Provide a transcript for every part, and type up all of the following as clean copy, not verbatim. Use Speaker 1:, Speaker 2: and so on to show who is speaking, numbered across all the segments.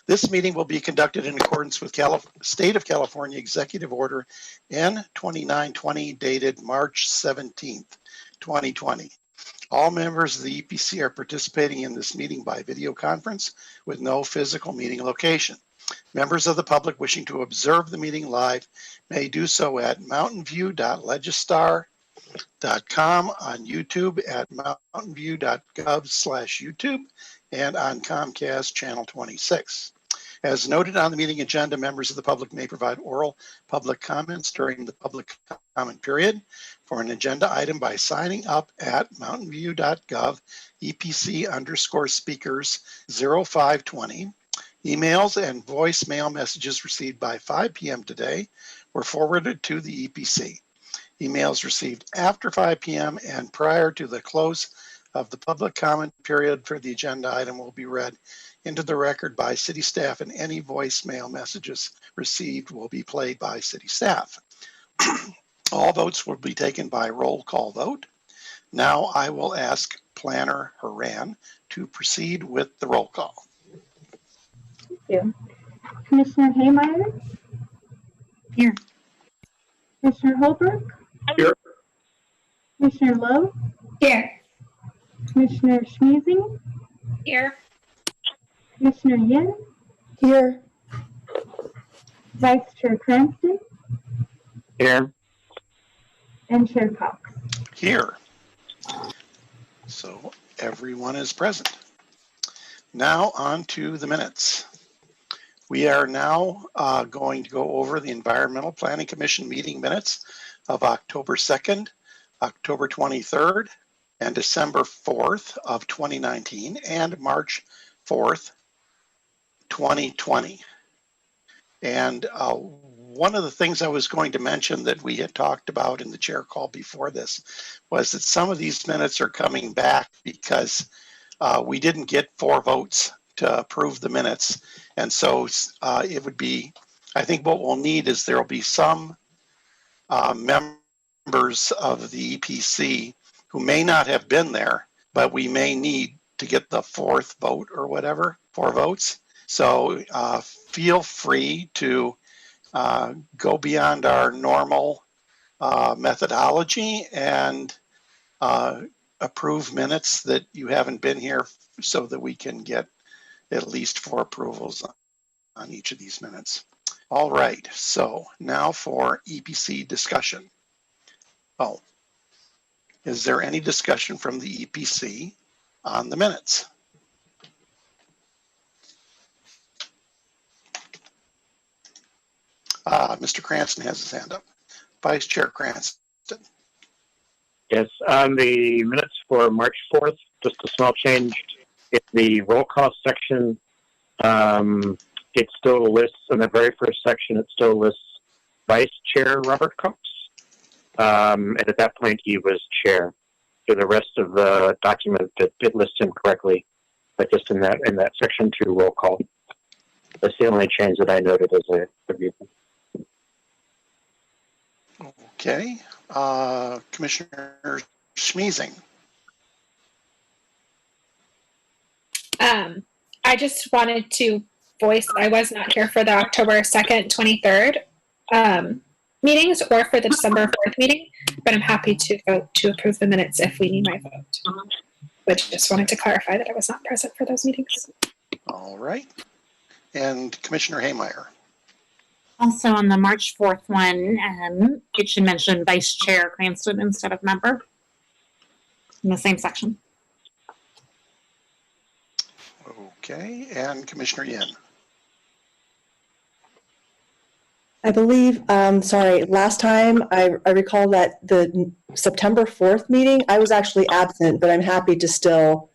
Speaker 1: This meeting will be conducted in accordance with State of California Executive Order N2920 dated March 17th, 2020. All members of the EPC are participating in this meeting by video conference with no physical meeting location. Members of the public wishing to observe the meeting live may do so at mountainview.legistar.com, on YouTube at mountainview.gov/YouTube, and on Comcast channel 26. As noted on the meeting agenda, members of the public may provide oral public comments during the public comment period for an agenda item by signing up at mountainview.gov EPC_speakers 0520. Emails and voicemail messages received by 5 p.m. today were forwarded to the EPC. Emails received after 5 p.m. and prior to the close of the public comment period for the agenda item will be read into the record by city staff, and any voicemail messages received will be played by city staff. All votes will be taken by roll call vote. Now I will ask Planner Haran to proceed with the roll call.
Speaker 2: Thank you. Commissioner Haymeyer?
Speaker 3: Here.
Speaker 2: Commissioner Holbrook?
Speaker 4: Here.
Speaker 2: Commissioner Lowe?
Speaker 3: Here.
Speaker 2: Commissioner Schmiesing?
Speaker 3: Here.
Speaker 2: Commissioner Yin?
Speaker 5: Here.
Speaker 2: Vice Chair Cranston?
Speaker 4: Here.
Speaker 2: And Chair Cox.
Speaker 1: Here. So everyone is present. Now on to the minutes. We are now going to go over the Environmental Planning Commission meeting minutes of October 2nd, October 23rd, and December 4th of 2019, and March 4th, 2020. And one of the things I was going to mention that we had talked about in the chair call before this was that some of these minutes are coming back because we didn't get 4 votes to approve the minutes. And so it would be, I think what we'll need is there'll be some members of the EPC who may not have been there, but we may need to get the 4th vote or whatever, 4 votes. So feel free to go beyond our normal methodology and approve minutes that you haven't been here so that we can get at least 4 approvals on each of these minutes. All right, so now for EPC discussion. Oh, is there any discussion from the EPC on the minutes? Mr. Cranston has his hand up. Vice Chair Cranston.
Speaker 4: Yes, on the minutes for March 4th, just a small change. In the roll call section, it still lists, in the very first section, it still lists Vice Chair Robert Cox. And at that point, he was chair. For the rest of the document, it lists him correctly, but just in that section 2 roll call. That's the only change that I noted as a review.
Speaker 1: Okay, Commissioner Schmiesing.
Speaker 3: I just wanted to voice I was not here for the October 2nd, 23rd meetings or for the December 4th meeting, but I'm happy to vote to approve the minutes if we need my vote. But just wanted to clarify that I was not present for those meetings.
Speaker 1: All right. And Commissioner Haymeyer.
Speaker 5: Also on the March 4th one, it should mention Vice Chair Cranston instead of member in the same section.
Speaker 1: Okay, and Commissioner Yin.
Speaker 6: I believe, sorry, last time I recall that the September 4th meeting, I was actually absent, but I'm happy to still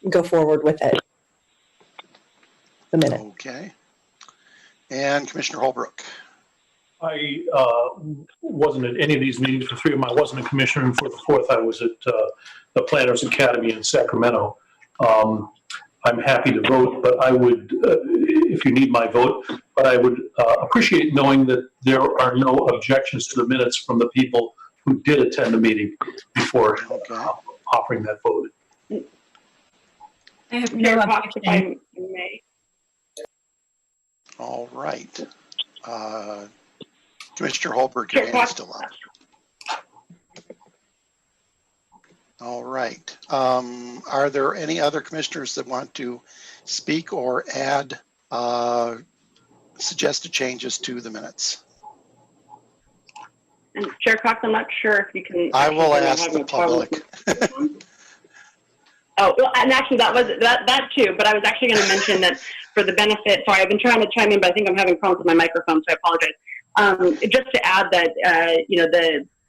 Speaker 6: go forward with it. The minute.
Speaker 1: Okay. And Commissioner Holbrook.
Speaker 7: I wasn't at any of these meetings. For 3 of them, I wasn't a commissioner, and for the 4th, I was at the Planners Academy in Sacramento. I'm happy to vote, but I would, if you need my vote, but I would appreciate knowing that there are no objections to the minutes from the people who did attend the meeting before offering that vote.
Speaker 3: I have no objection.
Speaker 1: All right. Commissioner Holbrook, your hand's still up. All right. Are there any other commissioners that want to speak or add suggested changes to the minutes?
Speaker 8: And Chair Cox, I'm not sure if you can.
Speaker 1: I will ask the public.
Speaker 8: Oh, well, and actually that too, but I was actually going to mention that for the benefit, sorry, I've been trying to chime in, but I think I'm having problems with my microphone, so I apologize. Just to add that,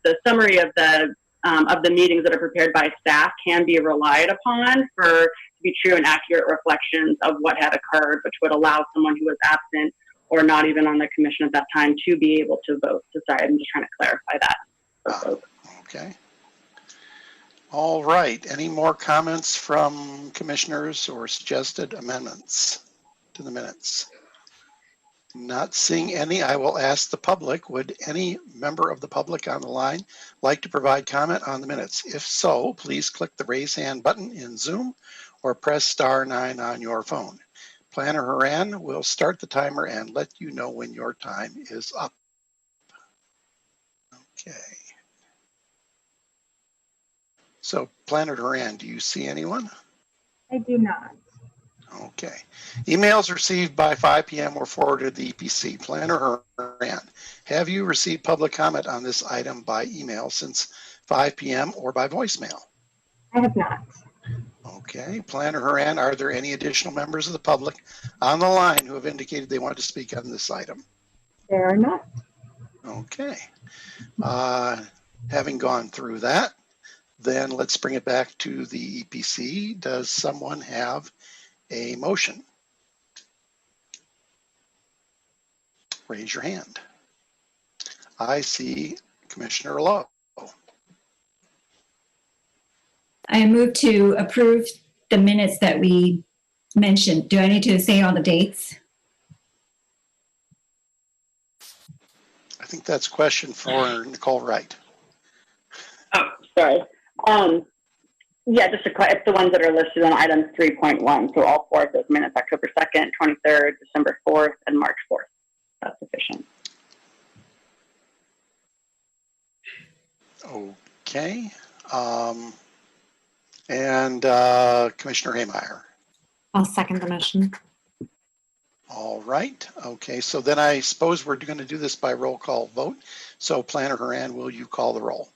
Speaker 8: the summary of the meetings that are prepared by staff can be relied upon to be true and accurate reflections of what had occurred, which would allow someone who was absent or not even on the commission at that time to be able to vote. So sorry, I'm just trying to clarify that.
Speaker 1: Okay. All right. Any more comments from commissioners or suggested amendments to the minutes? Not seeing any, I will ask the public, would any member of the public on the line like to provide comment on the minutes? If so, please click the raise hand button in Zoom or press *9 on your phone. Planner Haran will start the timer and let you know when your time is up. Okay. So, Planner Haran, do you see anyone?
Speaker 2: I do not.
Speaker 1: Okay. Emails received by 5 p.m. were forwarded to the EPC. Planner Haran, have you received public comment on this item by email since 5 p.m. or by voicemail?
Speaker 2: I have not.
Speaker 1: Okay. Planner Haran, are there any additional members of the public on the line who have indicated they want to speak on this item?
Speaker 2: There are not.
Speaker 1: Okay. Having gone through that, then let's bring it back to the EPC. Does someone have a motion? Raise your hand. I see Commissioner Lowe.
Speaker 9: I move to approve the minutes that we mentioned. Do I need to say all the dates?
Speaker 1: I think that's a question for Nicole Wright.
Speaker 8: Oh, sorry. Yeah, just it's the ones that are listed on item 3.1. So all 4 of those minutes, October 2nd, 23rd, December 4th, and March 4th. That's sufficient.
Speaker 1: Okay. Commissioner Haymeyer.
Speaker 5: I'll second the motion.
Speaker 1: All right. Okay. So then I suppose we're going to do this by roll call vote. So Planner Haran, will you call the roll?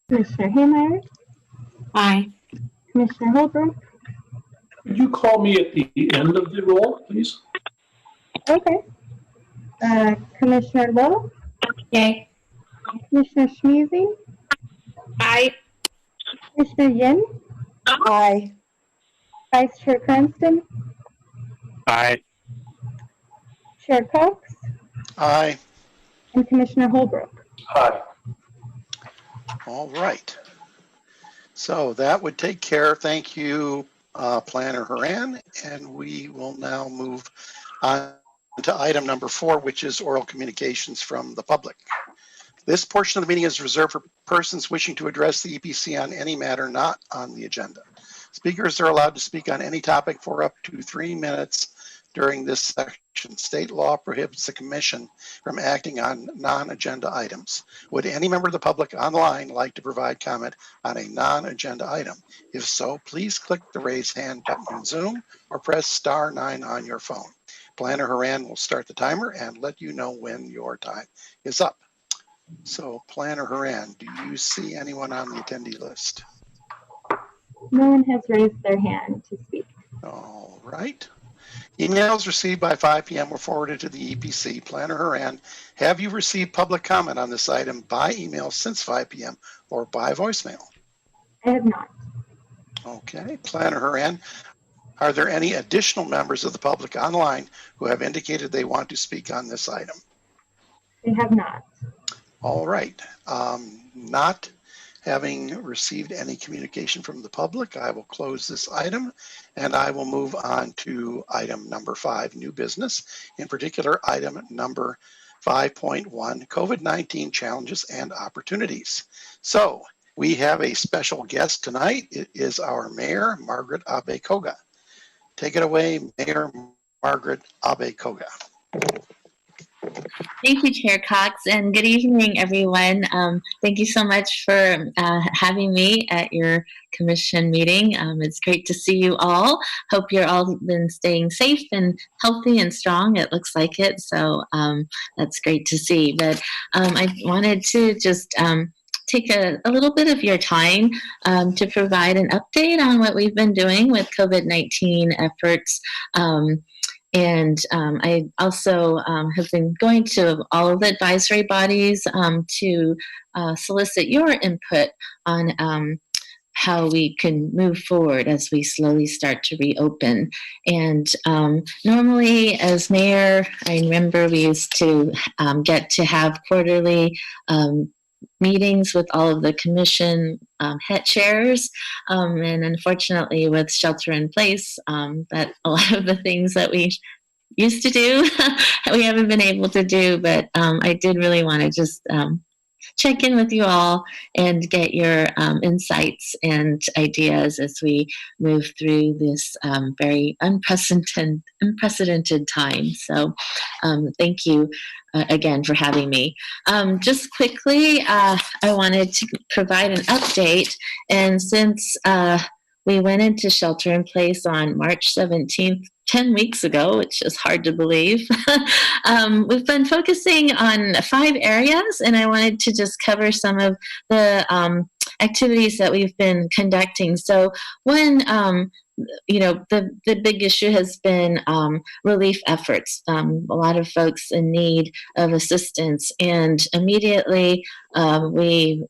Speaker 2: Commissioner Haymeyer,
Speaker 5: Aye.
Speaker 2: Commissioner Holbrook.
Speaker 7: Could you call me at the end of the roll, please?
Speaker 2: Okay. Commissioner Lowe,
Speaker 9: Yay.
Speaker 2: Commissioner Schmeezing,
Speaker 3: Aye.
Speaker 2: Commissioner Yin,
Speaker 6: Aye.
Speaker 2: Vice Chair Cranston,
Speaker 4: Aye.
Speaker 2: Chair Cox,
Speaker 1: Aye.
Speaker 2: and Commissioner Holbrook.
Speaker 7: Aye.
Speaker 1: All right. So that would take care. Thank you, Planner Haran. And we will now move on to item number 4, which is oral communications from the public. This portion of the meeting is reserved for persons wishing to address the EPC on any matter not on the agenda. Speakers are allowed to speak on any topic for up to 3 minutes during this section. State law prohibits the commission from acting on non-agenda items. Would any member of the public online like to provide comment on a non-agenda item? If so, please click the raise hand button in Zoom or press *9 on your phone. Planner Haran will start the timer and let you know when your time is up. So Planner Haran, do you see anyone on the attendee list?
Speaker 2: No one has raised their hand to speak.
Speaker 1: All right. Emails received by 5 p.m. were forwarded to the EPC. Planner Haran, have you received public comment on this item by email since 5 p.m. or by voicemail?
Speaker 2: I have not.
Speaker 1: Okay. Planner Haran, are there any additional members of the public online who have indicated they want to speak on this item?
Speaker 2: They have not.
Speaker 1: All right. Not having received any communication from the public, I will close this item and I will move on to item number 5, new business. In particular, item number 5.1, COVID-19 challenges and opportunities. So We have a special guest tonight. It is our Mayor, Margaret Abe Koga. Take it away, Mayor Margaret Abe Koga.
Speaker 10: Thank you, Chair Cox, and good evening, everyone. Thank you so much for having me at your commission meeting. It's great to see you all. Hope you're all been staying safe and healthy and strong. It looks like it, so that's great to see. But I wanted to just take a little bit of your time to provide an update on what we've been doing with COVID-19 efforts. And I also have been going to all of the advisory bodies to solicit your input on how we can move forward as we slowly start to reopen. And normally as mayor, I remember we used to get to have quarterly meetings with all of the commission head chairs, and unfortunately with shelter in place, that a lot of the things that we used to do we haven't been able to do, but I did really want to just check in with you all and get your insights and ideas as we move through this very unprecedented time. So thank you again for having me. Just quickly, I wanted to provide an update. And since we went into shelter in place on March 17th, 10 weeks ago, which is hard to believe. We've been focusing on 5 areas, and I wanted to just cover some of the activities that we've been conducting. So one, the big issue has been relief efforts. A lot of folks in need of assistance, and immediately we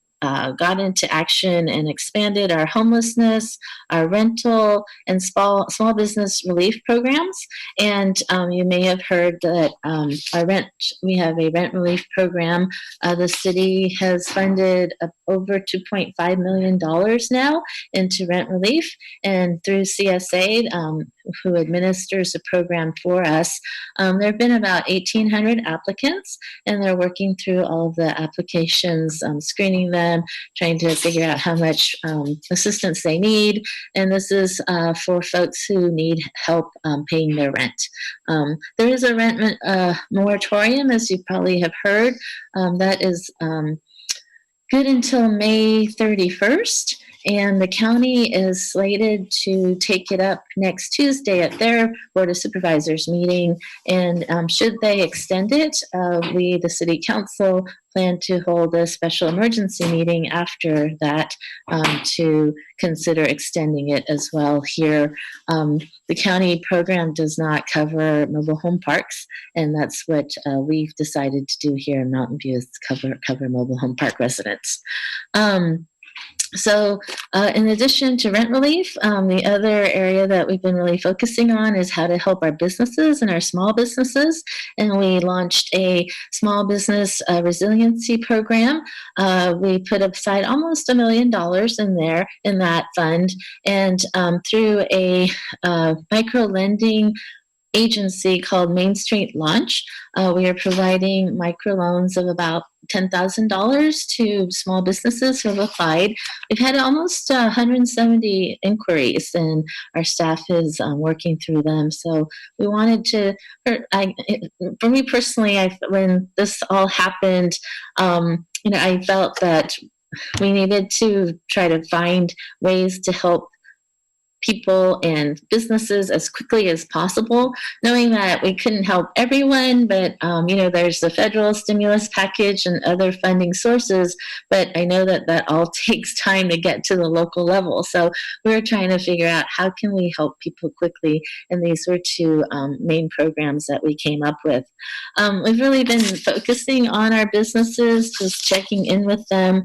Speaker 10: got into action and expanded our homelessness, our rental, and small business relief programs. And you may have heard that we have a rent relief program. The city has funded over $2.5 million now into rent relief. And through CSA, who administers the program for us, there have been about 1,800 applicants, and they're working through all of the applications, screening them, trying to figure out how much assistance they need. And this is for folks who need help paying their rent. There is a rent moratorium, as you probably have heard, that is good until May 31st. And the county is slated to take it up next Tuesday at their Board of Supervisors meeting. And should they extend it, we, the City Council, plan to hold a special emergency meeting after that to consider extending it as well here. The county program does not cover mobile home parks, and that's what we've decided to do here in Mountain View, is cover mobile home park residents. So in addition to rent relief, the other area that we've been really focusing on is how to help our businesses and our small businesses. And we launched a small business resiliency program. We put aside almost $1 million in that fund. And through a micro lending agency called Main Street Launch, we are providing microloans of about $10,000 to small businesses who have applied. We've had almost 170 inquiries, and our staff is working through them. So we wanted to, for me personally, when this all happened, I felt that we needed to try to find ways to help people and businesses as quickly as possible, knowing that we couldn't help everyone, but there's the federal stimulus package and other funding sources, but I know that all takes time to get to the local level. So we're trying to figure out how can we help people quickly, and these were 2 main programs that we came up with. We've really been focusing on our businesses, just checking in with them.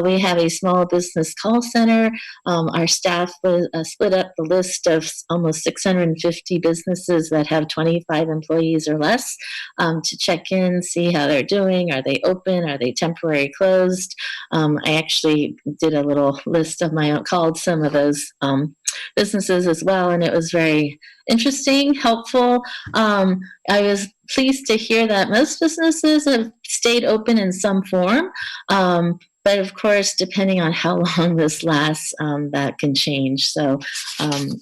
Speaker 10: We have a small business call center. Our staff was split up the list of almost 650 businesses that have 25 employees or less to check in, see how they're doing. Are they open? Are they temporary closed? I actually did a little list of my own, called some of those businesses as well, and it was very interesting, helpful. I was pleased to hear that most businesses have stayed open in some form. But of course, depending on how long this lasts, that can change. So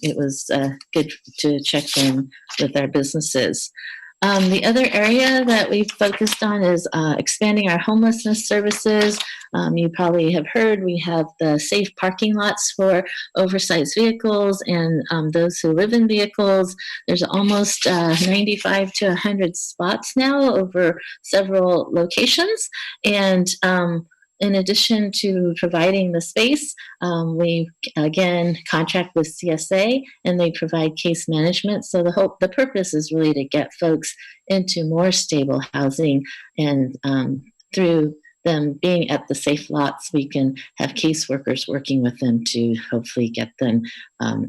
Speaker 10: it was good to check in with our businesses. The other area that we've focused on is expanding our homelessness services. You probably have heard we have the safe parking lots for oversized vehicles and those who live in vehicles. There's almost 95 to 100 spots now over several locations. And in addition to providing the space, we again contract with CSA, and they provide case management. So the purpose is really to get folks into more stable housing, and through them being at the safe lots, we can have caseworkers working with them to hopefully get them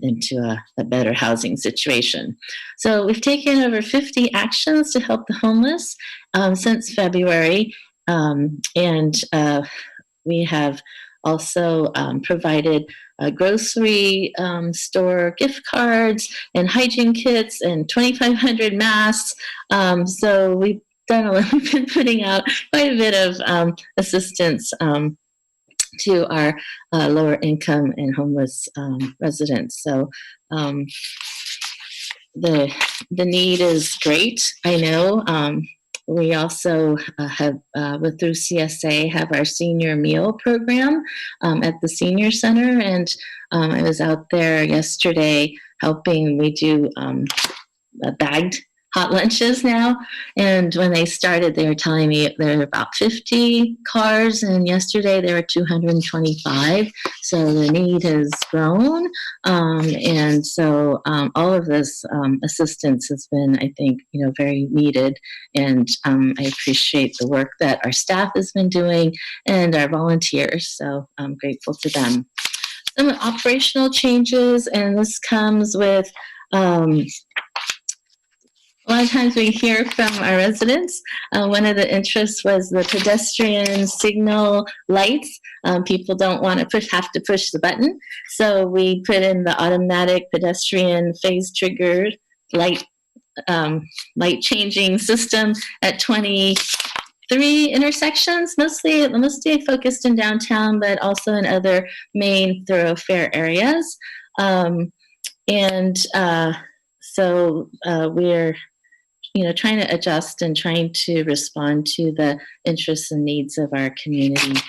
Speaker 10: into a better housing situation. So we've taken over 50 actions to help the homeless since February. We have also provided grocery store gift cards and hygiene kits and 2,500 masks. So we've been putting out quite a bit of assistance to our lower income and homeless residents. So the need is great, I know. We also have, through CSA, have our senior meal program at the senior center. And I was out there yesterday helping. We do bagged hot lunches now. And when they started, they were telling me there were about 50 cars, and yesterday there were 225. So the need has grown. And so all of this assistance has been, I think, very needed. And I appreciate the work that our staff has been doing and our volunteers. So I'm grateful to them. Some operational changes, and this comes with a lot of times we hear from our residents. One of the interests was the pedestrian signal lights. People don't want to have to push the button. So we put in the automatic pedestrian phase triggered light changing system at 23 intersections, mostly focused in downtown, but also in other main thoroughfare areas. So we're trying to adjust and trying to respond to the interests and needs of our community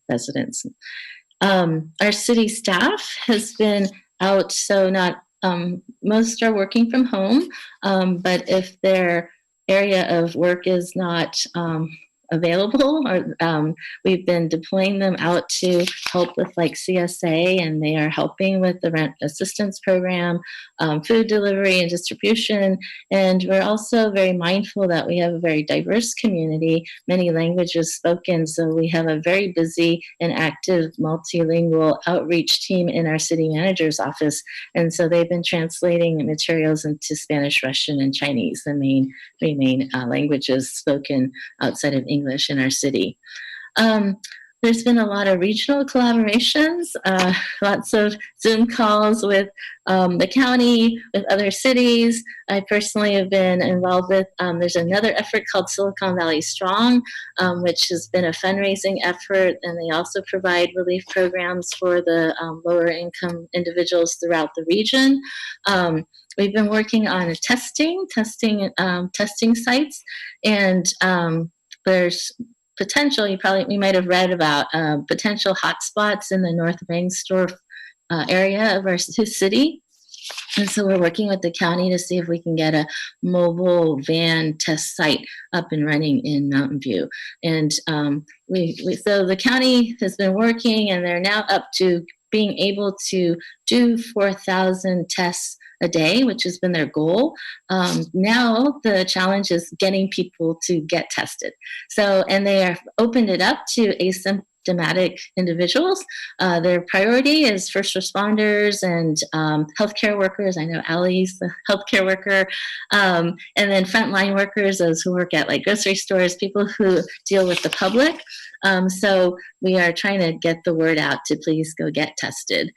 Speaker 10: residents. Our city staff has been out, so not most are working from home, but if their area of work is not available, or we've been deploying them out to help with like CSA, and they are helping with the rent assistance program, food delivery and distribution. And we're also very mindful that we have a very diverse community, many languages spoken. So we have a very busy and active multilingual outreach team in our city manager's office. And so they've been translating materials into Spanish, Russian, and Chinese, the three main languages spoken outside of English in our city. There's been a lot of regional collaborations, lots of Zoom calls with the county, with other cities. I personally have been involved with, there's another effort called Silicon Valley Strong, which has been a fundraising effort, and they also provide relief programs for the lower income individuals throughout the region. We've been working on testing sites, and there's potential, we might have read about potential hotspots in the North Rangsdorf area of our city. And so we're working with the county to see if we can get a mobile van test site up and running in Mountain View. And so the county has been working, and they're now up to being able to do 4,000 tests a day, which has been their goal. Now the challenge is getting people to get tested. So, and they have opened it up to asymptomatic individuals. Their priority is first responders and healthcare workers. I know Allie's the healthcare worker. And then frontline workers, those who work at like grocery stores, people who deal with the public. So we are trying to get the word out to please go get tested.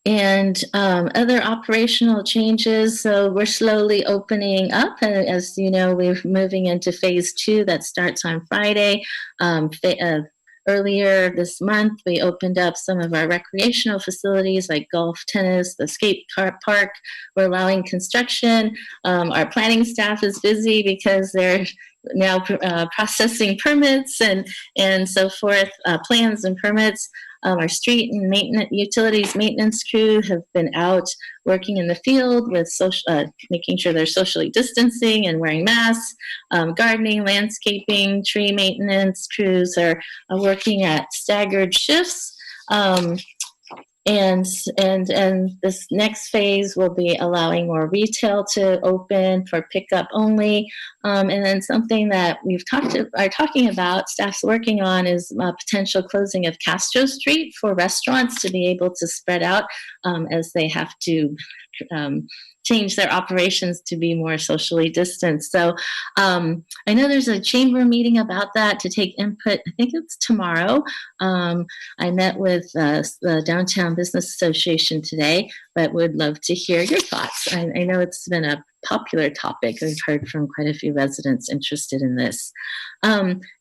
Speaker 10: And other operational changes. So we're slowly opening up. As you know, we're moving into phase 2 that starts on Friday. earlier this month, we opened up some of our recreational facilities like golf, tennis, the skate park. We're allowing construction. Our planning staff is busy because they're now processing permits and so forth, plans and permits. Our street and utilities maintenance crew have been out working in the field with making sure they're socially distancing and wearing masks. Gardening, landscaping, tree maintenance crews are working at staggered shifts. And this next phase will be allowing more retail to open for pickup only. And then something that are talking about, staff's working on, is potential closing of Castro Street for restaurants to be able to spread out as they have to change their operations to be more socially distanced. So I know there's a chamber meeting about that to take input. I think it's tomorrow. I met with the Downtown Business Association today, but would love to hear your thoughts. I know it's been a popular topic. We've heard from quite a few residents interested in this.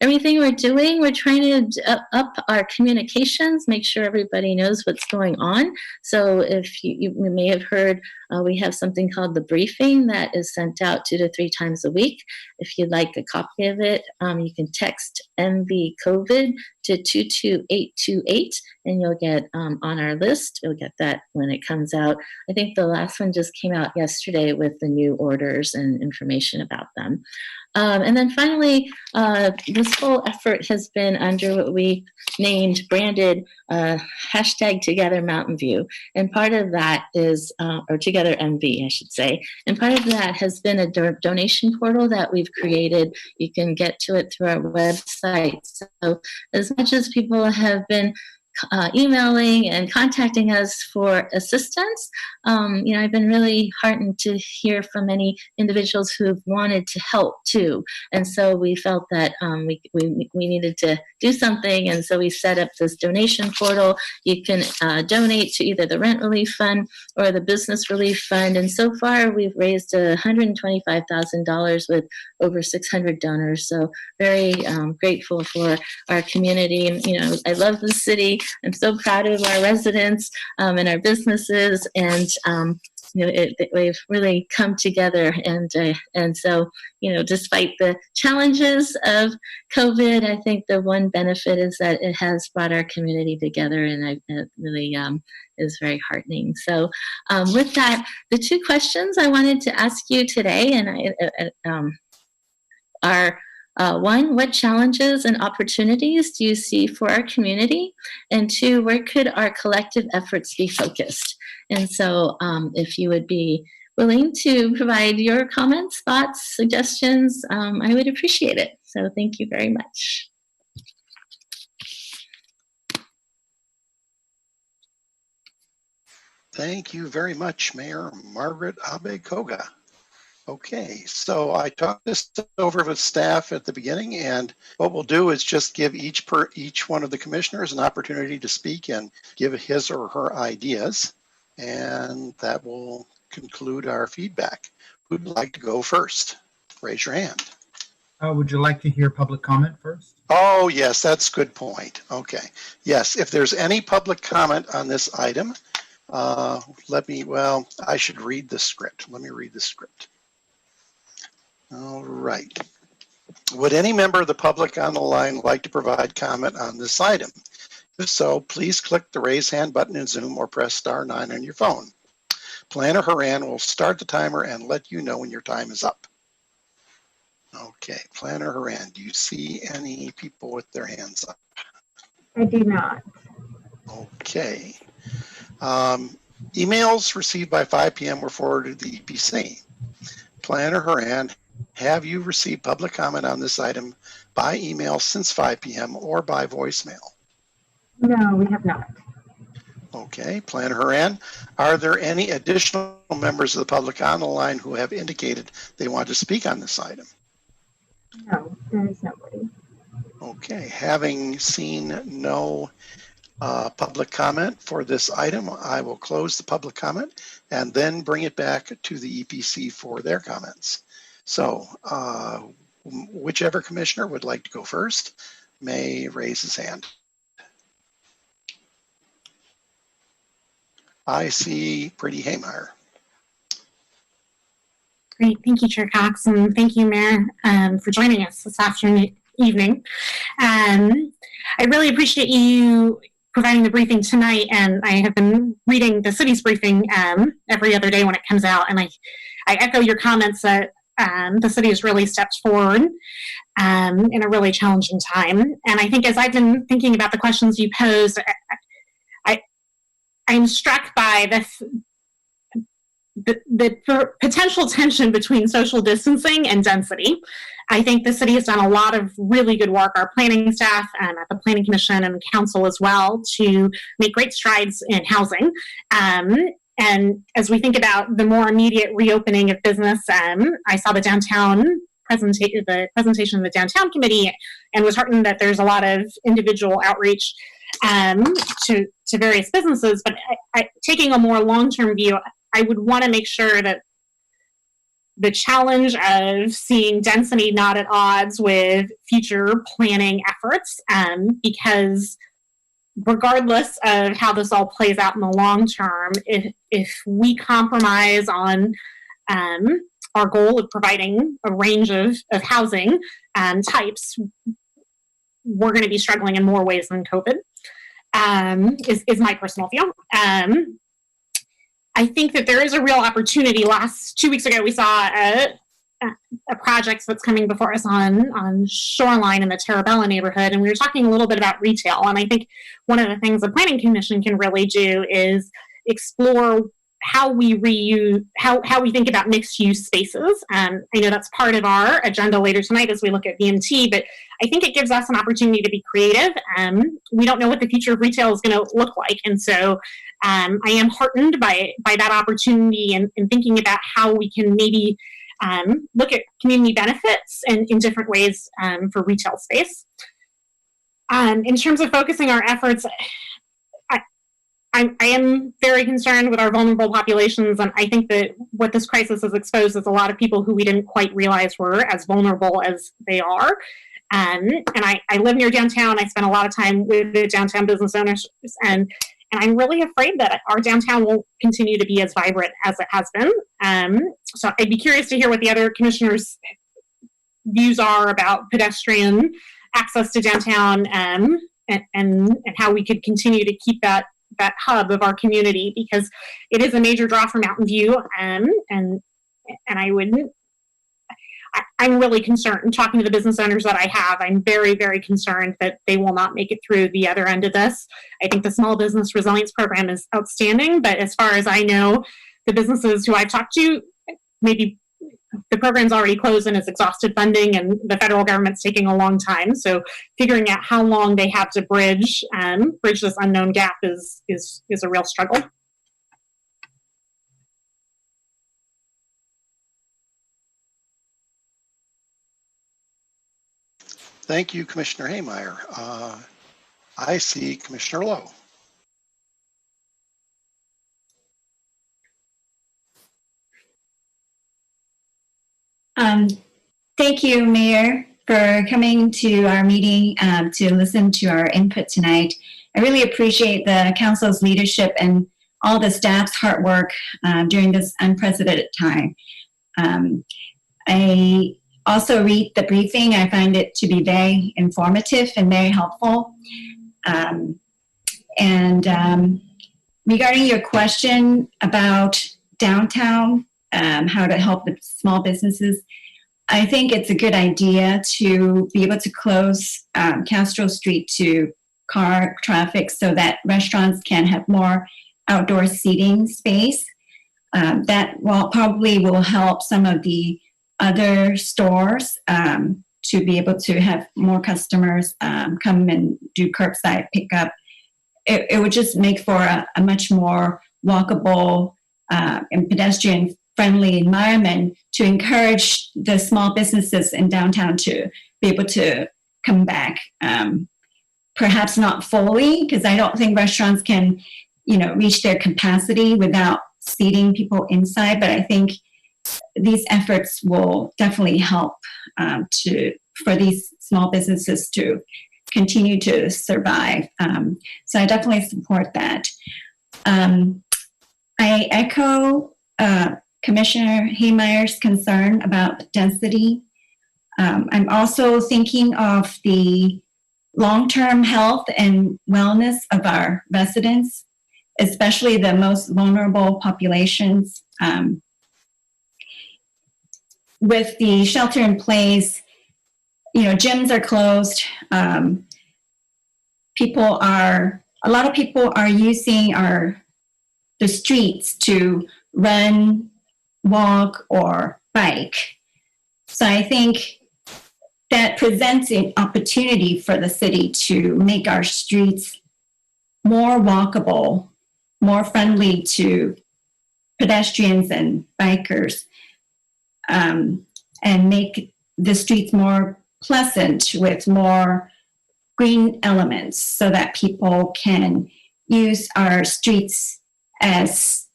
Speaker 10: Everything we're doing, we're trying to up our communications, make sure everybody knows what's going on. So if you may have heard, we have something called the briefing that is sent out 2 to 3 times a week. If you'd like a copy of it, you can text MV COVID to 22828 and you'll get on our list. You'll get that when it comes out. I think the last one just came out yesterday with the new orders and information about them. And then finally, this whole effort has been under what we branded hashtag Together Mountain View. And part of that is, or Together MV, I should say. And part of that has been a donation portal that we've created. You can get to it through our website. So as much as people have been emailing and contacting us for assistance. I've been really heartened to hear from many individuals who've wanted to help too. And so we felt that we needed to do something. And so we set up this donation portal. You can donate to either the Rent Relief Fund or the Business Relief Fund. And so far we've raised $125,000 with over 600 donors. So very grateful for our community. And, I love the city. I'm so proud of our residents and our businesses, and we've really come together. And so, despite the challenges of COVID, I think the one benefit is that it has brought our community together, and it really is very heartening. So, with that, the 2 questions I wanted to ask you today, are. 1, what challenges and opportunities do you see for our community? And 2, where could our collective efforts be focused? And so if you would be willing to provide your comments, thoughts, suggestions, I would appreciate it. So thank you very much.
Speaker 1: Thank you very much, Mayor Margaret Abe Koga. Okay, so I talked this over with staff at the beginning, and what we'll do is just give each one of the commissioners an opportunity to speak and give his or her ideas, and that will conclude our feedback. Who'd like to go first? Raise your hand.
Speaker 11: Would you like to hear public comment first?
Speaker 1: Oh, yes, that's a good point. Okay, yes, if there's any public comment on this item, I should read the script. Let me read the script. All right. Would any member of the public on the line like to provide comment on this item? If so, please click the raise hand button in Zoom or press *9 on your phone. Planner Haran will start the timer and let you know when your time is up. Okay, Planner Haran, do you see any people with their hands up?
Speaker 2: I do not.
Speaker 1: Okay. Emails received by 5 p.m. were forwarded to the EPC. Planner Haran, have you received public comment on this item by email since 5 p.m. or by voicemail?
Speaker 2: No, we have not.
Speaker 1: Okay, Planner Haran, are there any additional members of the public on the line who have indicated they want to speak on this item?
Speaker 2: No, there is nobody.
Speaker 1: Okay, having seen no public comment for this item, I will close the public comment and then bring it back to the EPC for their comments. So whichever commissioner would like to go first, may raise his hand. I see Pretty Haymeyer.
Speaker 5: Great. Thank you, Chair Cox, and thank you, Mayor, for joining us this evening. I really appreciate you providing the briefing tonight, and I have been reading the city's briefing every other day when it comes out, and I echo your comments that the city has really stepped forward in a really challenging time. And I think as I've been thinking about the questions you posed, I'm struck by the potential tension between social distancing and density. I think the city has done a lot of really good work, our planning staff at the Planning Commission and council as well, to make great strides in housing. And as we think about the more immediate reopening of business, I saw the downtown presentation of the downtown committee and was heartened that there's a lot of individual outreach to various businesses. But taking a more long-term view, I would want to make sure that the challenge of seeing density not at odds with future planning efforts, because regardless of how this all plays out in the long term, if we compromise on our goal of providing a range of housing types, we're going to be struggling in more ways than COVID, is my personal view. I think that there is a real opportunity. 2 weeks ago, we saw a project that's coming before us on Shoreline in the Terabella neighborhood, and we were talking a little bit about retail. And I think one of the things the Planning Commission can really do is explore how we how we think about mixed-use spaces. I know that's part of our agenda later tonight as we look at VMT, but I think it gives us an opportunity to be creative. We don't know what the future of retail is going to look like, and so I am heartened by that opportunity and thinking about how we can maybe look at community benefits in different ways for retail space. In terms of focusing our efforts, I am very concerned with our vulnerable populations, and I think that what this crisis has exposed is a lot of people who we didn't quite realize were as vulnerable as they are. And I live near downtown. I spend a lot of time with the downtown business owners, and I'm really afraid that our downtown won't continue to be as vibrant as it has been. So I'd be curious to hear what the other commissioners' views are about pedestrian access to downtown and how we could continue to keep that hub of our community, because it is a major draw for Mountain View, and I'm really concerned. Talking to the business owners that I have, I'm very, very concerned that they will not make it through the other end of this. I think the Small Business Resilience Program is outstanding, but as far as I know, the businesses who I've talked to, maybe the program's already closed and it's exhausted funding, and the federal government's taking a long time. So figuring out how long they have to bridge this unknown gap is a real struggle.
Speaker 1: Thank you, Commissioner Haymeyer. I see Commissioner Lowe.
Speaker 9: Thank you, Mayor, for coming to our meeting to listen to our input tonight. I really appreciate the council's leadership and all the staff's hard work during this unprecedented time. I also read the briefing. I find it to be very informative and very helpful. Regarding your question about downtown, how to help the small businesses, I think it's a good idea to be able to close Castro Street to car traffic so that restaurants can have more outdoor seating space. That probably will help some of the other stores to be able to have more customers come and do curbside pickup. It would just make for a much more walkable and pedestrian-friendly environment to encourage the small businesses in downtown to be able to come back. Perhaps not fully, because I don't think restaurants can, reach their capacity without seating people inside. But I think these efforts will definitely help for these small businesses to continue to survive. So I definitely support that. I echo Commissioner Haymeyer's concern about density. I'm also thinking of the long-term health and wellness of our residents, especially the most vulnerable populations. With the shelter in place, gyms are closed. A lot of people are using the streets to run, walk, or bike. So I think that presents an opportunity for the city to make our streets more walkable, more friendly to pedestrians and bikers, and make the streets more pleasant with more green elements so that people can use our streets as,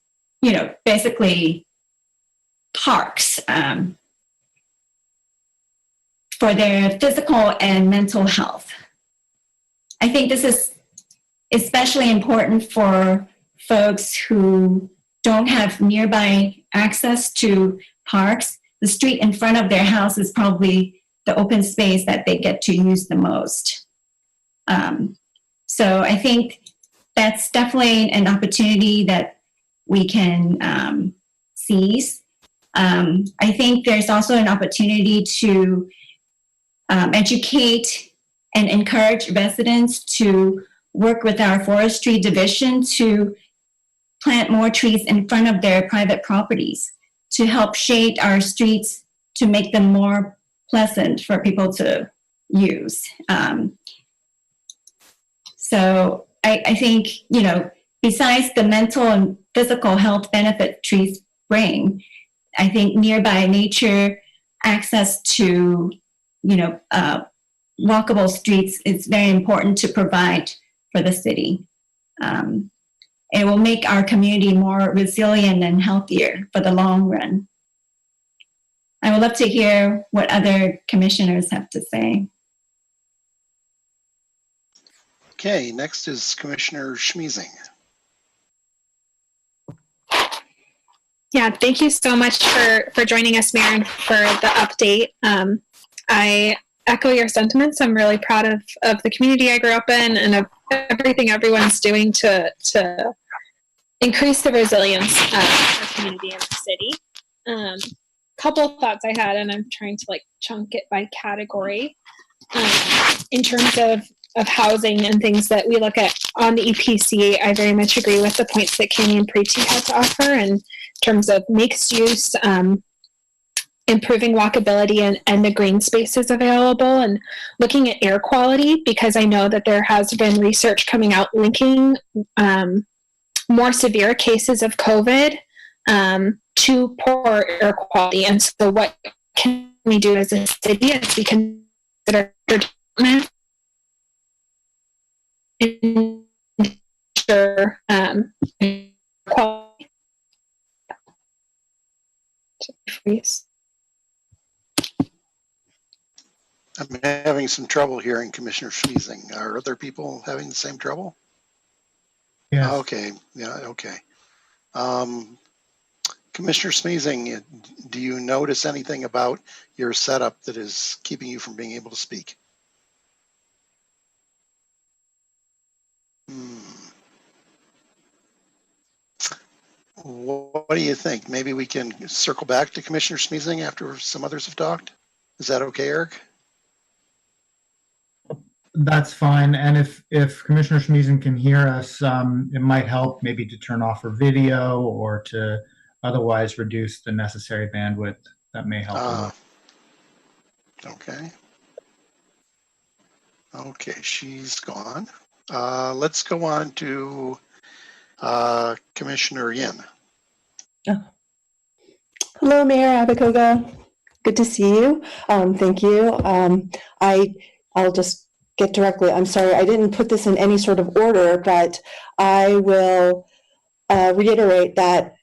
Speaker 9: basically parks for their physical and mental health. I think this is especially important for folks who don't have nearby access to parks. The street in front of their house is probably the open space that they get to use the most. So I think that's definitely an opportunity that we can seize. I think there's also an opportunity to educate and encourage residents to work with our forestry division to plant more trees in front of their private properties to help shade our streets to make them more pleasant for people to use. So I think, besides the mental and physical health benefit trees bring, I think nearby nature, access to, walkable streets is very important to provide for the city. It will make our community more resilient and healthier for the long run. I would love to hear what other commissioners have to say.
Speaker 1: Okay, next is Commissioner Schmiesing.
Speaker 3: Yeah, thank you so much for joining us, Mayor, and for the update. I echo your sentiments. I'm really proud of the community I grew up in and of everything everyone's doing to increase the resilience of our community and the city. Couple of thoughts I had, and I'm trying to chunk it by category. In terms of housing and things that we look at on the EPC, I very much agree with the points that Kami and Preeti had to offer in terms of mixed use, improving walkability and the green spaces available, and looking at air quality, because I know that there has been research coming out linking more severe cases of COVID to poor air quality. And so what can we do as a city as we consider development? Ensure quality.
Speaker 1: I'm having some trouble hearing Commissioner Schmiesing. Are other people having the same trouble?
Speaker 11: Yes.
Speaker 1: Okay, yeah, okay. Commissioner Schmiesing, do you notice anything about your setup that is keeping you from being able to speak? What do you think? Maybe we can circle back to Commissioner Schmiesing after some others have talked? Is that okay, Eric?
Speaker 11: That's fine. And if Commissioner Schmiesing can hear us, it might help maybe to turn off her video or to otherwise reduce the necessary bandwidth. That may help a lot.
Speaker 1: Okay. Okay, she's gone. Let's go on to Commissioner Yin.
Speaker 6: Hello, Mayor Koga. Good to see you. Thank you. I'll just get directly. I'm sorry, I didn't put this in any sort of order, but I will reiterate that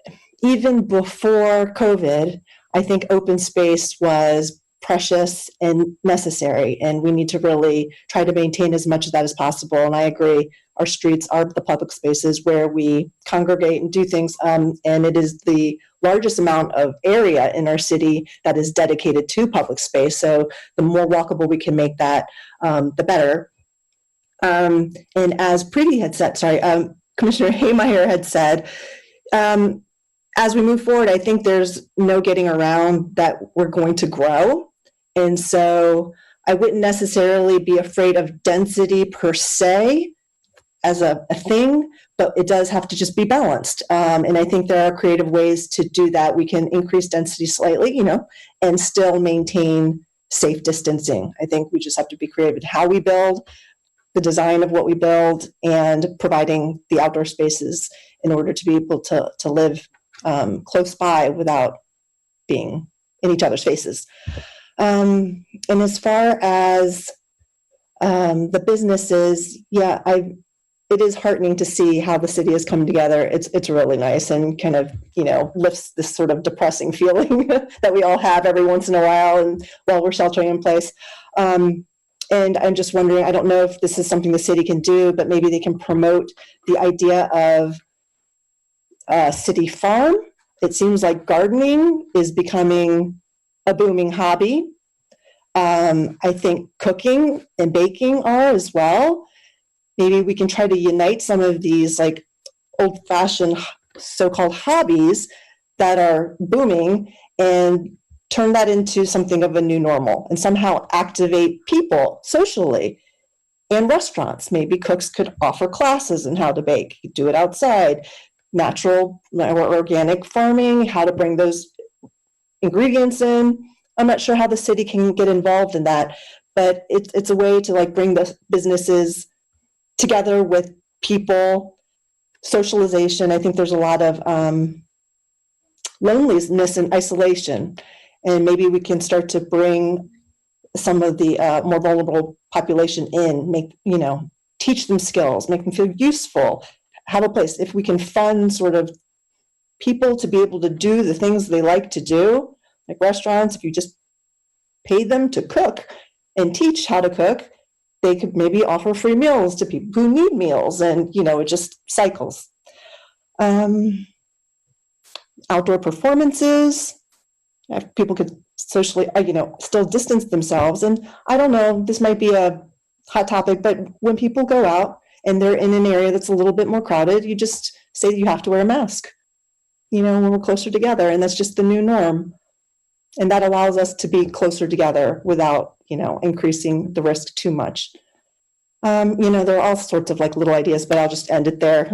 Speaker 6: even before COVID, I think open space was precious and necessary, and we need to really try to maintain as much of that as possible. And I agree, our streets are the public spaces where we congregate and do things, and it is the largest amount of area in our city that is dedicated to public space. So the more walkable we can make that, the better. And as Preeti had said, Commissioner Haymeyer had said, as we move forward, I think there's no getting around that we're going to grow. And so I wouldn't necessarily be afraid of density per se as a thing, but it does have to just be balanced. And I think there are creative ways to do that. We can increase density slightly, and still maintain safe distancing. I think we just have to be creative in how we build, the design of what we build, and providing the outdoor spaces in order to be able to live close by without being in each other's faces. And as far as the businesses, it is heartening to see how the city has come together. It's really nice and kind of, lifts this sort of depressing feeling that we all have every once in a while and while we're sheltering in place. And I'm just wondering, I don't know if this is something the city can do, but maybe they can promote the idea of a city farm. It seems like gardening is becoming a booming hobby. I think cooking and baking are as well. Maybe we can try to unite some of these like old-fashioned so-called hobbies that are booming and turn that into something of a new normal and somehow activate people socially. And restaurants, maybe cooks could offer classes in how to bake, do it outside, natural or organic farming, how to bring those ingredients in. I'm not sure how the city can get involved in that, but it's a way to like bring the businesses together with people, socialization. I think there's a lot of loneliness and isolation, and maybe we can start to bring some of the more vulnerable population in, teach them skills, make them feel useful, have a place. If we can fund sort of people to be able to do the things they like to do, like restaurants, if you just pay them to cook and teach how to cook, they could maybe offer free meals to people who need meals, and it just cycles. Outdoor performances, people could socially, still distance themselves. And I don't know, this might be a hot topic, but when people go out and they're in an area that's a little bit more crowded, you just say that you have to wear a mask, when we're closer together, and that's just the new norm. And that allows us to be closer together without, increasing the risk too much. There are all sorts of like little ideas, but I'll just end it there.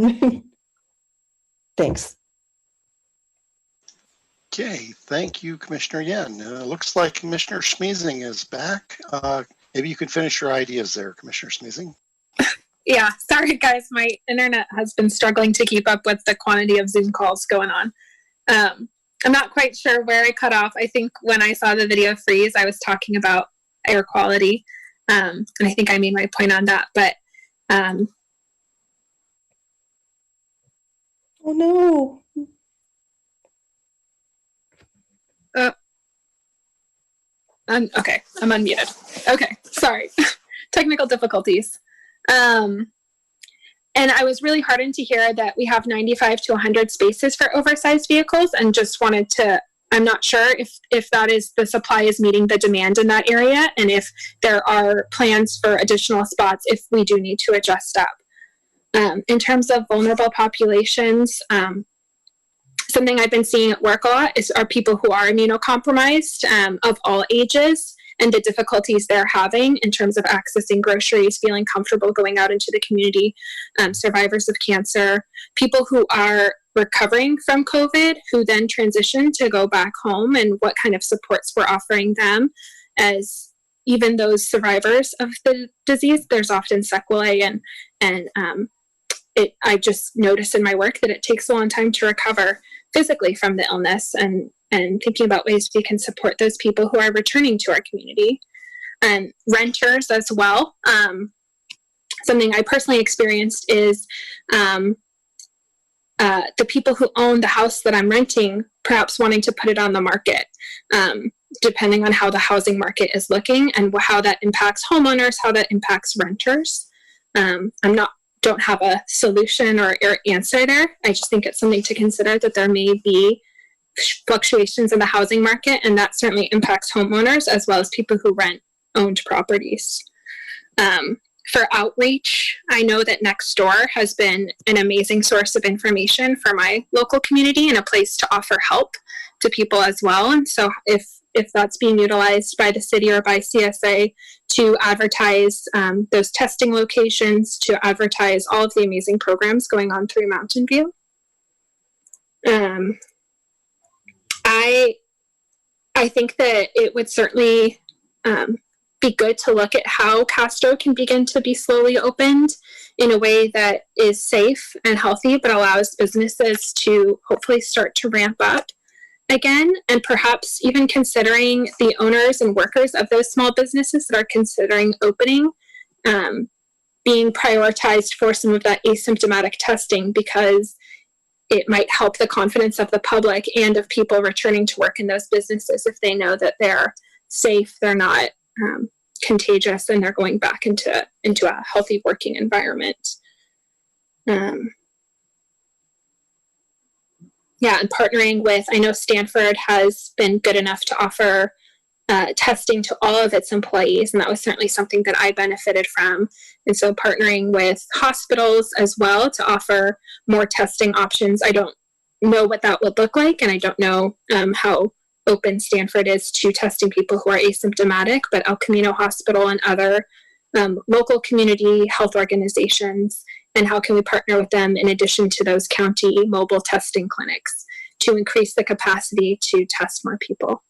Speaker 6: Thanks.
Speaker 1: Okay, thank you, Commissioner Yen. Looks like Commissioner Smeezing is back. Maybe you could finish your ideas there, Commissioner Smeezing.
Speaker 3: Yeah, sorry guys, my internet has been struggling to keep up with the quantity of Zoom calls going on. I'm not quite sure where I cut off. I think when I saw the video freeze, I was talking about air quality. And I think I made my point on that, but
Speaker 6: oh no.
Speaker 3: Okay, I'm unmuted. Okay, sorry. Technical difficulties. And I was really heartened to hear that we have 95 to 100 spaces for oversized vehicles, and just wanted to, I'm not sure if that is, the supply is meeting the demand in that area, and if there are plans for additional spots if we do need to adjust up. In terms of vulnerable populations, something I've been seeing at work a lot are people who are immunocompromised of all ages, and the difficulties they're having in terms of accessing groceries, feeling comfortable going out into the community, survivors of cancer, people who are recovering from COVID, who then transition to go back home, and what kind of supports we're offering them. As even those survivors of the disease, there's often sequelae, and I just noticed in my work that it takes a long time to recover physically from the illness, and thinking about ways we can support those people who are returning to our community. And renters as well. Something I personally experienced is the people who own the house that I'm renting perhaps wanting to put it on the market. depending on how the housing market is looking and how that impacts homeowners, how that impacts renters. Don't have a solution or answer there. I just think it's something to consider, that there may be fluctuations in the housing market, and that certainly impacts homeowners as well as people who rent owned properties. For outreach, I know that Nextdoor has been an amazing source of information for my local community and a place to offer help to people as well. And so if that's being utilized by the city or by CSA to advertise those testing locations, to advertise all of the amazing programs going on through Mountain View. I think that it would certainly be good to look at how Castro can begin to be slowly opened in a way that is safe and healthy, but allows businesses to hopefully start to ramp up again, and perhaps even considering the owners and workers of those small businesses that are considering opening, being prioritized for some of that asymptomatic testing, because it might help the confidence of the public and of people returning to work in those businesses if they know that they're safe, they're not contagious, and they're going back into a healthy working environment. And partnering with, I know Stanford has been good enough to offer testing to all of its employees, and that was certainly something that I benefited from. And so partnering with hospitals as well to offer more testing options. I don't know what that would look like, and I don't know how open Stanford is to testing people who are asymptomatic, but El Camino Hospital and other local community health organizations, and how can we partner with them in addition to those county mobile testing clinics to increase the capacity to test more people.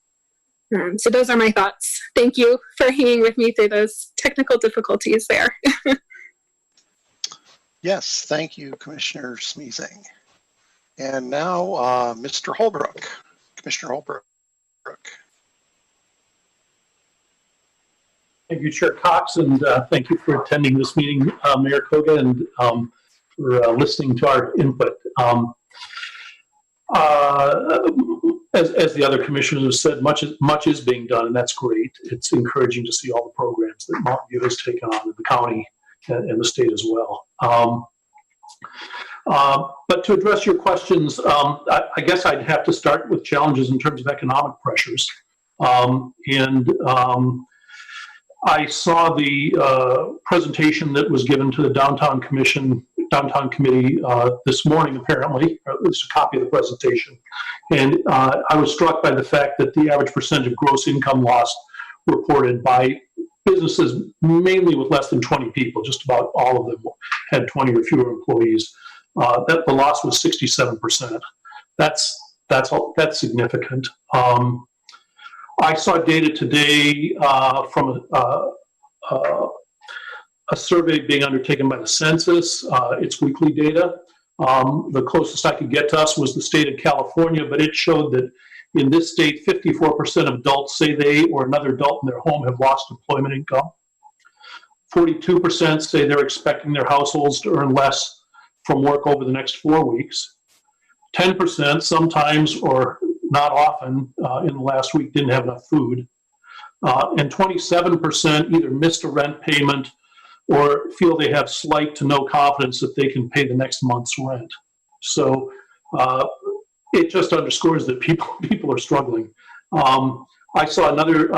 Speaker 3: So those are my thoughts. Thank you for hanging with me through those technical difficulties there.
Speaker 1: Yes, thank you, Commissioner Smeezing. And now, Mr. Holbrook, Commissioner Holbrook.
Speaker 7: Thank you, Chair Cox, and thank you for attending this meeting, Mayor Koga, and for listening to our input. As the other commissioners have said, much is being done, and that's great. It's encouraging to see all the programs that Mountain View has taken on in the county and the state as well. But to address your questions, I guess I'd have to start with challenges in terms of economic pressures. I saw the presentation that was given to the Downtown Committee this morning, apparently, or at least a copy of the presentation. And I was struck by the fact that the average percentage of gross income loss reported by businesses, mainly with less than 20 people, just about all of them had 20 or fewer employees, that the loss was 67%. That's significant. I saw data today from a survey being undertaken by the census. It's weekly data. The closest I could get to us was the state of California, but it showed that in this state, 54% of adults say they or another adult in their home have lost employment income. 42% say they're expecting their households to earn less from work over the next 4 weeks. 10% sometimes or not often in the last week didn't have enough food. And 27% either missed a rent payment or feel they have slight to no confidence that they can pay the next month's rent. So it just underscores that people are struggling. I saw another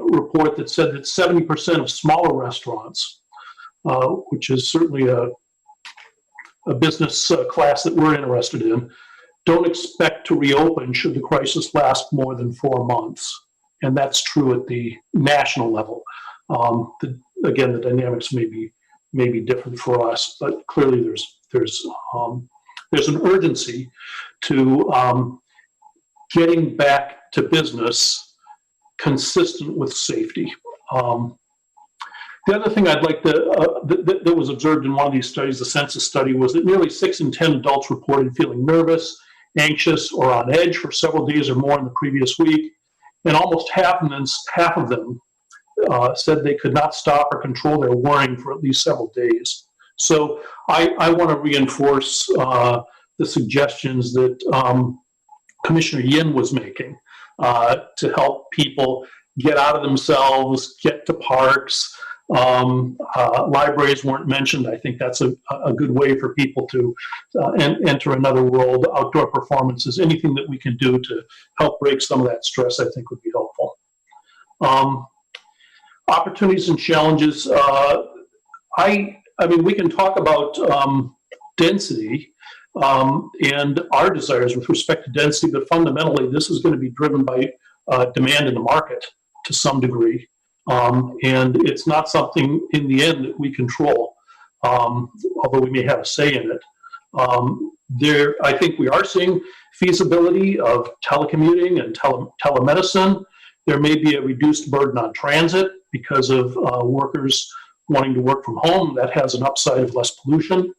Speaker 7: report that said that 70% of smaller restaurants, which is certainly a business class that we're interested in, don't expect to reopen should the crisis last more than 4 months. And that's true at the national level. Again, the dynamics may be different for us, but clearly there's an urgency to getting back to business consistent with safety. The other thing I'd like to, that was observed in one of these studies, the census study, was that nearly 6 in 10 adults reported feeling nervous, anxious, or on edge for several days or more in the previous week. And almost half of them said they could not stop or control their worrying for at least several days. So I want to reinforce the suggestions that Commissioner Yin was making. to help people get out of themselves, get to parks. Libraries weren't mentioned. I think that's a good way for people to enter another world. Outdoor performances, anything that we can do to help break some of that stress, I think would be helpful. Opportunities and challenges. I mean, we can talk about density and our desires with respect to density, but fundamentally, this is going to be driven by demand in the market to some degree. And it's not something in the end that we control, although we may have a say in it. I think we are seeing feasibility of telecommuting and telemedicine. There may be a reduced burden on transit because of workers wanting to work from home. That has an upside of less pollution.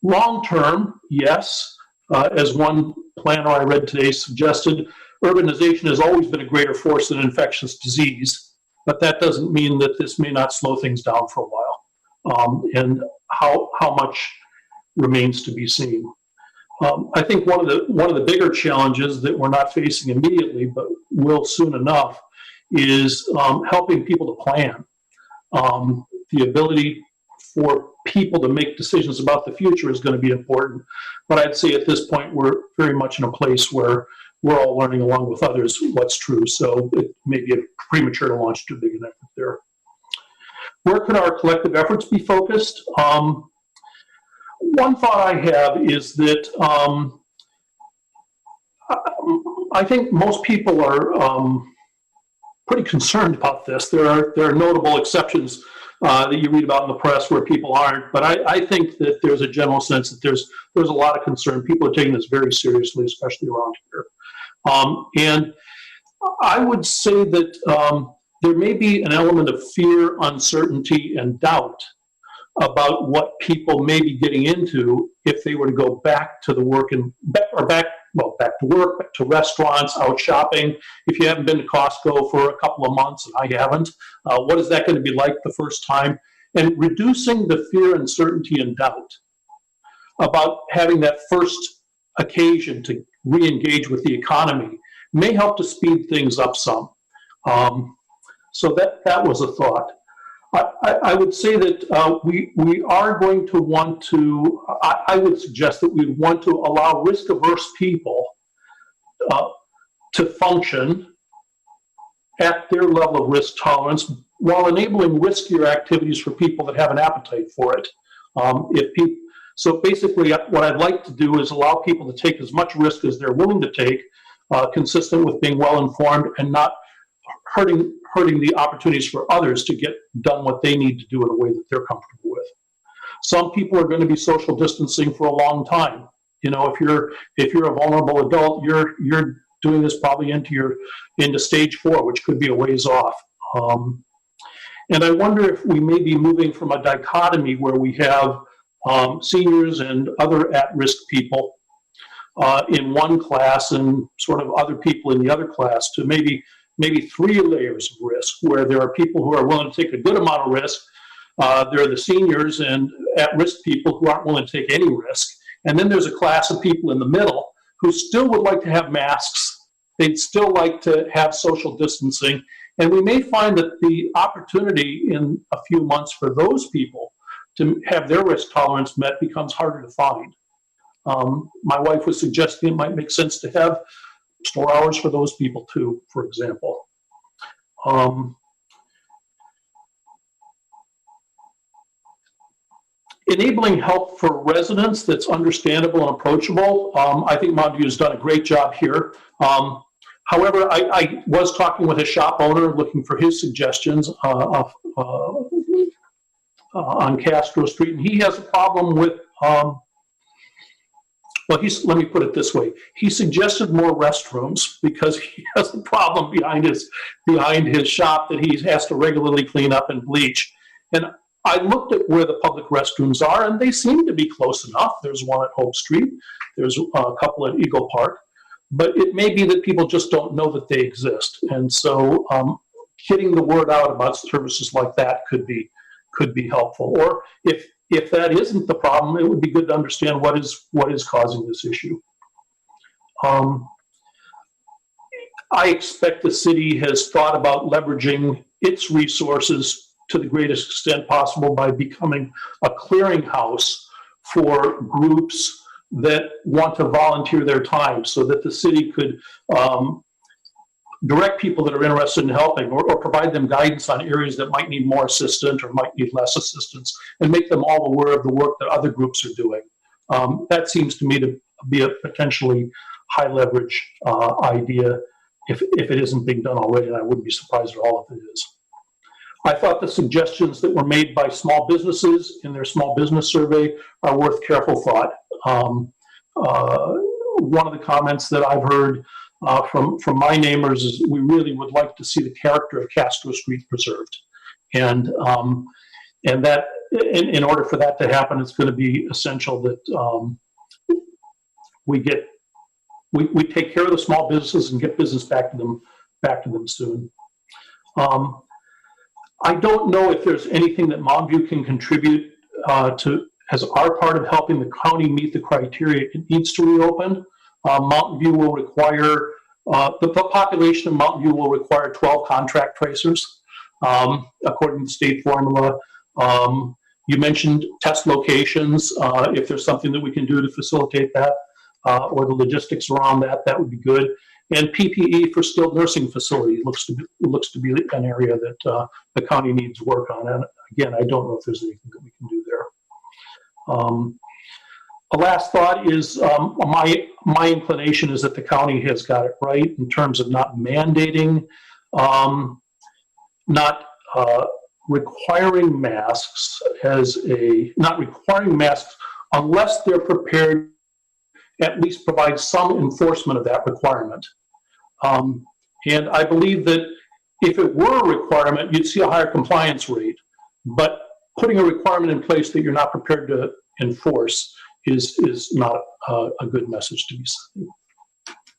Speaker 7: Long term, yes, as one planner I read today suggested, urbanization has always been a greater force than infectious disease, but that doesn't mean that this may not slow things down for a while. And how much remains to be seen. I think one of the bigger challenges that we're not facing immediately, but will soon enough, is helping people to plan. The ability for people to make decisions about the future is going to be important. But I'd say at this point, we're very much in a place where we're all learning along with others what's true. So it may be premature to launch too big an effort there. Where could our collective efforts be focused? One thought I have is that I think most people are pretty concerned about this. There are notable exceptions that you read about in the press where people aren't, but I think that there's a general sense that there's a lot of concern. People are taking this very seriously, especially around here. And I would say that there may be an element of fear, uncertainty, and doubt about what people may be getting into if they were to go back to the work back to work, back to restaurants, out shopping. If you haven't been to Costco for a couple of months, and I haven't, what is that going to be like the first time? And reducing the fear, uncertainty, and doubt about having that first occasion to re-engage with the economy may help to speed things up some. So that was a thought. I would say that we are going to want to, I would suggest that we want to allow risk-averse people to function at their level of risk tolerance while enabling riskier activities for people that have an appetite for it. So basically what I'd like to do is allow people to take as much risk as they're willing to take, consistent with being well-informed and not hurting the opportunities for others to get done what they need to do in a way that they're comfortable with. Some people are going to be social distancing for a long time. You know, if you're a vulnerable adult, you're doing this probably into stage 4, which could be a ways off. And I wonder if we may be moving from a dichotomy where we have seniors and other at-risk people in one class and sort of other people in the other class to maybe 3 layers of risk, where there are people who are willing to take a good amount of risk. There are the seniors and at-risk people who aren't willing to take any risk. And then there's a class of people in the middle who still would like to have masks. They'd still like to have social distancing. And we may find that the opportunity in a few months for those people to have their risk tolerance met becomes harder to find. My wife was suggesting it might make sense to have store hours for those people too, for example. Enabling help for residents that's understandable and approachable. I think Mountain View's done a great job here. However, I was talking with a shop owner looking for his suggestions on Castro Street, and he has a problem with let me put it this way. He suggested more restrooms because he has a problem behind his shop that he has to regularly clean up and bleach. And I looked at where the public restrooms are, and they seem to be close enough. There's one at Hope Street. There's a couple at Eagle Park. But it may be that people just don't know that they exist. And so getting the word out about services like that could be helpful. Or if that isn't the problem, it would be good to understand what is causing this issue. I expect the city has thought about leveraging its resources to the greatest extent possible by becoming a clearinghouse for groups that want to volunteer their time, so that the city could direct people that are interested in helping, or provide them guidance on areas that might need more assistance or might need less assistance, and make them all aware of the work that other groups are doing. That seems to me to be a potentially high leverage idea if it isn't being done already, and I wouldn't be surprised at all if it is. I thought the suggestions that were made by small businesses in their small business survey are worth careful thought. One of the comments that I've heard from my neighbors is we really would like to see the character of Castro Street preserved, and that in order for that to happen, it's going to be essential that we take care of the small businesses and get business back to them soon. I don't know if there's anything that Mountain View can contribute to as our part of helping the county meet the criteria it needs to reopen. Mountain View will require, the population of Mountain View will require 12 contract tracers, according to state formula. You mentioned test locations. If there's something that we can do to facilitate that, or the logistics around that, that would be good. And PPE for skilled nursing facility looks to be an area that the county needs work on. And again, I don't know if there's anything that we can do there. A last thought is my inclination is that the county has got it right in terms of not mandating, not requiring masks unless they're prepared to at least provide some enforcement of that requirement. And I believe that if it were a requirement, you'd see a higher compliance rate. But putting a requirement in place that you're not prepared to enforce is not a good message to be sending.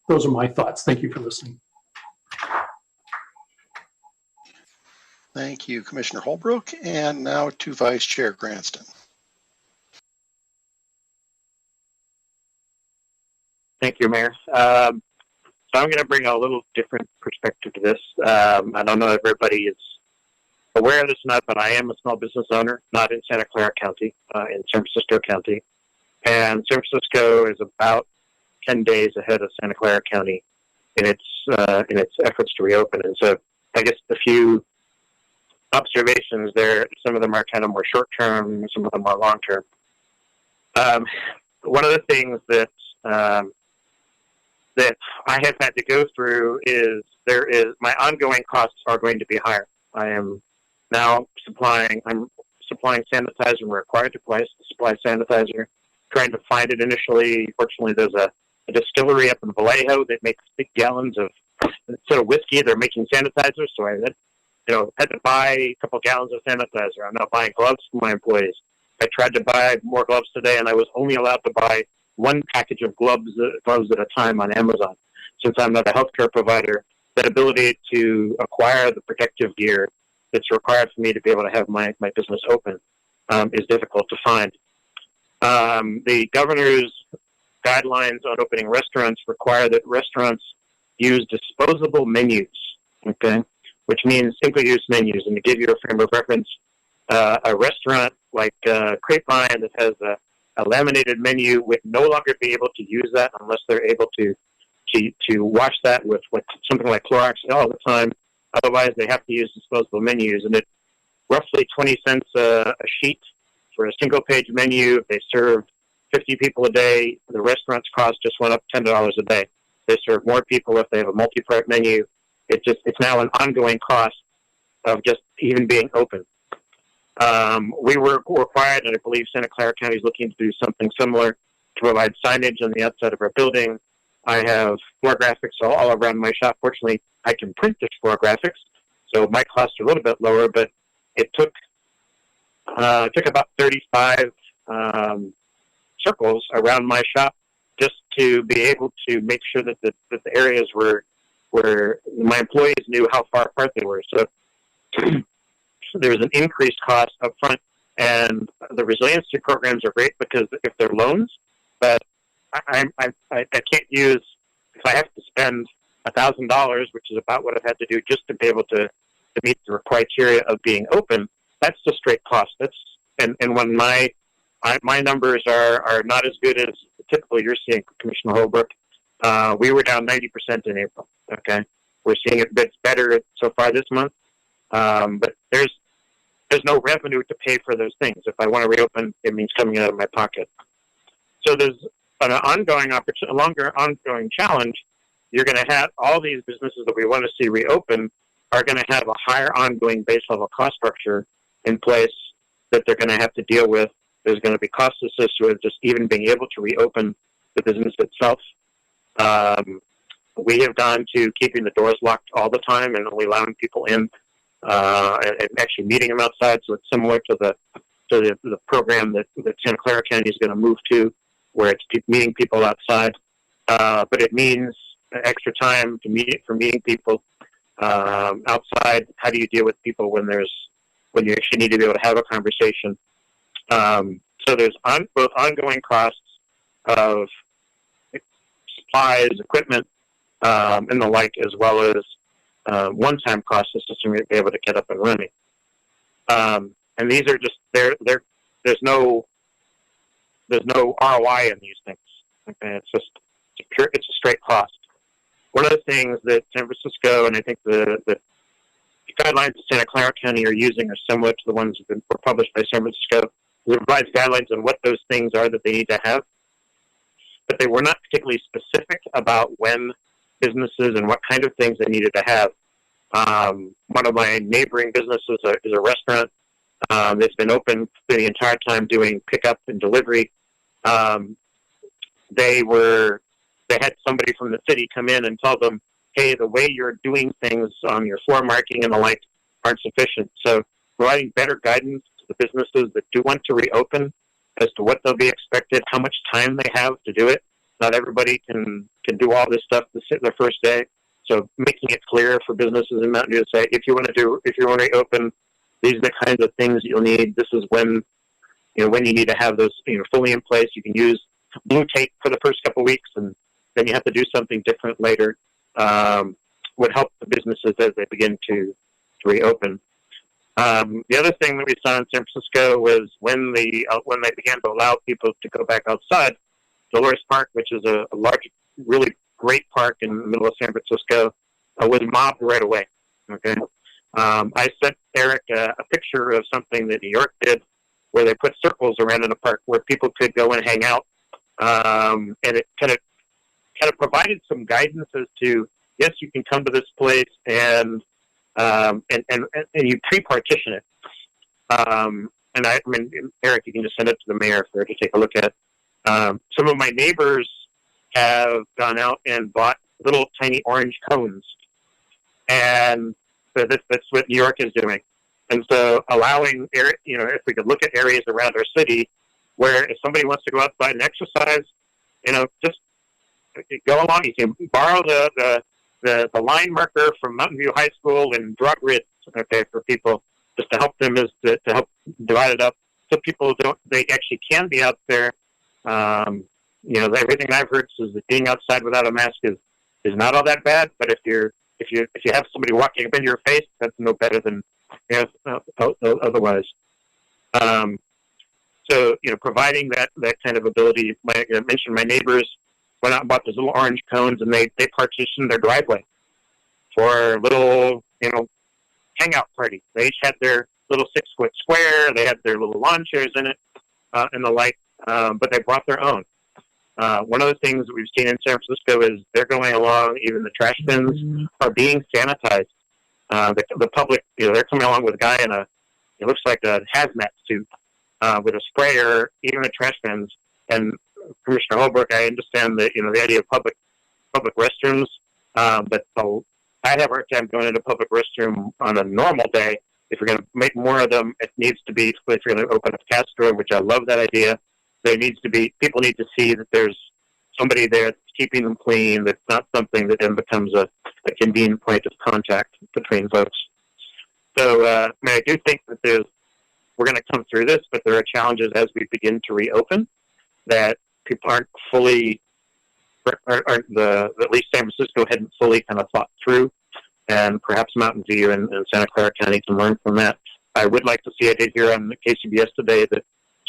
Speaker 7: Those are my thoughts. Thank you for listening.
Speaker 1: Thank you, Commissioner Holbrook. And now to Vice Chair Cranston.
Speaker 4: Thank you, Mayor. So I'm going to bring a little different perspective to this. I don't know if everybody is aware of this or not, but I am a small business owner, not in Santa Clara County, in San Francisco County. And San Francisco is about 10 days ahead of Santa Clara County in its efforts to reopen. And so I guess a few observations there. Some of them are kind of more short-term, some of them are long-term. One of the things that I have had to go through is my ongoing costs are going to be higher. I am now supplying sanitizer. I'm required to supply sanitizer. Trying to find it initially. Fortunately, there's a distillery up in Vallejo that makes big gallons of instead of whiskey, they're making sanitizer. So I had to buy a couple gallons of sanitizer. I'm now buying gloves for my employees. I tried to buy more gloves today, and I was only allowed to buy one package of gloves at a time on Amazon. Since I'm not a healthcare provider, that ability to acquire the protective gear that's required for me to be able to have my business open is difficult to find. The governor's guidelines on opening restaurants require that restaurants use disposable menus, okay, which means single-use menus. And to give you a frame of reference, a restaurant like Grapevine that has a laminated menu would no longer be able to use that unless they're able to wash that with something like Clorox all the time. Otherwise, they have to use disposable menus, and it's roughly 20 cents a sheet for a single-page menu. If they serve 50 people a day, the restaurant's cost just went up $10 a day. They serve more people if they have a multi-part menu. It's now an ongoing cost of just even being open. We were required, and I believe Santa Clara County is looking to do something similar to provide signage on the outside of our building. I have floor graphics all around my shop. Fortunately, I can print this floor graphics, so my costs are a little bit lower, but it took about 35 circles around my shop just to be able to make sure that the areas where my employees knew how far apart they were. So there was an increased cost up front, and the resiliency programs are great because if they're loans, but I can't use, if I have to spend $1,000, which is about what I've had to do just to be able to meet the criteria of being open, that's the straight cost. And when my numbers are not as good as typically you're seeing, Commissioner Holbrook, we were down 90% in April. Okay, we're seeing it bit better so far this month, but there's no revenue to pay for those things. If I want to reopen, it means coming out of my pocket. So there's an ongoing opportunity, a longer ongoing challenge. You're going to have all these businesses that we want to see reopen are going to have a higher ongoing base level cost structure in place that they're going to have to deal with. There's going to be costs associated with just even being able to reopen the business itself. We have gone to keeping the doors locked all the time and only allowing people in and actually meeting them outside. So it's similar to the program that Santa Clara County is going to move to, where it's meeting people outside. But it means extra time for meeting people outside. How do you deal with people when you actually need to be able to have a conversation? So there's both ongoing costs of supplies, equipment, and the like, as well as one-time costs to be able to get up and running. And these are just there's no ROI in these things. Okay, it's a straight cost. One of the things that San Francisco and I think the guidelines that Santa Clara County are using are similar to the ones that were published by San Francisco. It provides guidelines on what those things are that they need to have, but they were not particularly specific about when businesses and what kind of things they needed to have. One of my neighboring businesses is a restaurant that's been open for the entire time doing pickup and delivery. They had somebody from the city come in and tell them, hey, the way you're doing things on your floor marking and the like aren't sufficient. So providing better guidance to the businesses that do want to reopen as to what they'll be expected, how much time they have to do it. Not everybody can do all this stuff the first day. So making it clear for businesses in Mountain View to say, if you want to reopen, these are the kinds of things you'll need. This is when you need to have those fully in place. You can use blue tape for the first couple of weeks, and then you have to do something different later. Would help the businesses as they begin to reopen. The other thing that we saw in San Francisco was when they began to allow people to go back outside, Dolores Park, which is a large, really great park in the middle of San Francisco, was mobbed right away. Okay, I sent Eric a picture of something that New York did, where they put circles around in a park where people could go and hang out, and it kind of provided some guidance as to, yes, you can come to this place and you pre-partition it. And I mean, Eric, you can just send it to the mayor for her to take a look at. Some of my neighbors have gone out and bought little tiny orange cones, and so that's what New York is doing. And so allowing, if we could look at areas around our city where if somebody wants to go outside and exercise, just go along. You can borrow the line marker from Mountain View High School and draw grids, okay, for people, just to help them to help divide it up so people they actually can be out there. Everything I've heard is that being outside without a mask is not all that bad, but if you have somebody walking up in your face, that's no better than otherwise. So providing that kind of ability. I mentioned my neighbors went out and bought those little orange cones, and they partitioned their driveway for a little hangout party. They each had their little 6-foot square. They had their little lawn chairs in it and the like, but they brought their own. One of the things that we've seen in San Francisco is they're going along, even the trash bins are being sanitized. The public, they're coming along with a guy in it looks like a hazmat suit with a sprayer, even the trash bins. And Commissioner Holbrook, I understand that, the idea of public restrooms, but I have a hard time going into a public restroom on a normal day. If you're going to make more of them, it needs to be, if you're going to open up Castro, which I love that idea, people need to see that there's somebody there that's keeping them clean, that's not something that then becomes a convenient point of contact between folks. So, I do think that we're going to come through this, but there are challenges as we begin to reopen that people aren't fully at least San Francisco hadn't fully kind of thought through, and perhaps Mountain View and Santa Clara County can learn from that. I would like to see, I did hear on the KCBS today that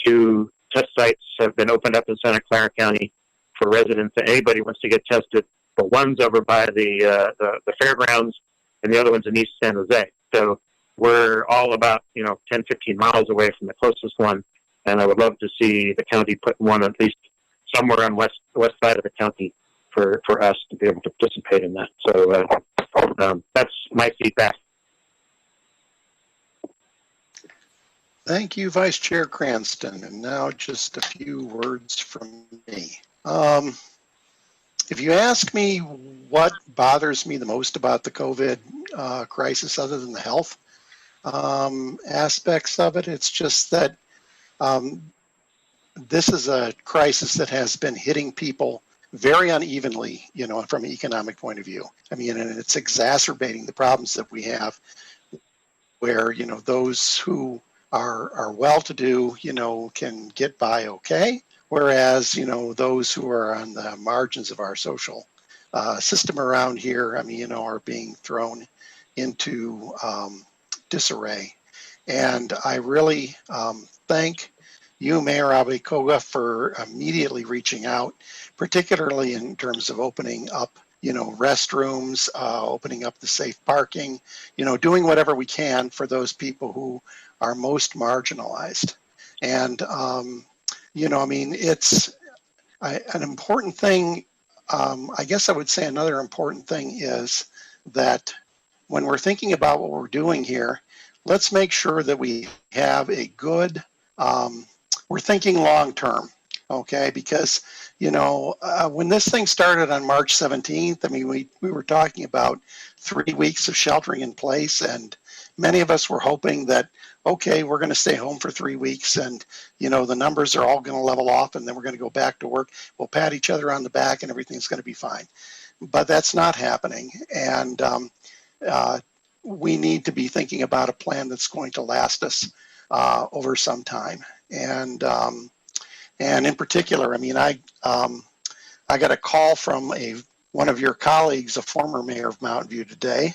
Speaker 4: 2 test sites have been opened up in Santa Clara County for residents. Anybody wants to get tested. The one's over by the fairgrounds, and the other one's in East San Jose. So we're all about 10, 15 miles away from the closest one, and I would love to see the county put one at least somewhere on the west side of the county for us to be able to participate in that. So that's my feedback.
Speaker 1: Thank you, Vice Chair Cranston. And now just a few words from me. If you ask me what bothers me the most about the COVID crisis, other than the health aspects of it, it's just that this is a crisis that has been hitting people very unevenly, from an economic point of view. I mean, and it's exacerbating the problems that we have where, those who are well-to-do, can get by okay, whereas, those who are on the margins of our social system around here, are being thrown into disarray. And I really thank you, Mayor Koga, for immediately reaching out, particularly in terms of opening up, restrooms, opening up the safe parking, doing whatever we can for those people who are most marginalized. And, it's an important thing. I guess I would say another important thing is that when we're thinking about what we're doing here, let's make sure that we have a good, we're thinking long-term, okay? Because, when this thing started on March 17th, we were talking about 3 weeks of sheltering in place, and many of us were hoping that, okay, we're going to stay home for 3 weeks, and, the numbers are all going to level off, and then we're going to go back to work. We'll pat each other on the back, and everything's going to be fine. But that's not happening, and we need to be thinking about a plan that's going to last us over some time. And in particular, I got a call from one of your colleagues, a former mayor of Mountain View today,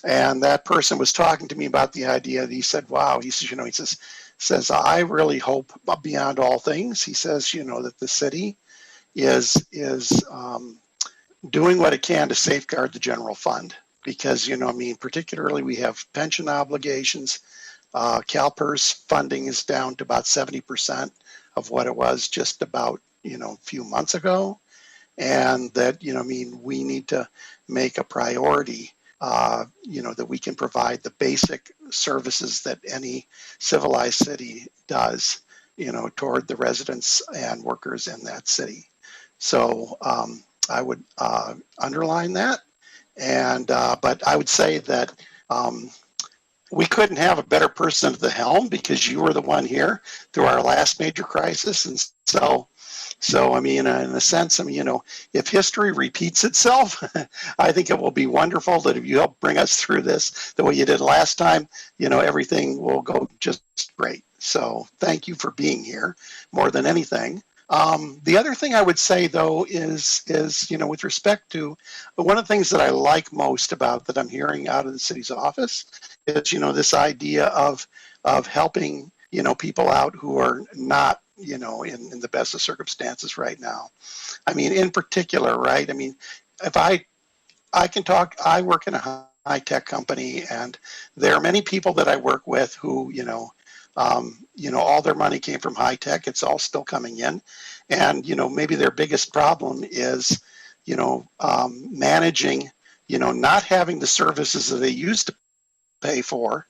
Speaker 1: and that person was talking to me about the idea that he said, wow, he says, I really hope beyond all things, he says, that the city is doing what it can to safeguard the general fund. Because, particularly we have pension obligations. CalPERS funding is down to about 70% of what it was just about, a few months ago. And that, we need to make a priority, that we can provide the basic services that any civilized city does, toward the residents and workers in that city. So I would underline that. And but I would say that we couldn't have a better person at the helm because you were the one here through our last major crisis. And so in a sense, if history repeats itself, I think it will be wonderful that if you help bring us through this the way you did last time, everything will go just great. So thank you for being here more than anything. The other thing I would say, though, is with respect to one of the things that I like most about that I'm hearing out of the city's office is, this idea of helping, people out who are not, in the best of circumstances right now. In particular, right? If I can talk, I work in a high-tech company, and there are many people that I work with who, all their money came from high tech. It's all still coming in. And, maybe their biggest problem is, managing, not having the services that they used to pay for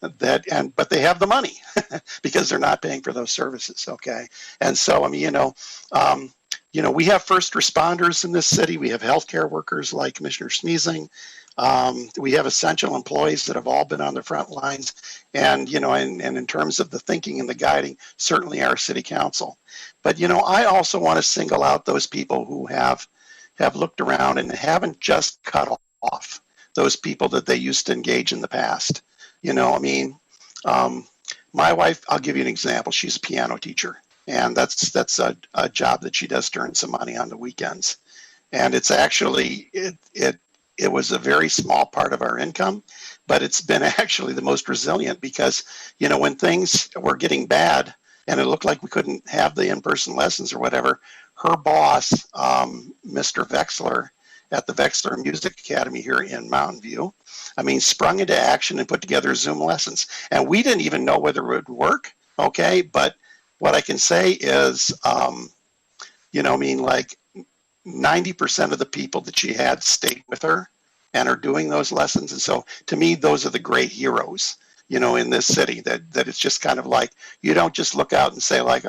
Speaker 1: but they have the money because they're not paying for those services. Okay. And so, we have first responders in this city. We have healthcare workers like Commissioner Sneezing. We have essential employees that have all been on the front lines, and in terms of the thinking and the guiding, certainly our city council. But I also want to single out those people who have looked around and haven't just cut off those people that they used to engage in the past. My wife, I'll give you an example. She's a piano teacher, and that's a job that she does to earn some money on the weekends. And it's actually, it was a very small part of our income, but it's been actually the most resilient because, you know, when things were getting bad and it looked like we couldn't have the in-person lessons or whatever, her boss, Mr. Vexler at the Vexler Music Academy here in Mountain View, I mean, sprung into action and put together Zoom lessons. And we didn't even know whether it would work, okay? But what I can say is, you know, I mean, like 90% of the people that she had stayed with her and are doing those lessons. And so to me, those are the great heroes, you know, in this city, that it's just kind of like, you don't just look out and say like,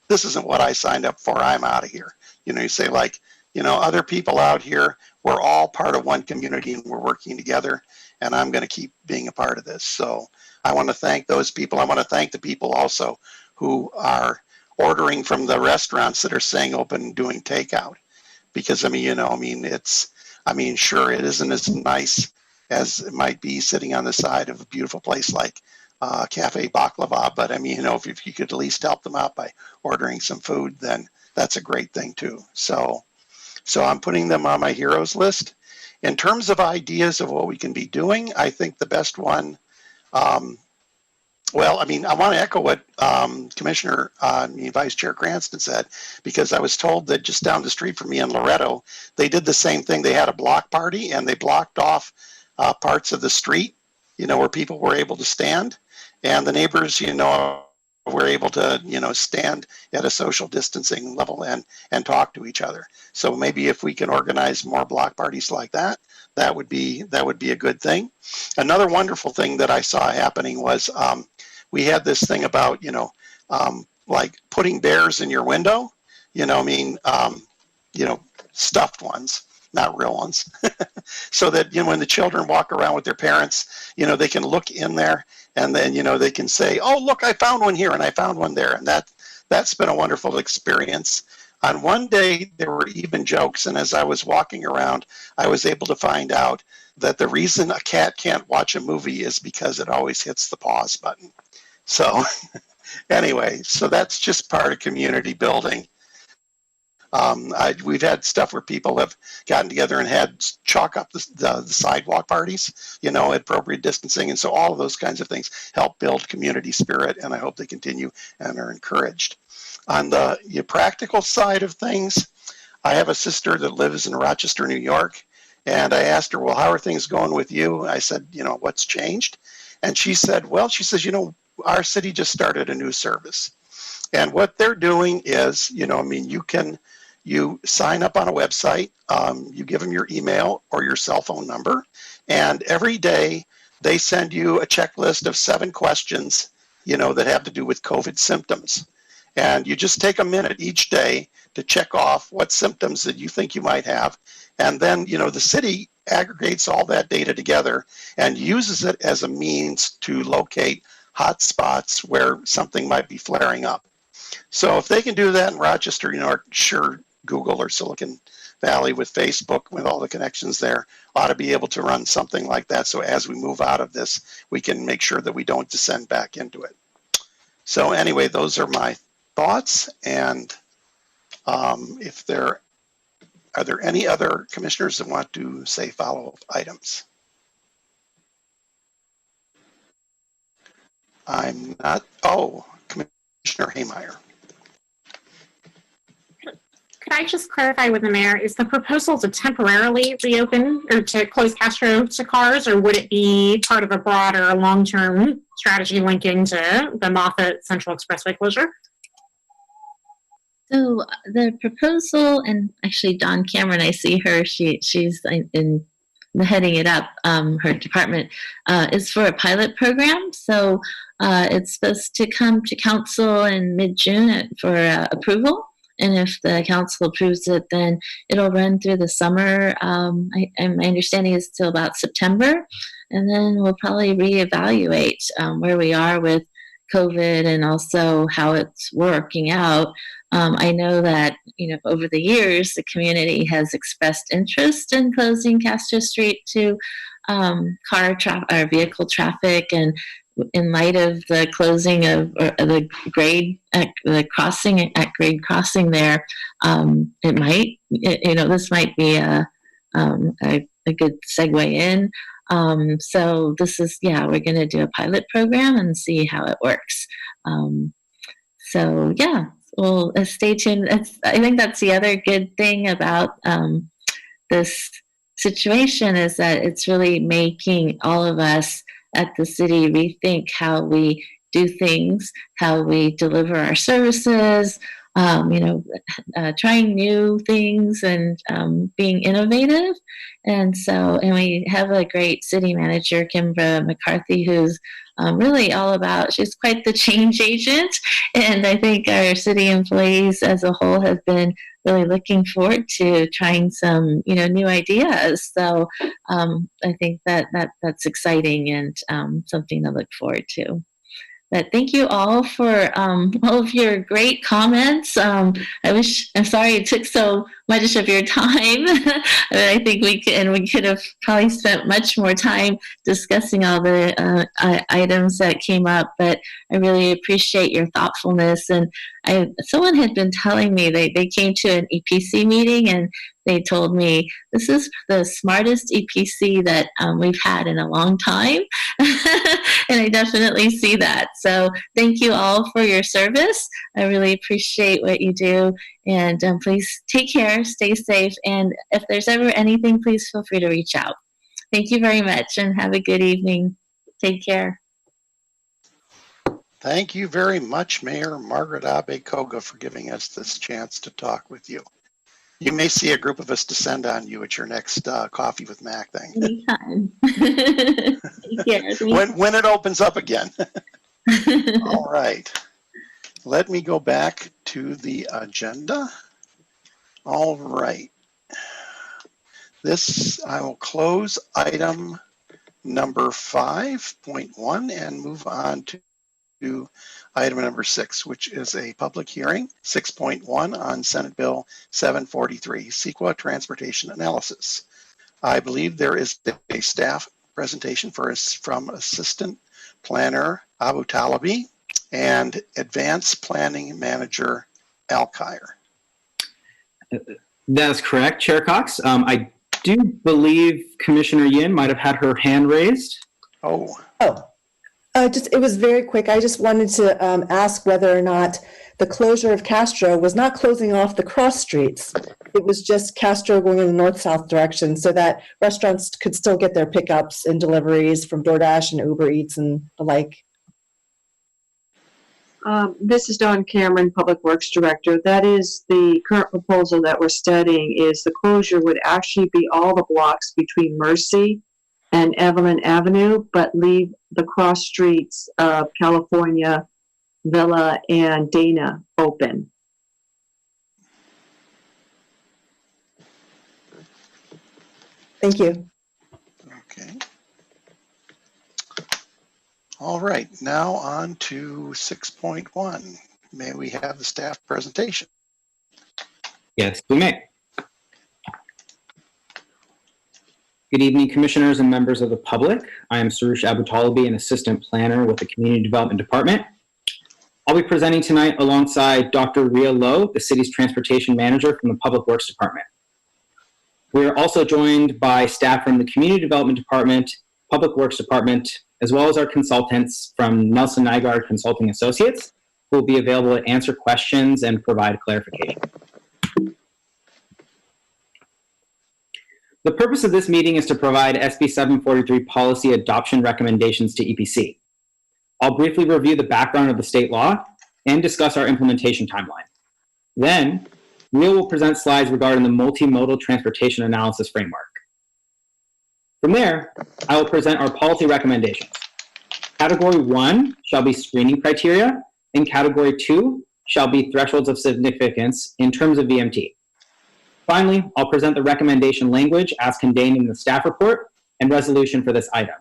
Speaker 1: this isn't what I signed up for, I'm out of here. You know, you say like, you know, other people out here, we're all part of one community and we're working together, and I'm going to keep being a part of this. So I want to thank those people. I want to thank the people also who are ordering from the restaurants that are staying open and doing takeout. Because, I mean, you know, I mean, sure, it isn't as nice as it might be sitting on the side of a beautiful place like Cafe Baklava. But, I mean, you know, if you could at least help them out by ordering some food, then that's a great thing, too. So I'm putting them on my heroes list. In terms of ideas of what we can be doing, I think the best one, well, I mean, I want to echo what Commissioner Vice Chair Cranston said, because I was told that just down the street from me in Loretto, they did the same thing. They had a block party and they blocked off parts of the street, you know, where people were able to stand, and the neighbors, you know, were able to, you know, stand at a social distancing level and talk to each other. So maybe if we can organize more block parties like that, that would be a good thing. Another wonderful thing that I saw happening was we had this thing about, you know, like putting bears in your window, you know, I mean, you know, stuffed ones, not real ones, so that, you know, when the children walk around with their parents, you know, they can look in there and then, you know, they can say, oh, look, I found one here and I found one there. And that's been a wonderful experience. On one day, there were even jokes. And as I was walking around, I was able to find out that the reason a cat can't watch a movie is because it always hits the pause button. So anyway, so that's just part of community building. We've had stuff where people have gotten together and had chalk up the sidewalk parties, you know, at appropriate distancing. And so all of those kinds of things help build community spirit, and I hope they continue and are encouraged. On the practical side of things, I have a sister that lives in Rochester, New York, and I asked her, well, how are things going with you? I said, you know, what's changed? And she said, well, she says, you know, our city just started a new service. And what they're doing is, you know, I mean, you sign up on a website, you give them your email or your cell phone number, and every day they send you a checklist of 7 questions, you know, that have to do with COVID symptoms. And you just take a minute each day to check off what symptoms that you think you might have. And then, you know, the city aggregates all that data together and uses it as a means to locate hot spots where something might be flaring up. So if they can do that in Rochester, you know, sure, Google or Silicon Valley with Facebook, with all the connections there, ought to be able to run something like that. So as we move out of this, we can make sure that we don't descend back into it. So anyway, those are my thoughts. And are there any other commissioners that want to say follow-up items? I'm not. Oh, Commissioner Haymeyer.
Speaker 5: Could I just clarify with the mayor, is the proposal to temporarily reopen or to close Castro to cars, or would it be part of a broader long-term strategy linking to the Moffett Central Expressway closure?
Speaker 10: So the proposal, and actually Dawn Cameron, I see her, she's in heading it up, her department, is for a pilot program. So it's supposed to come to council in mid-June for approval. And if the council approves it, then it'll run through the summer. My understanding is till about September. And then we'll probably reevaluate where we are with COVID and also how it's working out. I know that, you know, over the years, the community has expressed interest in closing Castro Street to vehicle traffic, and in light of the closing of the crossing at grade crossing there, this might be a good segue in. So this is, we're going to do a pilot program and see how it works. Well, stay tuned. I think that's the other good thing about this situation is that it's really making all of us at the city rethink how we do things, how we deliver our services, trying new things and being innovative. And we have a great city manager, Kimbra McCarthy, who's really all about, she's quite the change agent. And I think our city employees as a whole have been really looking forward to trying some, new ideas. So I think that's exciting and something to look forward to. But thank you all for all of your great comments. I'm sorry it took so much of your time. I think we could have probably spent much more time discussing all the items that came up, but I really appreciate your thoughtfulness. And someone had been telling me they came to an EPC meeting and they told me this is the smartest EPC that we've had in a long time. And I definitely see that. So thank you all for your service. I really appreciate what you do. And please take care, stay safe. And if there's ever anything, please feel free to reach out. Thank you very much and have a good evening. Take care.
Speaker 1: Thank you very much, Mayor Margaret Abe Koga, for giving us this chance to talk with you. You may see a group of us descend on you at your next Coffee with Mac thing.
Speaker 10: Anytime. Take care.
Speaker 1: When it opens up again. All right. Let me go back to the agenda. All right. I will close item number 5.1 and move on to item number 6, which is a public hearing, 6.1 on Senate Bill 743, CEQA Transportation Analysis. I believe there is a staff presentation from Assistant Planner Abu Talabi and Advanced Planning Manager Al Kyer.
Speaker 12: That is correct, Chair Cox. I do believe Commissioner Yin might have had her hand raised.
Speaker 6: It was very quick. I just wanted to ask whether or not the closure of Castro was not closing off the cross streets. It was just Castro going in the north-south direction so that restaurants could still get their pickups and deliveries from DoorDash and Uber Eats and the like.
Speaker 13: This is Dawn Cameron, Public Works Director. That is the current proposal that we're studying, is the closure would actually be all the blocks between Mercy and Evelyn Avenue, but leave the cross streets of California, Villa, and Dana open.
Speaker 6: Thank you.
Speaker 1: Okay. All right, now on to 6.1. May we have the staff presentation?
Speaker 12: Yes, we may. Good evening, commissioners and members of the public. I am Sarush Abu Talabi, an assistant planner with the Community Development Department. I'll be presenting tonight alongside Dr. Ria Lowe, the city's transportation manager from the Public Works Department. We are also joined by staff from the Community Development Department, Public Works Department, as well as our consultants from Nelson Nygaard Consulting Associates, who will be available to answer questions and provide clarification. The purpose of this meeting is to provide SB 743 policy adoption recommendations to EPC. I'll briefly review the background of the state law and discuss our implementation timeline. Then, Ria will present slides regarding the multimodal transportation analysis framework. From there, I will present our policy recommendations. Category 1 shall be screening criteria, and Category 2 shall be thresholds of significance in terms of VMT. Finally, I'll present the recommendation language as contained in the staff report and resolution for this item.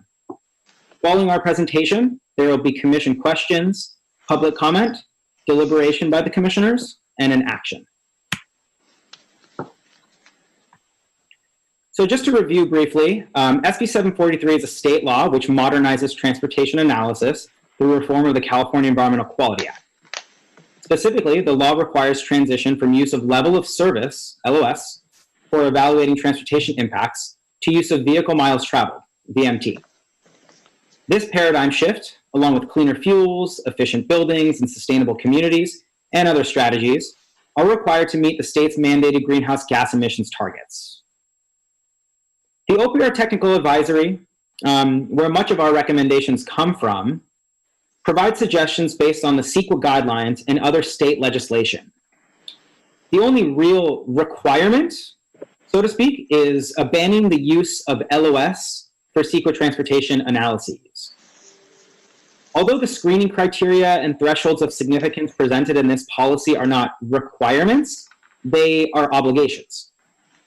Speaker 12: Following our presentation, there will be commission questions, public comment, deliberation by the commissioners, and an action. So just to review briefly, SB 743 is a state law which modernizes transportation analysis through reform of the California Environmental Quality Act. Specifically, the law requires transition from use of level of service, LOS, for evaluating transportation impacts to use of vehicle miles traveled, VMT. This paradigm shift, along with cleaner fuels, efficient buildings, and sustainable communities, and other strategies, are required to meet the state's mandated greenhouse gas emissions targets. The OPR Technical Advisory, where much of our recommendations come from, provides suggestions based on the CEQA guidelines and other state legislation. The only real requirement, so to speak, is abandoning the use of LOS for CEQA transportation analyses. Although the screening criteria and thresholds of significance presented in this policy are not requirements, they are obligations.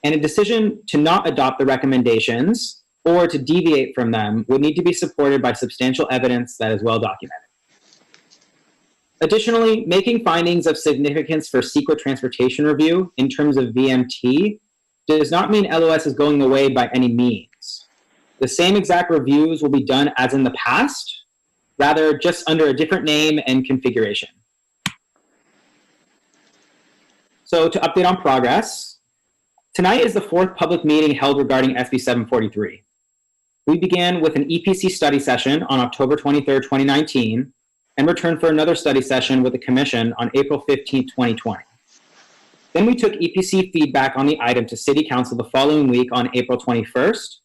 Speaker 12: And a decision to not adopt the recommendations or to deviate from them would need to be supported by substantial evidence that is well documented. Additionally, making findings of significance for CEQA transportation review in terms of VMT does not mean LOS is going away by any means. The same exact reviews will be done as in the past, rather just under a different name and configuration. So to update on progress, tonight is the 4th public meeting held regarding SB 743. We began with an EPC study session on October 23rd, 2019, and returned for another study session with the Commission on April 15th, 2020. Then we took EPC feedback on the item to City Council the following week on April 21st.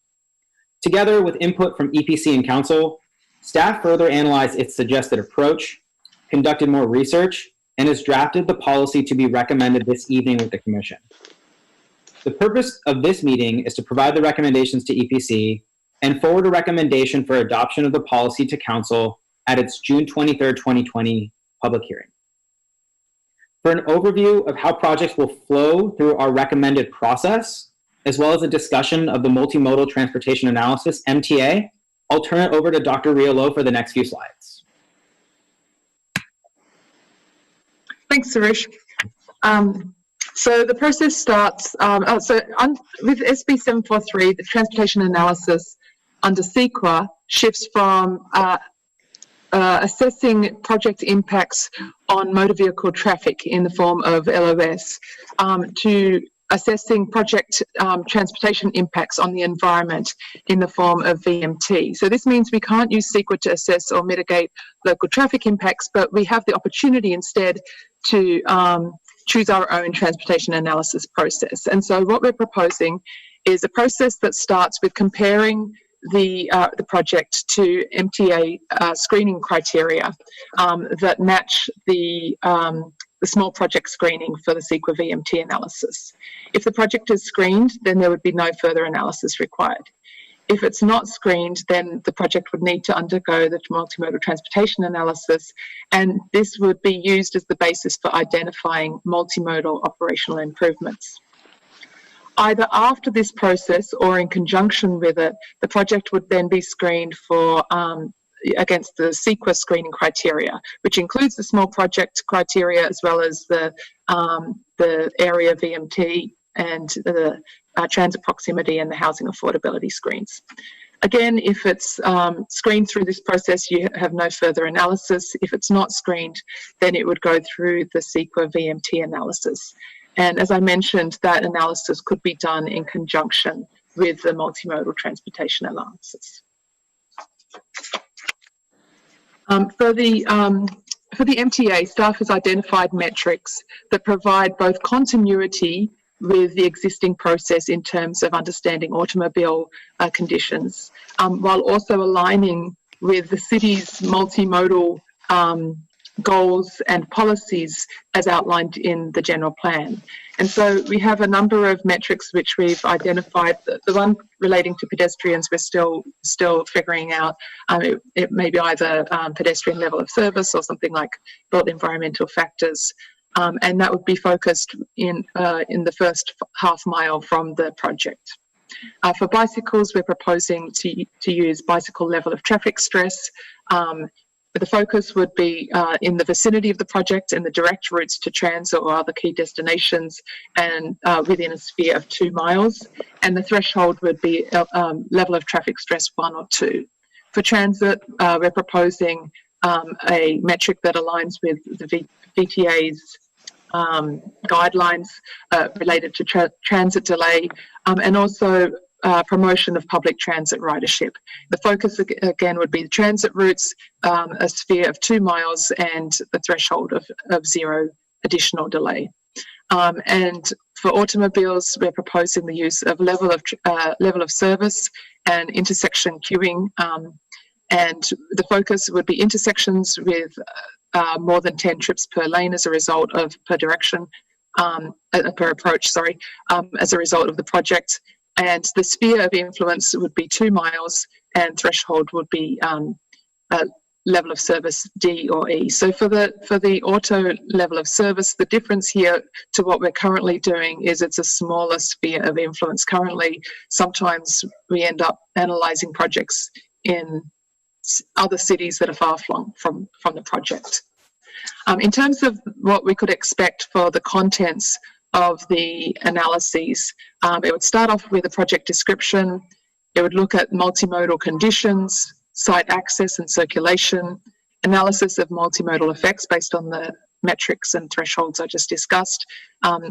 Speaker 12: Together with input from EPC and Council, staff further analyzed its suggested approach, conducted more research, and has drafted the policy to be recommended this evening with the Commission. The purpose of this meeting is to provide the recommendations to EPC and forward a recommendation for adoption of the policy to Council at its June 23rd, 2020 public hearing. For an overview of how projects will flow through our recommended process, as well as a discussion of the multimodal transportation analysis, MTA, I'll turn it over to Dr. Riolo for the next few slides.
Speaker 14: Thanks, Suresh. So the process starts, with SB 743, the transportation analysis under CEQA shifts from assessing project impacts on motor vehicle traffic in the form of LOS to assessing project transportation impacts on the environment in the form of VMT. So this means we can't use CEQA to assess or mitigate local traffic impacts, but we have the opportunity instead to choose our own transportation analysis process. And so what we're proposing is a process that starts with comparing the project to MTA screening criteria that match the small project screening for the CEQA VMT analysis. If the project is screened, then there would be no further analysis required. If it's not screened, then the project would need to undergo the multimodal transportation analysis, and this would be used as the basis for identifying multimodal operational improvements. Either after this process or in conjunction with it, the project would then be screened for against the CEQA screening criteria, which includes the small project criteria as well as the area VMT and the transit proximity and the housing affordability screens. Again, if it's screened through this process, you have no further analysis. If it's not screened, then it would go through the CEQA VMT analysis. And as I mentioned, that analysis could be done in conjunction with the multimodal transportation analysis. For the MTA, staff has identified metrics that provide both continuity with the existing process in terms of understanding automobile conditions, while also aligning with the city's multimodal goals and policies as outlined in the general plan. And so we have a number of metrics which we've identified. The one relating to pedestrians we're still figuring out. It may be either pedestrian level of service or something like built environmental factors. And that would be focused in the first half mile from the project. For bicycles, we're proposing to use bicycle level of traffic stress, The focus would be in the vicinity of the project and the direct routes to transit or other key destinations, and within a sphere of 2 miles. And the threshold would be level of traffic stress 1 or 2. For transit, we're proposing a metric that aligns with the VTA's guidelines related to transit delay, and also promotion of public transit ridership. The focus again would be the transit routes, a sphere of 2 miles, and the threshold of 0 additional delay. And for automobiles, we're proposing the use of level of service and intersection queuing, and the focus would be intersections with more than 10 trips per lane as a result of per approach, as a result of the project. And the sphere of influence would be 2 miles, and threshold would be level of service D or E. So for the auto level of service, the difference here to what we're currently doing is it's a smaller sphere of influence. Currently, sometimes we end up analysing projects in other cities that are far flung from the project. In terms of what we could expect for the contents of the analyses, it would start off with a project description. It would look at multimodal conditions, site access and circulation, analysis of multimodal effects based on the metrics and thresholds I just discussed,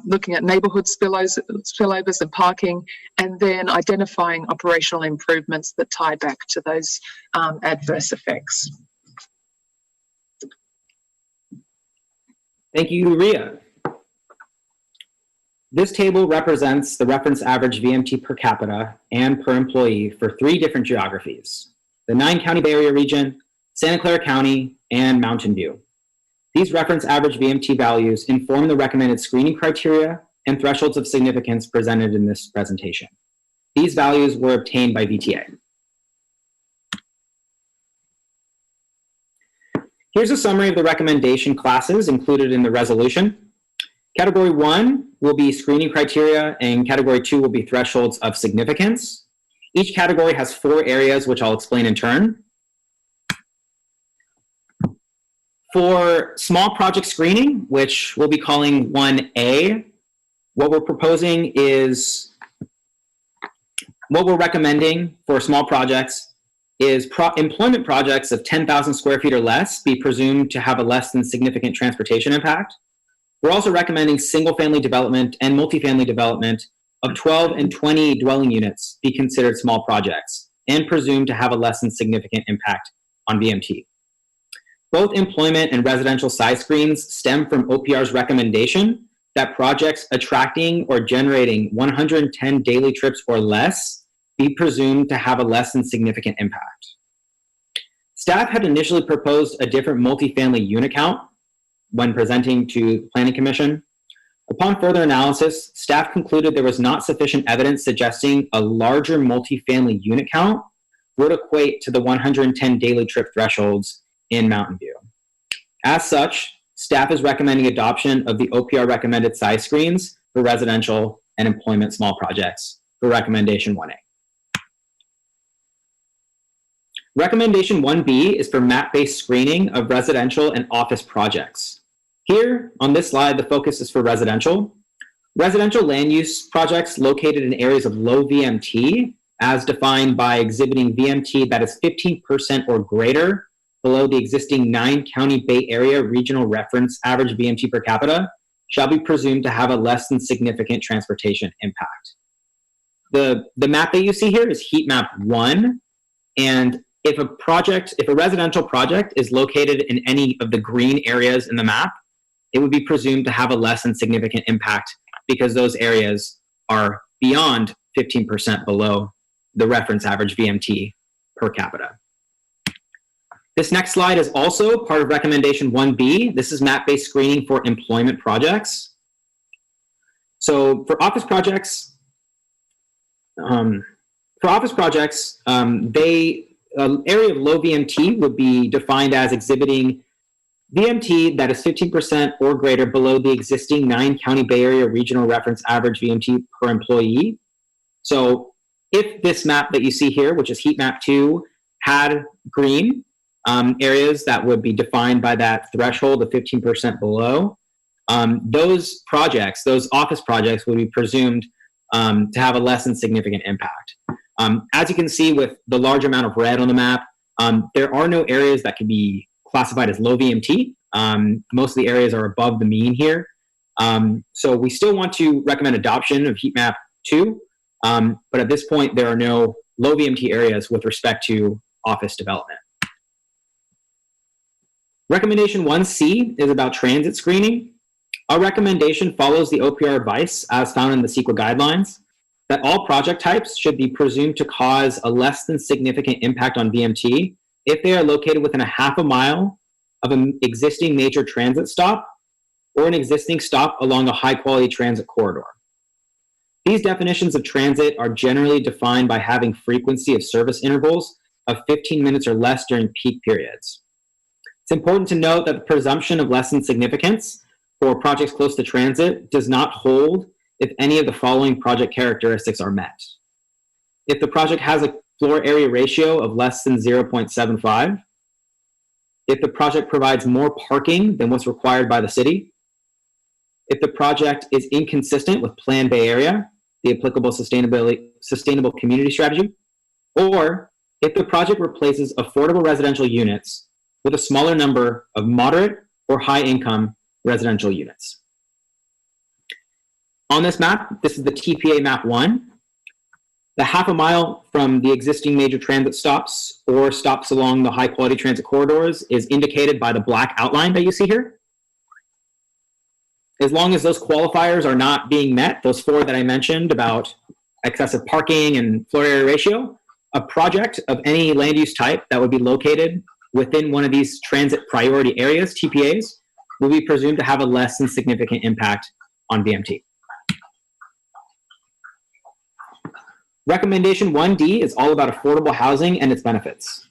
Speaker 14: looking at neighbourhood spillovers and parking, and then identifying operational improvements that tie back to those adverse effects.
Speaker 12: Thank you, Ria. This table represents the reference average VMT per capita and per employee for 3 different geographies: the 9-county Bay Area region, Santa Clara County, and Mountain View. These reference average VMT values inform the recommended screening criteria and thresholds of significance presented in this presentation. These values were obtained by VTA. Here's a summary of the recommendation classes included in the resolution. Category 1 will be screening criteria, and Category 2 will be thresholds of significance. Each category has 4 areas, which I'll explain in turn. For small project screening, which we'll be calling 1A, what we're proposing is, what we're recommending for small projects is employment projects of 10,000 square feet or less be presumed to have a less than significant transportation impact. We're also recommending single-family development and multifamily development of 12 and 20 dwelling units be considered small projects and presumed to have a less than significant impact on VMT. Both employment and residential size screens stem from OPR's recommendation that projects attracting or generating 110 daily trips or less be presumed to have a less than significant impact. Staff had initially proposed a different multifamily unit count when presenting to the Planning Commission. Upon further analysis, staff concluded there was not sufficient evidence suggesting a larger multifamily unit count would equate to the 110 daily trip thresholds in Mountain View. As such, staff is recommending adoption of the OPR recommended size screens for residential and employment small projects for recommendation 1A. Recommendation 1B is for map-based screening of residential and office projects. Here, on this slide, the focus is for residential. Residential land use projects located in areas of low VMT, as defined by exhibiting VMT that is 15% or greater below the existing 9-county Bay Area regional reference average VMT per capita, shall be presumed to have a less than significant transportation impact. The map that you see here is heat map 1, and if a residential project is located in any of the green areas in the map, it would be presumed to have a less than significant impact because those areas are beyond 15% below the reference average VMT per capita. This next slide is also part of recommendation 1B. This is map-based screening for employment projects. So for office projects, area of low VMT would be defined as exhibiting VMT that is 15% or greater below the existing 9-county Bay Area regional reference average VMT per employee. So if this map that you see here, which is heat map 2, had green, areas that would be defined by that threshold of 15% below, those projects, those office projects, would be presumed to have a less than significant impact. As you can see with the large amount of red on the map, there are no areas that can be classified as low VMT. Most of the areas are above the mean here. So we still want to recommend adoption of heat map 2, but at this point there are no low VMT areas with respect to office development. Recommendation 1C is about transit screening. Our recommendation follows the OPR advice as found in the CEQA guidelines that all project types should be presumed to cause a less than significant impact on VMT if they are located within a half a mile of an existing major transit stop or an existing stop along a high-quality transit corridor. These definitions of transit are generally defined by having frequency of service intervals of 15 minutes or less during peak periods. It's important to note that the presumption of less than significance for projects close to transit does not hold if any of the following project characteristics are met. If the project has a floor area ratio of less than 0.75, if the project provides more parking than what's required by the city, if the project is inconsistent with Plan Bay Area, the applicable sustainable community strategy, or if the project replaces affordable residential units with a smaller number of moderate or high income residential units. On this map, this is the TPA map 1. The half a mile from the existing major transit stops or stops along the high quality transit corridors is indicated by the black outline that you see here. As long as those qualifiers are not being met, those 4 that I mentioned about excessive parking and floor area ratio, a project of any land use type that would be located within one of these transit priority areas, TPAs, will be presumed to have a less than significant impact on VMT. Recommendation 1D is all about affordable housing and its benefits.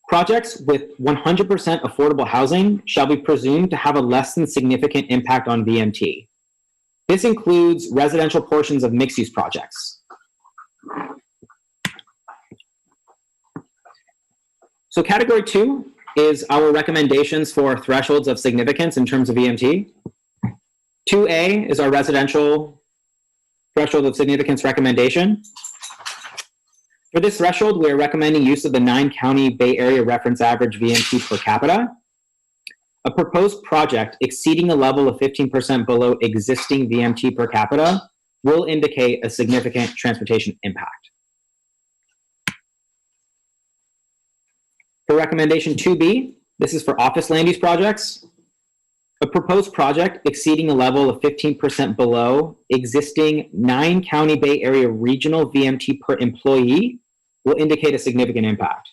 Speaker 12: Projects with 100% affordable housing shall be presumed to have a less than significant impact on VMT. This includes residential portions of mixed-use projects. So category 2 is our recommendations for thresholds of significance in terms of VMT. 2A is our residential threshold of significance recommendation. For this threshold, we are recommending use of the 9-county Bay Area reference average VMT per capita. A proposed project exceeding a level of 15% below existing VMT per capita will indicate a significant transportation impact. For recommendation 2B, this is for office land use projects. A proposed project exceeding a level of 15% below existing 9-county Bay Area regional VMT per employee will indicate a significant impact.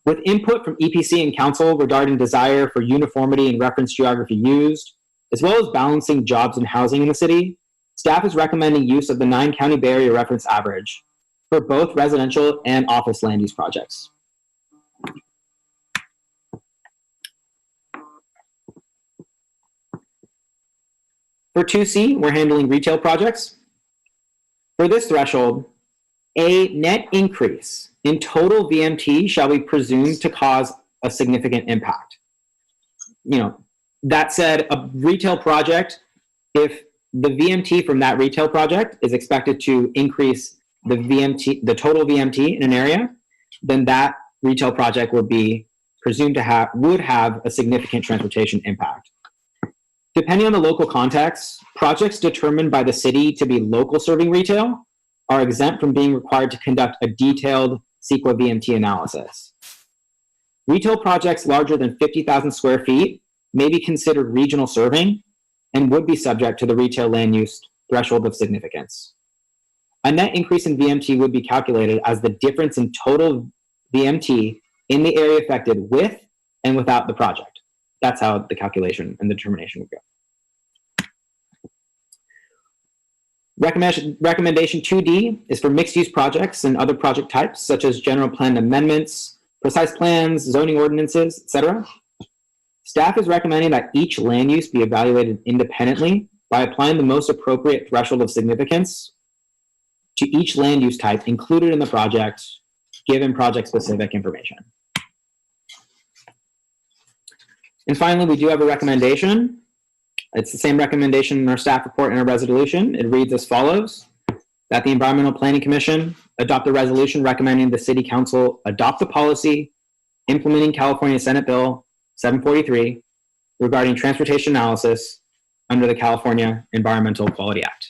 Speaker 12: With input from EPC and council regarding desire for uniformity in reference geography used, as well as balancing jobs and housing in the city, staff is recommending use of the 9-county Bay Area reference average for both residential and office land use projects. For 2C, we're handling retail projects. For this threshold, a net increase in total VMT shall be presumed to cause a significant impact. That said, a retail project, if the VMT from that retail project is expected to increase the total VMT in an area, then that retail project would be presumed to would have a significant transportation impact. Depending on the local context, projects determined by the city to be local serving retail are exempt from being required to conduct a detailed CEQA VMT analysis. Retail projects larger than 50,000 square feet may be considered regional serving and would be subject to the retail land use threshold of significance. A net increase in VMT would be calculated as the difference in total VMT in the area affected with and without the project. That's how the calculation and the determination would go. Recommendation 2D is for mixed-use projects and other project types, such as general plan amendments, precise plans, zoning ordinances, etc. Staff is recommending that each land use be evaluated independently by applying the most appropriate threshold of significance to each land use type included in the project, given project-specific information. And finally, we do have a recommendation. It's the same recommendation in our staff report and our resolution. It reads as follows: that the Environmental Planning Commission adopt a resolution recommending the City Council adopt the policy implementing California Senate Bill 743 regarding transportation analysis under the California Environmental Quality Act.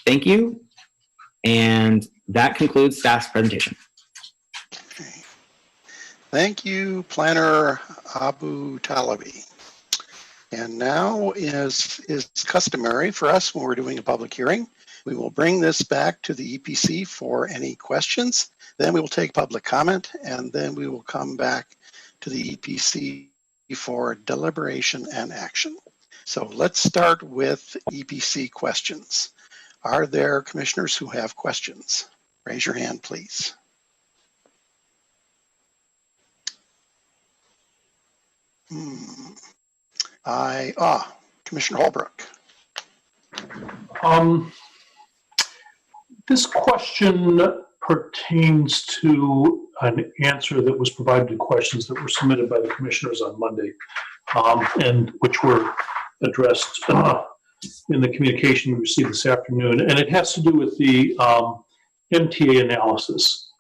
Speaker 12: Thank you. And that concludes staff's presentation.
Speaker 1: Okay. Thank you, Planner Abu Talabi. And now, as is customary for us when we're doing a public hearing, we will bring this back to the EPC for any questions. Then we will take public comment, and then we will come back to the EPC for deliberation and action. So let's start with EPC questions. Are there commissioners who have questions? Raise your hand, please. Commissioner Holbrook.
Speaker 7: This question pertains to an answer that was provided to questions that were submitted by the commissioners on Monday, and which were addressed in the communication we received this afternoon. And it has to do with the MTA analysis.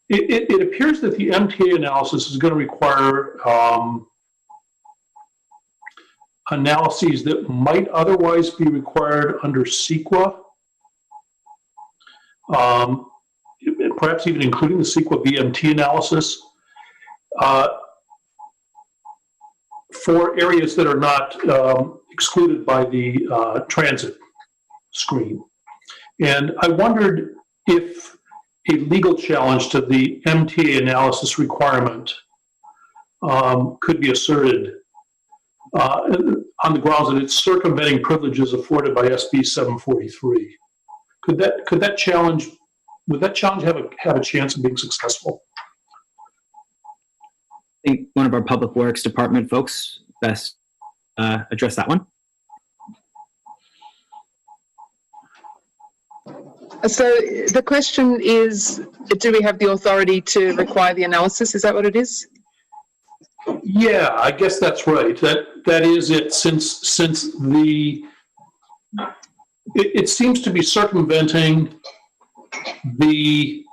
Speaker 7: It appears that the MTA analysis is going to require analyses that might otherwise be required under CEQA, perhaps even including the CEQA VMT analysis, for areas that are not excluded by the transit screen. And I wondered if a legal challenge to the MTA analysis requirement could be asserted on the grounds that it's circumventing privileges afforded by SB 743. Would that challenge have a chance of being successful?
Speaker 12: I think one of our Public Works Department folks best address that one.
Speaker 14: So the question is, do we have the authority to require the analysis? Is that what it is?
Speaker 7: Yeah, I guess that's right. That is it. Since it seems to be circumventing the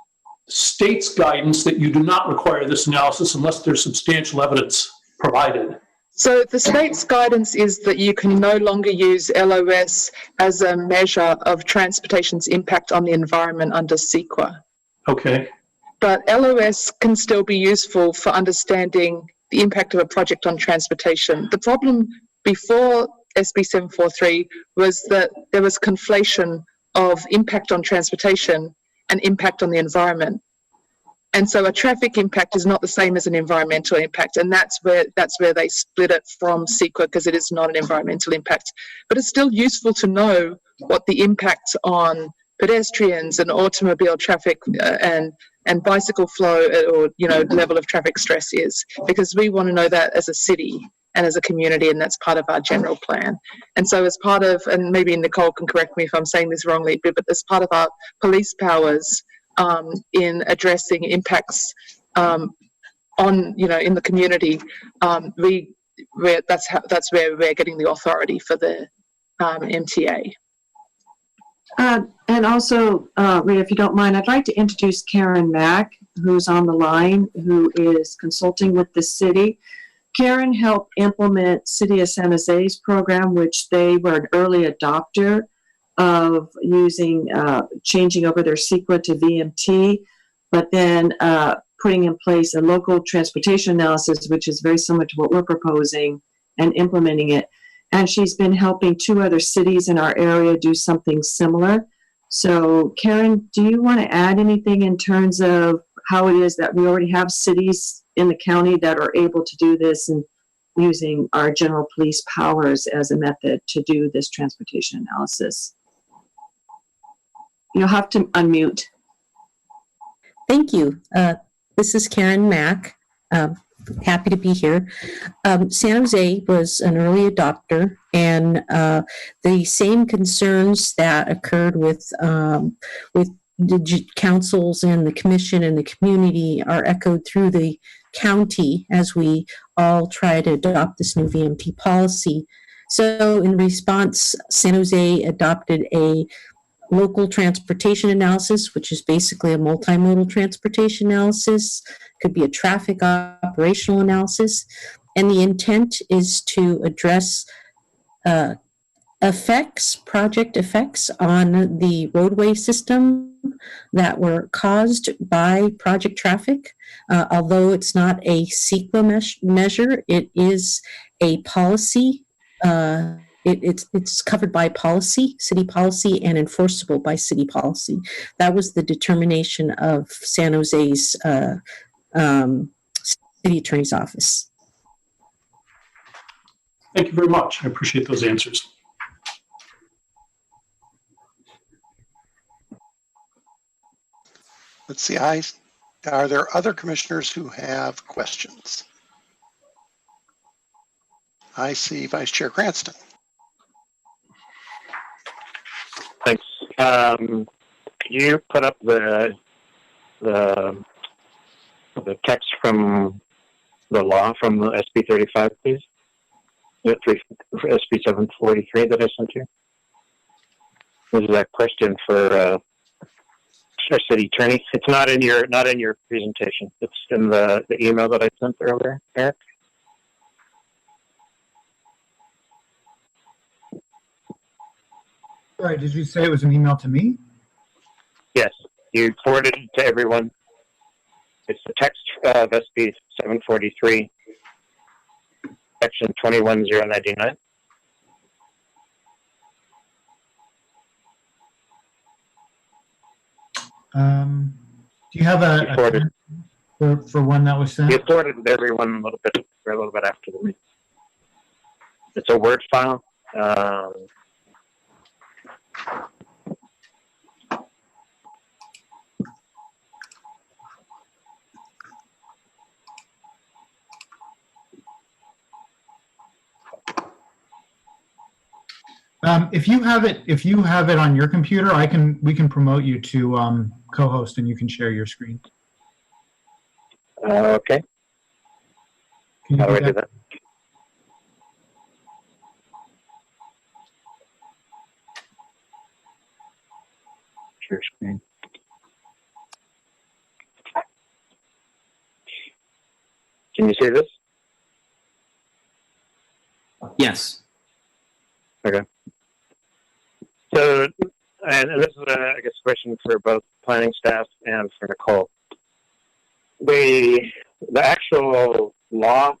Speaker 7: state's guidance that you do not require this analysis unless there's substantial evidence provided.
Speaker 14: So the state's guidance is that you can no longer use LOS as a measure of transportation's impact on the environment under CEQA.
Speaker 7: Okay.
Speaker 14: But LOS can still be useful for understanding the impact of a project on transportation. The problem before SB 743 was that there was conflation of impact on transportation and impact on the environment. And so a traffic impact is not the same as an environmental impact, and that's where they split it from CEQA, because it is not an environmental impact. But it's still useful to know what the impact on pedestrians and automobile traffic and bicycle flow or level of traffic stress is, because we want to know that as a city and as a community, and that's part of our general plan. And so as part of, and maybe Nicole can correct me if I'm saying this wrongly, but as part of our police powers in addressing impacts on in the community, that's where we're getting the authority for the MTA.
Speaker 13: And also, Rita, if you don't mind, I'd like to introduce Karen Mack, who's on the line, who is consulting with the city. Karen helped implement City of San Jose's program, which they were an early adopter of using, changing over their CEQA to VMT, but then putting in place a local transportation analysis, which is very similar to what we're proposing, and implementing it. And she's been helping 2 other cities in our area do something similar. So Karen, do you want to add anything in terms of how it is that we already have cities in the county that are able to do this and using our general police powers as a method to do this transportation analysis? You'll have to unmute.
Speaker 15: Thank you. This is Karen Mack. Happy to be here. San Jose was an early adopter, and the same concerns that occurred with the councils and the commission and the community are echoed through the county as we all try to adopt this new VMT policy. So in response, San Jose adopted a local transportation analysis, which is basically a multimodal transportation analysis, could be a traffic operational analysis. And the intent is to address project effects on the roadway system that were caused by project traffic. Although it's not a CEQA measure, it is a policy. It's covered by policy, city policy, and enforceable by city policy. That was the determination of San Jose's city attorney's office.
Speaker 7: Thank you very much. I appreciate those answers.
Speaker 1: Let's see, are there other commissioners who have questions? I see Vice Chair Cranston.
Speaker 4: Thanks. Could you put up the text from the law from the SB 35, please? SB 743 that I sent you. This is a question for our city attorney. It's not in your presentation. It's in the email that I sent earlier, Eric.
Speaker 11: Sorry, did you say it was an email to me?
Speaker 4: Yes, you forwarded it to everyone. It's the text of SB 743, section 21099.
Speaker 11: Do you have a for one that was sent?
Speaker 4: You forwarded it to everyone a little bit after the meeting. It's a Word file.
Speaker 11: If you have it on your computer, we can promote you to co-host, and you can share your screen.
Speaker 4: Okay. How do I do that? Share screen. Can you see this?
Speaker 12: Yes.
Speaker 4: Okay. So, and this is, I guess, a question for both planning staff and for Nicole. The actual law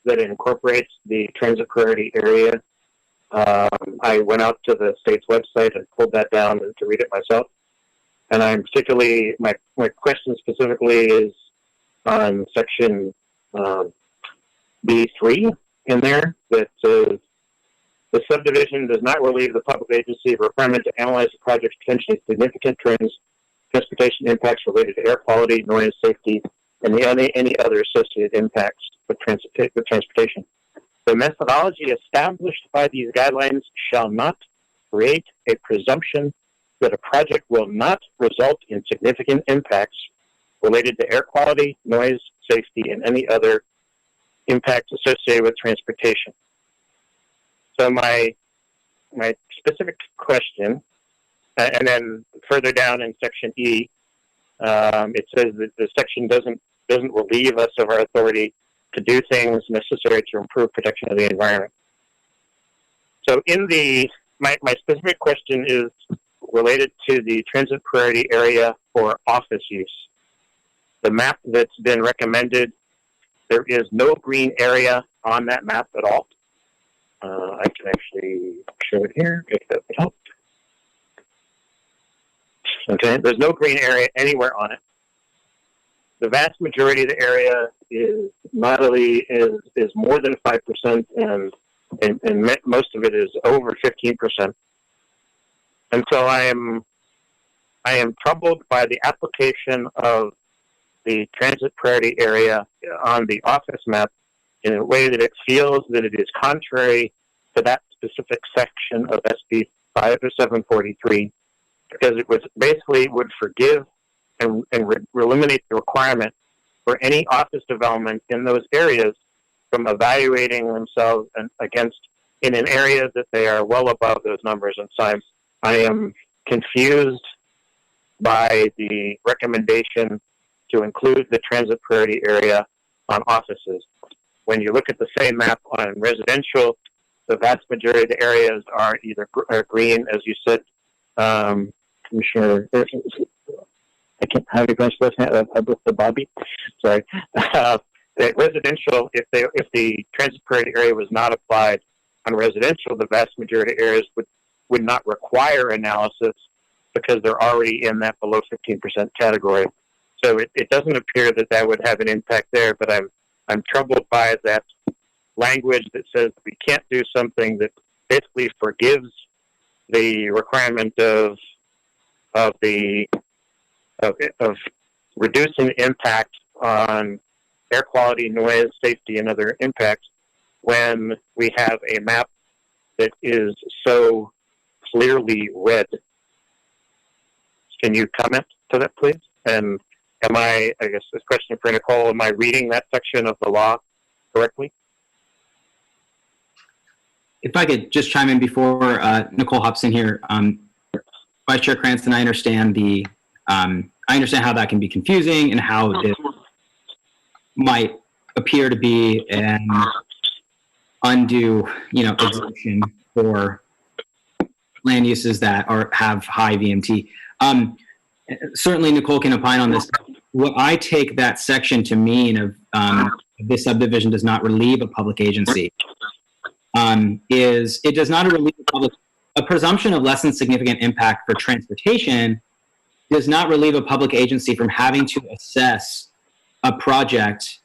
Speaker 4: that incorporates the transit priority area, I went out to the state's website and pulled that down to read it myself. And I'm particularly, my question specifically is on section B3 in there that says, the subdivision does not relieve the public agency of requirement to analyze the project's potentially significant transportation impacts related to air quality, noise, safety, and any other associated impacts with transportation. The methodology established by these guidelines shall not create a presumption that a project will not result in significant impacts related to air quality, noise, safety, and any other impacts associated with transportation. So my specific question, and then further down in section E, it says that the section doesn't relieve us of our authority to do things necessary to improve protection of the environment. So my specific question is related to the transit priority area for office use. The map that's been recommended, there is no green area on that map at all. I can actually show it here if that would help. Okay, there's no green area anywhere on it. The vast majority of the area is moderately is more than 5%, and most of it is over 15%. And so I am troubled by the application of the transit priority area on the office map in a way that it feels that it is contrary to that specific section of SB 743 because it was basically would forgive and eliminate the requirement for any office development in those areas from evaluating themselves and against in an area that they are well above those numbers. And so I am confused by the recommendation to include the transit priority area on offices. When you look at the same map on residential, the vast majority of the areas are either green, as you said, Commissioner. I can't have you guys last name with the Bobby. Sorry. The residential, if the transit priority area was not applied on residential, the vast majority of areas would not require analysis because they're already in that below 15% category. So it doesn't appear that would have an impact there, but I'm troubled by that language that says we can't do something that basically forgives the requirement of reducing the impact on air quality, noise, safety, and other impacts when we have a map that is so clearly red. Can you comment to that, please? And I guess this question for Nicole, am I reading that section of the law correctly?
Speaker 12: If I could just chime in before Nicole hops in here, Vice Chair Cranston, I understand how that can be confusing and how it might appear to be an undue, exemption for land uses that have high VMT. Certainly, Nicole can opine on this. What I take that section to mean of this subdivision does not relieve a public agency is it does not relieve a presumption of less than significant impact for transportation does not relieve a public agency from having to assess a project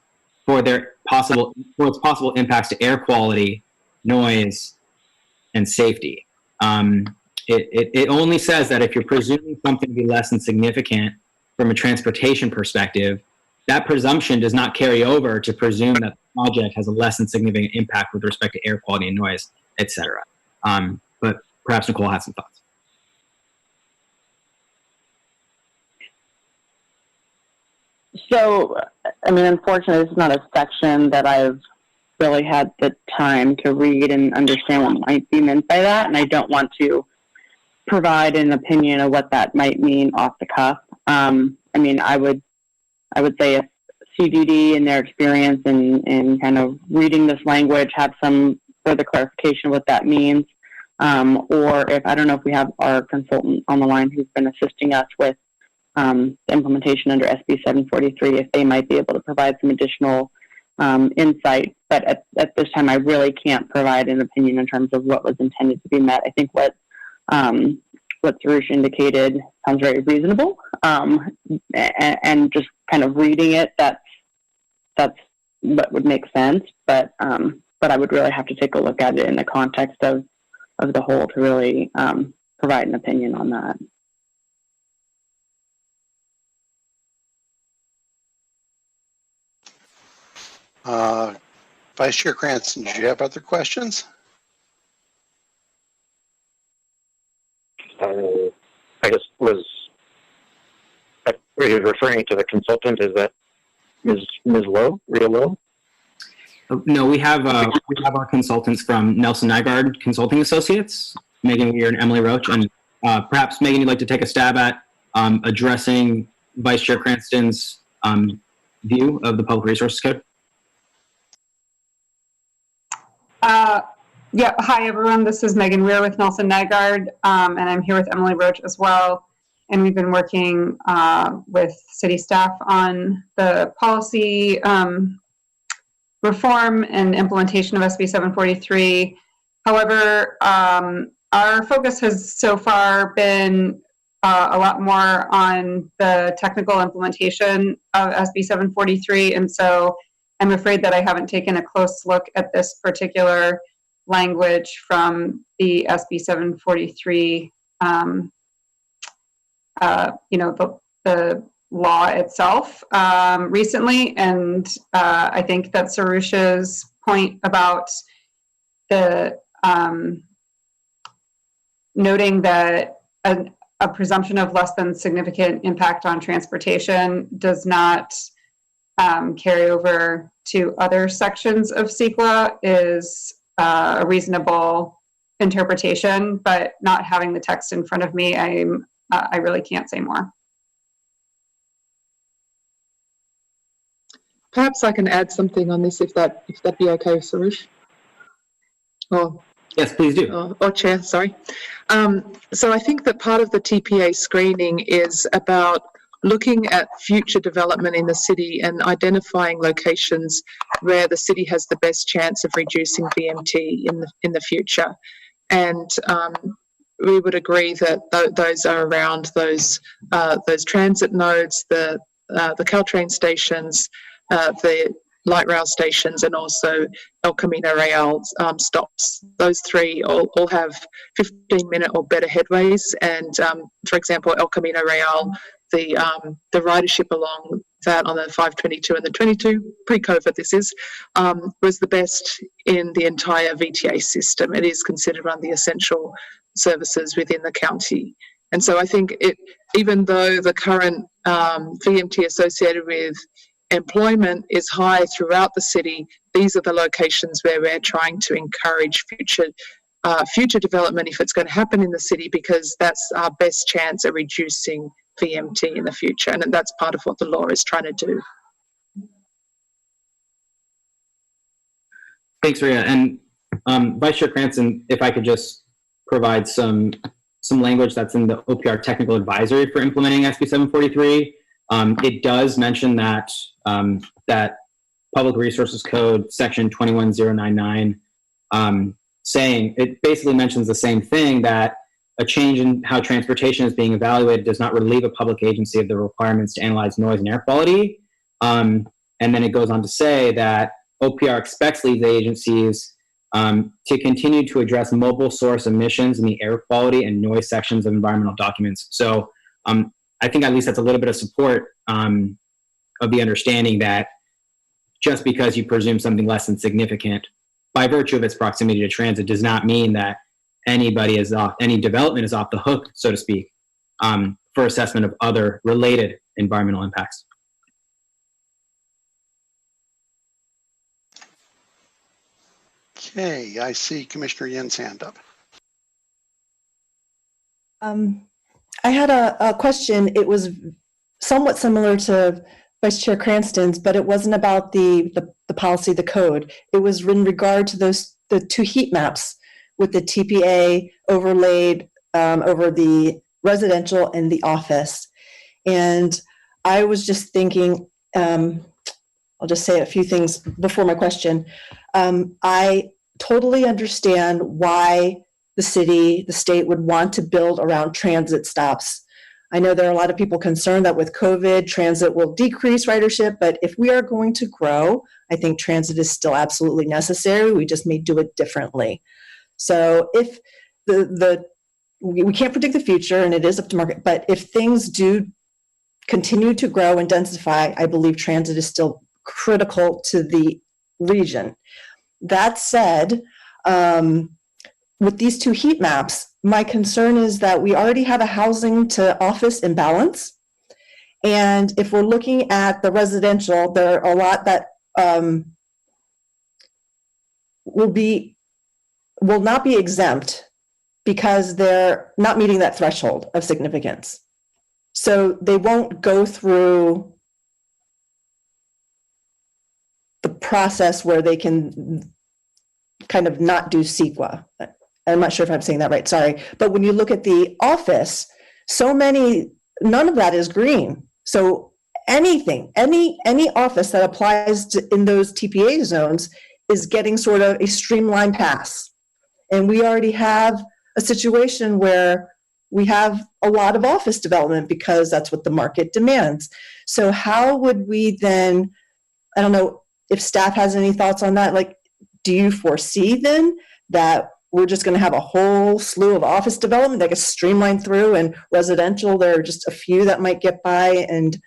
Speaker 12: for its possible impacts to air quality, noise, and safety. It only says that if you're presuming something to be less than significant from a transportation perspective, that presumption does not carry over to presume that the project has a less than significant impact with respect to air quality and noise, et cetera. But perhaps Nicole has some thoughts.
Speaker 8: So, unfortunately, this is not a section that I've really had the time to read and understand what might be meant by that, and I don't want to provide an opinion of what that might mean off the cuff. I would say if CDD and their experience in kind of reading this language have some further clarification of what that means, or if I don't know if we have our consultant on the line who's been assisting us with the implementation under SB 743, if they might be able to provide some additional insight. But at this time, I really can't provide an opinion in terms of what was intended to be met. I think what Sarush indicated sounds very reasonable, and just kind of reading it, that's what would make sense. But I would really have to take a look at it in the context of the whole to really provide an opinion on that.
Speaker 1: Vice Chair Cranston, do you have other questions?
Speaker 4: I guess were you referring to the consultant? Is that Ms. Lowe, Rita Lowe?
Speaker 12: No, we have our consultants from Nelson Nygaard Consulting Associates, Megan Weir and Emily Roach, and perhaps Megan, you'd like to take a stab at addressing Vice Chair Cranston's view of the Public Resources Code.
Speaker 16: Yeah, hi everyone. This is Megan Weir with Nelson Nygaard, and I'm here with Emily Roach as well. And we've been working with city staff on the policy reform and implementation of SB 743. However, our focus has so far been a lot more on the technical implementation of SB 743, and so I'm afraid that I haven't taken a close look at this particular language from the SB 743, the law itself recently, and I think that Sarush's point about the noting that a presumption of less than significant impact on transportation does not carry over to other sections of CEQA is a reasonable interpretation, but not having the text in front of me, I really can't say more.
Speaker 14: Perhaps I can add something on this if that'd be okay, Suresh. Or
Speaker 12: yes, please do.
Speaker 14: Or Chair, sorry. So I think that part of the TPA screening is about looking at future development in the city and identifying locations where the city has the best chance of reducing VMT in the future. And we would agree that those are around those transit nodes, the Caltrain stations, the light rail stations, and also El Camino Real stops. Those three all have 15-minute or better headways. And for example, El Camino Real, the ridership along that on the 522 and the 22, pre-COVID this is, was the best in the entire VTA system. It is considered one of the essential services within the county. And so I think even though the current VMT associated with employment is high throughout the city, these are the locations where we're trying to encourage future development if it's going to happen in the city, because that's our best chance at reducing VMT in the future, and that's part of what the law is trying to do.
Speaker 12: Thanks, Ria. And Vice Chair Cranston, if I could just provide some language that's in the OPR technical advisory for implementing SB 743. It does mention that that Public Resources Code section 21099, saying it basically mentions the same thing, that a change in how transportation is being evaluated does not relieve a public agency of the requirements to analyze noise and air quality. And then it goes on to say that OPR expects lead agencies to continue to address mobile source emissions in the air quality and noise sections of environmental documents. So I think at least that's a little bit of support of the understanding that just because you presume something less than significant by virtue of its proximity to transit does not mean that any development is off the hook, so to speak, for assessment of other related environmental impacts.
Speaker 1: Okay, I see Commissioner Yin's hand up.
Speaker 6: I had a question. It was somewhat similar to Vice Chair Cranston's, but it wasn't about the policy, the code. It was in regard to the two heat maps with the TPA overlaid over the residential and the office. And I was just thinking, I'll just say a few things before my question. I totally understand why the city, the state would want to build around transit stops. I know there are a lot of people concerned that with COVID, transit will decrease ridership, but if we are going to grow, I think transit is still absolutely necessary. We just may do it differently. So if we can't predict the future, and it is up to market, but if things do continue to grow and densify, I believe transit is still critical to the region. That said, with these two heat maps, my concern is that we already have a housing to office imbalance. And if we're looking at the residential, there are a lot that will not be exempt because they're not meeting that threshold of significance. So they won't go through the process where they can kind of not do CEQA. I'm not sure if I'm saying that right, sorry. But when you look at the office, none of that is green. So anything, any office that applies in those TPA zones is getting sort of a streamlined pass. And we already have a situation where we have a lot of office development because that's what the market demands. So how would we then, I don't know if staff has any thoughts on that, like, do you foresee then that we're just going to have a whole slew of office development that gets streamlined through, and residential, there are just a few that might get by? And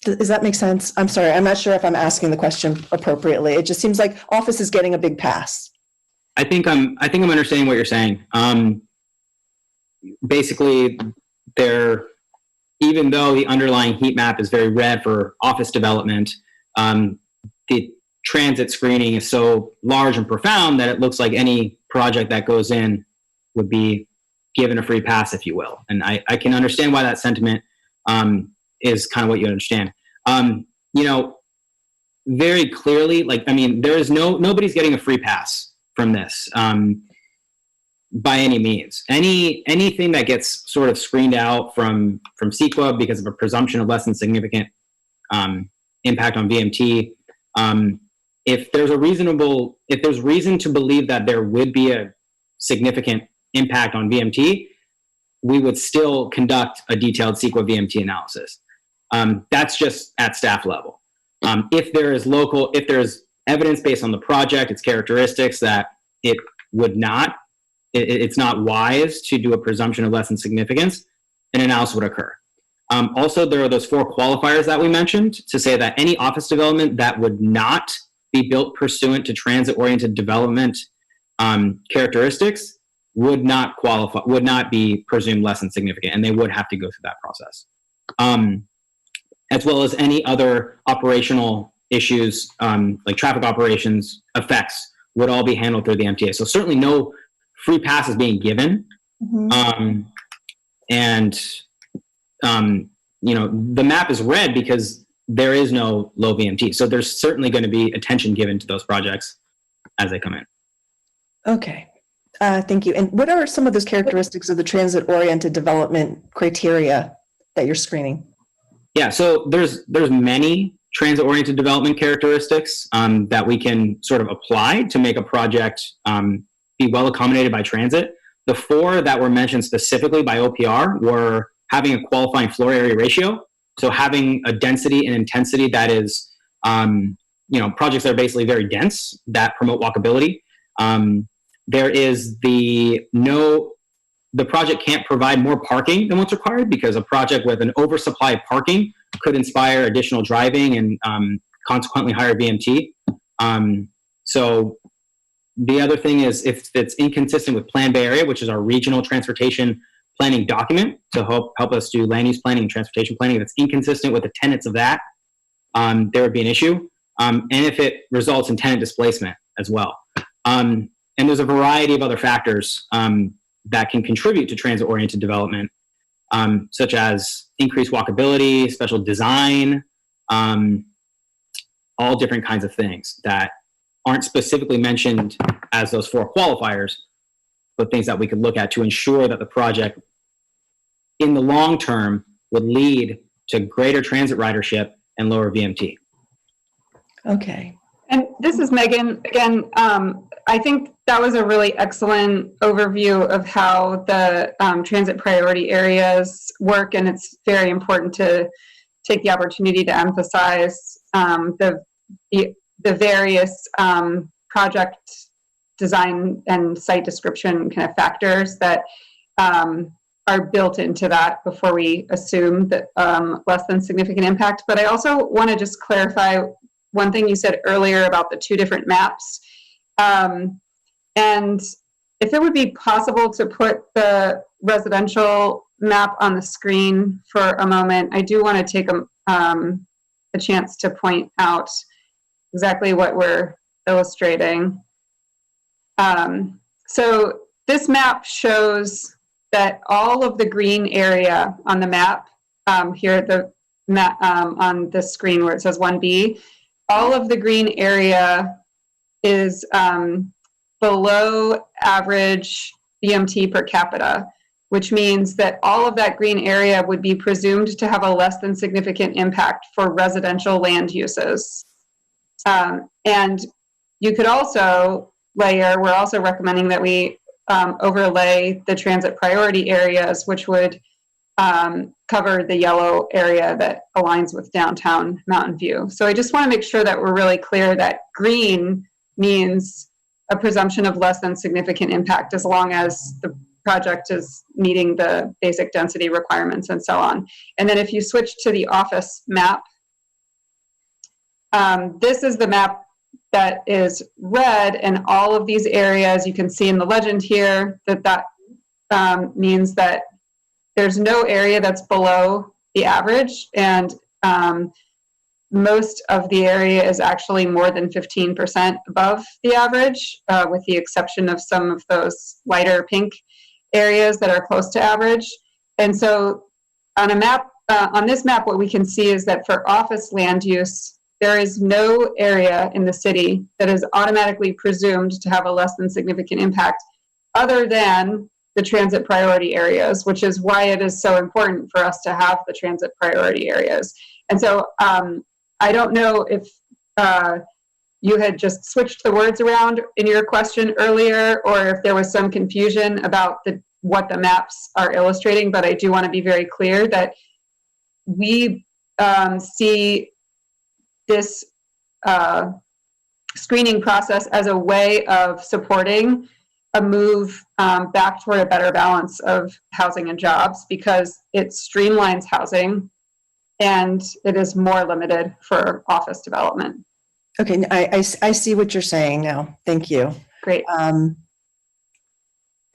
Speaker 6: does that make sense? I'm sorry, I'm not sure if I'm asking the question appropriately. It just seems like office is getting a big pass.
Speaker 12: I think I'm understanding what you're saying. basically, even though the underlying heat map is very red for office development, the transit screening is so large and profound that it looks like any project that goes in would be given a free pass, if you will. And I can understand why that sentiment is kind of what you understand. Very clearly, nobody's getting a free pass from this by any means. Anything that gets sort of screened out from CEQA because of a presumption of less than significant impact on VMT, if there's reason to believe that there would be a significant impact on VMT, we would still conduct a detailed CEQA VMT analysis. That's just at staff level. If there's evidence based on the project, its characteristics, that it's not wise to do a presumption of less than significance, an analysis would occur. Also, there are those 4 qualifiers that we mentioned to say that any office development that would not be built pursuant to transit-oriented development characteristics would not qualify, would not be presumed less than significant, and they would have to go through that process. As well as any other operational issues, like traffic operations effects, would all be handled through the MTA. So certainly no free pass is being given. Mm-hmm. The map is red because there is no low VMT. So there's certainly going to be attention given to those projects as they come in. Okay.
Speaker 6: Thank you. And what are some of those characteristics of the transit-oriented development criteria that you're screening?
Speaker 12: Yeah, so there's many transit-oriented development characteristics that we can sort of apply to make a project be well accommodated by transit. The 4 that were mentioned specifically by OPR were having a qualifying floor area ratio, so having a density and intensity that is, projects that are basically very dense that promote walkability. There is the project can't provide more parking than what's required, because a project with an oversupply of parking could inspire additional driving and consequently higher VMT. So the other thing is if it's inconsistent with Plan Bay Area, which is our regional transportation planning document to help us do land use planning and transportation planning. If it's inconsistent with the tenets of that, there would be an issue. And if it results in tenant displacement as well. And there's a variety of other factors that can contribute to transit-oriented development, such as increased walkability, special design, all different kinds of things that aren't specifically mentioned as those 4 qualifiers, but things that we could look at to ensure that the project in the long term would lead to greater transit ridership and lower VMT.
Speaker 6: Okay.
Speaker 16: And this is Megan again. I think that was a really excellent overview of how the transit priority areas work, and it's very important to take the opportunity to emphasize the various project design and site description kind of factors that are built into that before we assume that less than significant impact. But I also want to just clarify one thing you said earlier about the 2 different maps. And if it would be possible to put the residential map on the screen for a moment, I do want to take a chance to point out exactly what we're illustrating. So this map shows that all of the green area on the map, here at the map on the screen where it says 1B, all of the green area is below average VMT per capita, which means that all of that green area would be presumed to have a less than significant impact for residential land uses. And you could also layer, we're also recommending that we overlay the transit priority areas, which would cover the yellow area that aligns with downtown Mountain View. So I just want to make sure that we're really clear that green means a presumption of less than significant impact as long as the project is meeting the basic density requirements and so on. And then if you switch to the office map, this is the map that is red, and all of these areas, you can see in the legend here that means that there's no area that's below the average, and most of the area is actually more than 15% above the average, with the exception of some of those lighter pink areas that are close to average. And so on a map, on this map, what we can see is that for office land use, there is no area in the city that is automatically presumed to have a less than significant impact other than the transit priority areas, which is why it is so important for us to have the transit priority areas. And so I don't know if you had just switched the words around in your question earlier, or if there was some confusion about what the maps are illustrating, but I do want to be very clear that we see this screening process as a way of supporting a move back toward a better balance of housing and jobs, because it streamlines housing and it is more limited for office development.
Speaker 6: Okay, I see what you're saying now. Thank you.
Speaker 16: Great.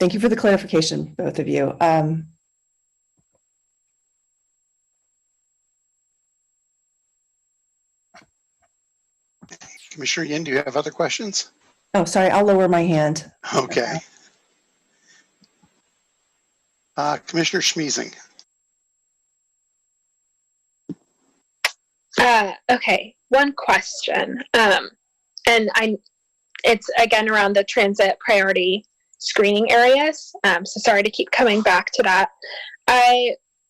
Speaker 6: Thank you for the clarification, both of you.
Speaker 1: Commissioner Yin, do you have other questions?
Speaker 6: Oh, sorry, I'll lower my hand.
Speaker 1: Okay. Commissioner Schmeezing.
Speaker 3: Okay, one question, and it's again around the transit priority screening areas. So sorry to keep coming back to that.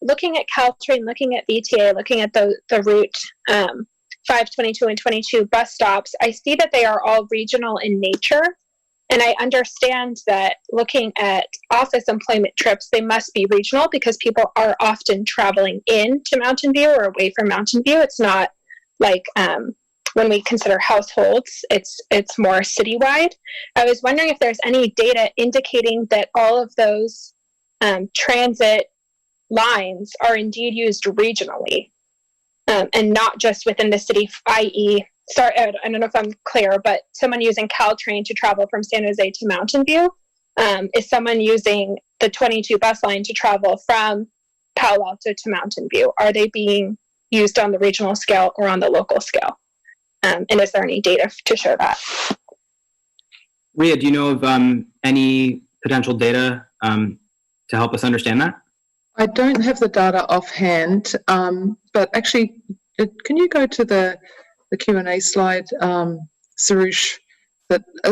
Speaker 3: Looking at Caltrain, looking at VTA, looking at the route 522 and 22 bus stops, I see that they are all regional in nature. And I understand that looking at office employment trips, they must be regional because people are often traveling in to Mountain View or away from Mountain View. It's not like when we consider households, it's more citywide. I was wondering if there's any data indicating that all of those transit lines are indeed used regionally and not just within the city, i.e., sorry, I don't know if I'm clear, but someone using Caltrain to travel from San Jose to Mountain View, is someone using the 22 bus line to travel from Palo Alto to Mountain View? Are they being used on the regional scale or on the local scale? And is there any data to show that?
Speaker 12: Rhea, do you know of any potential data to help us understand that?
Speaker 14: I don't have the data offhand, but actually, can you go to the Q&A slide, Sarush?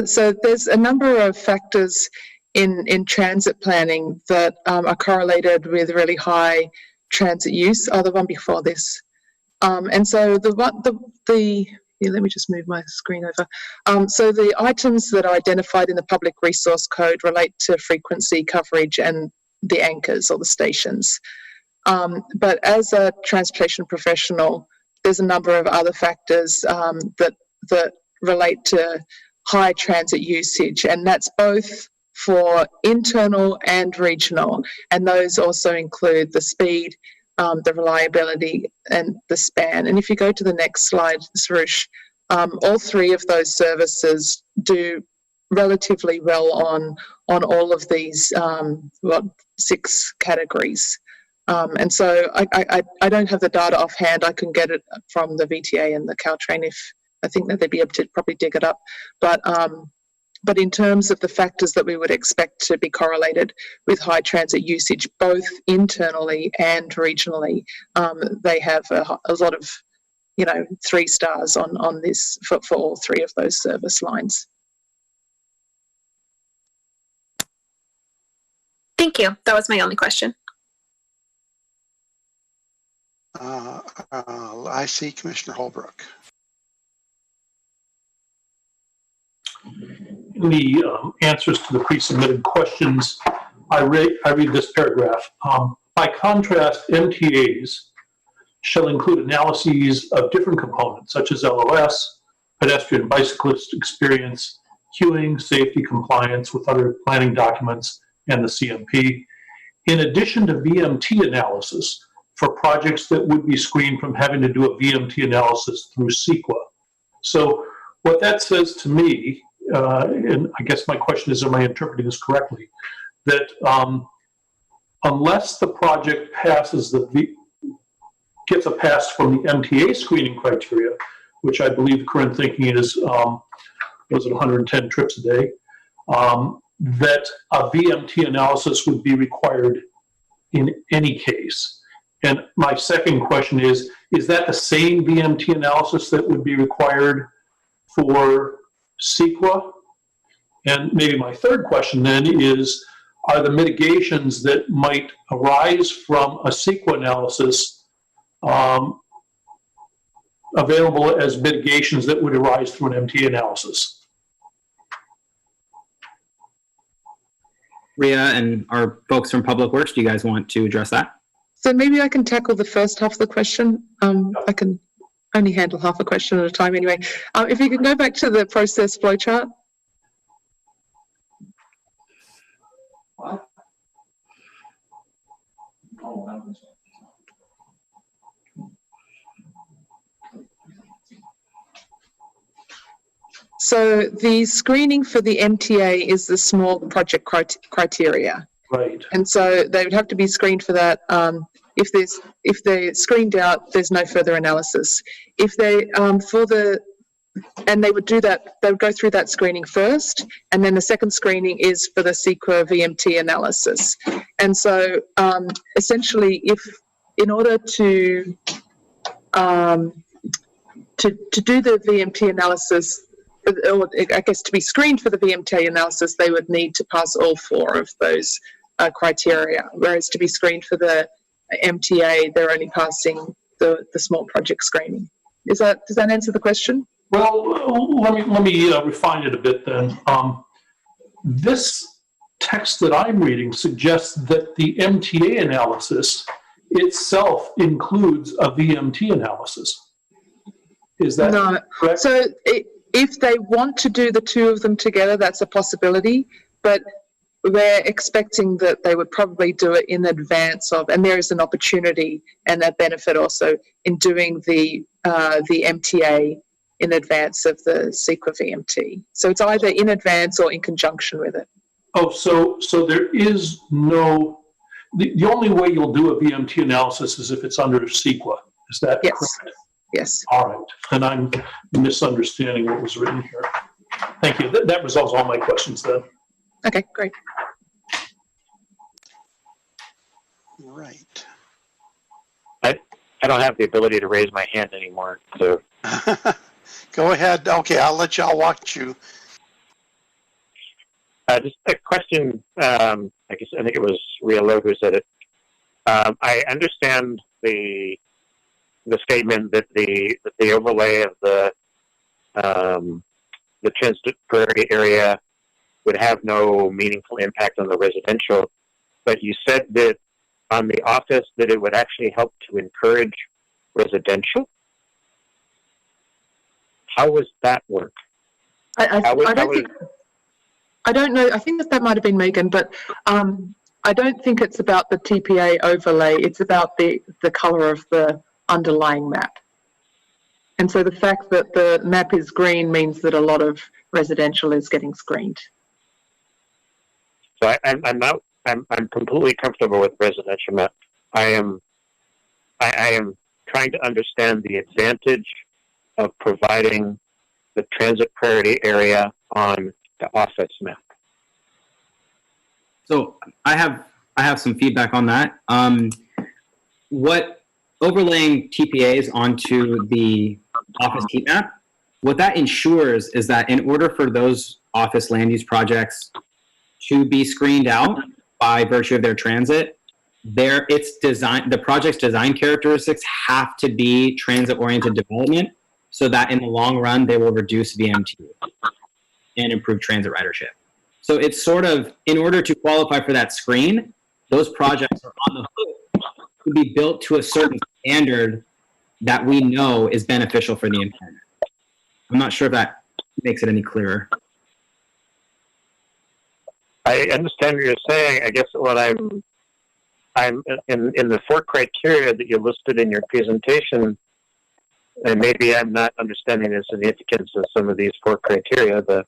Speaker 14: So there's a number of factors in transit planning that are correlated with really high transit use. Oh, the one before this. And so let me just move my screen over. So the items that are identified in the public resource code relate to frequency, coverage, and the anchors or the stations. But as a transportation professional, there's a number of other factors that relate to high transit usage, and that's both for internal and regional. And those also include the speed, the reliability, and the span. And if you go to the next slide, Sarush, all three of those services do relatively well on all of these 6 categories. And so I don't have the data offhand. I can get it from the VTA and the Caltrain if I think that they'd be able to probably dig it up. But in terms of the factors that we would expect to be correlated with high transit usage, both internally and regionally, they have a lot of 3 stars on this for all 3 of those service lines.
Speaker 3: Thank you. That was my only question.
Speaker 1: I see Commissioner Holbrook.
Speaker 7: In the answers to the pre-submitted questions, I read this paragraph. By contrast, MTAs shall include analyses of different components, such as LOS, pedestrian bicyclist experience, queuing, safety, compliance with other planning documents, and the CMP, in addition to VMT analysis for projects that would be screened from having to do a VMT analysis through CEQA. So what that says to me, and I guess my question is, am I interpreting this correctly, that unless the project passes gets a pass from the MTA screening criteria, which I believe the current thinking is, was it 110 trips a day, that a VMT analysis would be required in any case. And my second question is that the same VMT analysis that would be required for CEQA? And maybe my third question then is, are the mitigations that might arise from a CEQA analysis available as mitigations that would arise through an MT analysis?
Speaker 12: Rhea and our folks from Public Works, do you guys want to address that?
Speaker 14: So maybe I can tackle the first half of the question. I can only handle half a question at a time anyway. If you can go back to the process flowchart. So the screening for the MTA is the small project criteria.
Speaker 7: Right.
Speaker 14: And so they would have to be screened for that. If they're screened out, there's no further analysis. If they and they would do that, they would go through that screening first, and then the second screening is for the CEQA VMT analysis. And so essentially, if in order to do the VMT analysis, or I guess to be screened for the VMT analysis, they would need to pass all 4 of those criteria, whereas to be screened for the MTA, they're only passing the small project screening. Does that answer the question?
Speaker 7: Well, let me refine it a bit then. This text that I'm reading suggests that the MTA analysis itself includes a VMT analysis. Is that correct?
Speaker 14: So if they want to do the 2 of them together, that's a possibility, but we're expecting that they would probably do it in advance of, and there is an opportunity and a benefit also in doing the MTA in advance of the CEQA VMT. So it's either in advance or in conjunction with it.
Speaker 7: Oh, so there is no, the only way you'll do a VMT analysis is if it's under CEQA. Is that correct?
Speaker 14: Yes.
Speaker 7: All right. And I'm misunderstanding what was written here. Thank you. That resolves all my questions then.
Speaker 14: Okay, great.
Speaker 1: Right.
Speaker 4: I don't have the ability to raise my hand anymore, so.
Speaker 1: Go ahead. Okay, I'll watch you.
Speaker 4: Just a question. I think it was Rhea Lowe who said it. I understand the statement that the overlay of the transit priority area would have no meaningful impact on the residential, but you said that on the office that it would actually help to encourage residential. How was that work?
Speaker 14: I don't know. I think that might have been Megan, but I don't think it's about the TPA overlay. It's about the color of the underlying map. And so the fact that the map is green means that a lot of residential is getting screened.
Speaker 4: So I'm completely comfortable with residential map. I am trying to understand the advantage of providing the transit priority area on the office map.
Speaker 12: So I have some feedback on that. What overlaying TPAs onto the office heat map, what that ensures is that in order for those office land use projects to be screened out by virtue of their transit, the project's design characteristics have to be transit-oriented development, so that in the long run they will reduce VMT and improve transit ridership. So it's sort of, in order to qualify for that screen, those projects are on the hook to be built to a certain standard that we know is beneficial for the environment. I'm not sure if that makes it any clearer.
Speaker 4: I understand what you're saying. I guess what I'm in the 4 criteria that you listed in your presentation, and maybe I'm not understanding the significance of some of these 4 criteria. The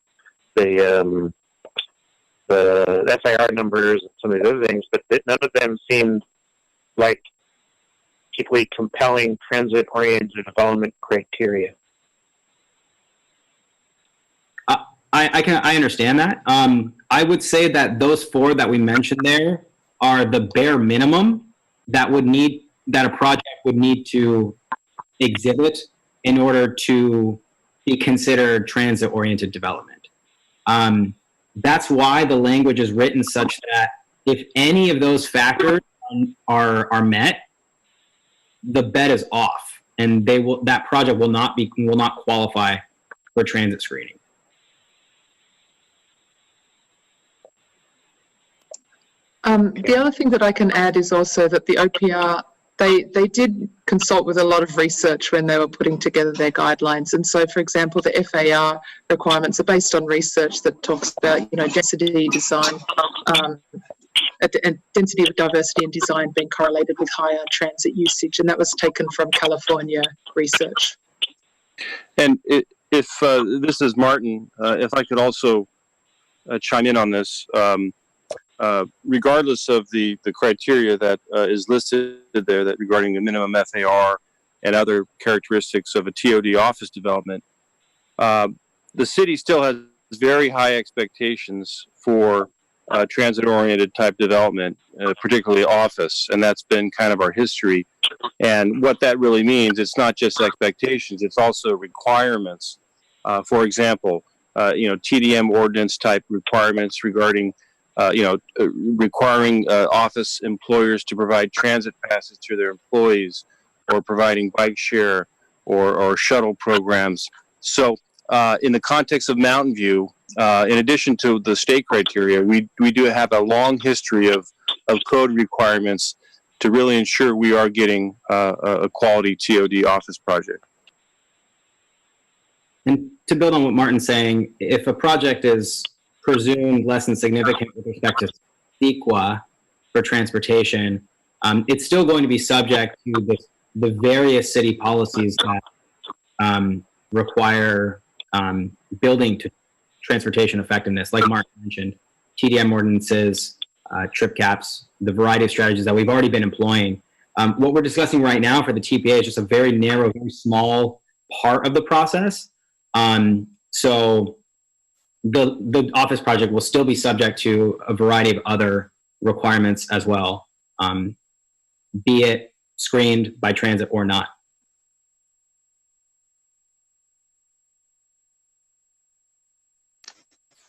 Speaker 4: the SIR numbers and some of the other things, but none of them seemed like particularly compelling transit-oriented development criteria.
Speaker 12: I understand that. I would say that those 4 that we mentioned there are the bare minimum that a project would need to exhibit in order to be considered transit-oriented development. That's why the language is written such that if any of those factors are met, the bet is off, and that project will not qualify for transit screening.
Speaker 14: The other thing that I can add is also that the OPR, they did consult with a lot of research when they were putting together their guidelines. And so, for example, the FAR requirements are based on research that talks about, density design, and density of diversity and design being correlated with higher transit usage. And that was taken from California research.
Speaker 17: And if this is Martin, if I could also chime in on this, regardless of the criteria that is listed there, that regarding the minimum FAR and other characteristics of a TOD office development, the city still has very high expectations for transit-oriented type development, particularly office, and that's been kind of our history. And what that really means, it's not just expectations, it's also requirements. For example, TDM ordinance type requirements regarding requiring office employers to provide transit passes to their employees, or providing bike share or shuttle programs. So in the context of Mountain View, in addition to the state criteria, we do have a long history of code requirements to really ensure we are getting a quality TOD office project.
Speaker 12: And to build on what Martin's saying, if a project is presumed less than significant with respect to CEQA for transportation, it's still going to be subject to the various city policies that require building to transportation effectiveness, like Martin mentioned, TDM ordinances, trip caps, the variety of strategies that we've already been employing. What we're discussing right now for the TPA is just a very narrow, very small part of the process. So the office project will still be subject to a variety of other requirements as well, be it screened by transit or not.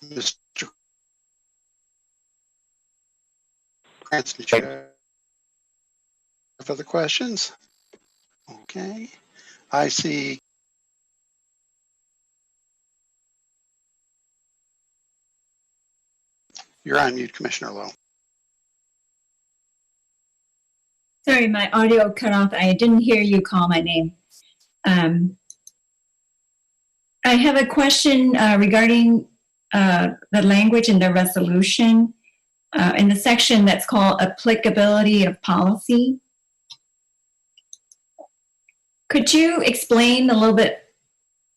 Speaker 1: Mr. Cranston, you have further questions? Okay. I see. You're on mute, Commissioner Lowe.
Speaker 9: Sorry, my audio cut off. I didn't hear you call my name. I have a question regarding the language in the resolution in the section that's called applicability of policy. Could you explain a little bit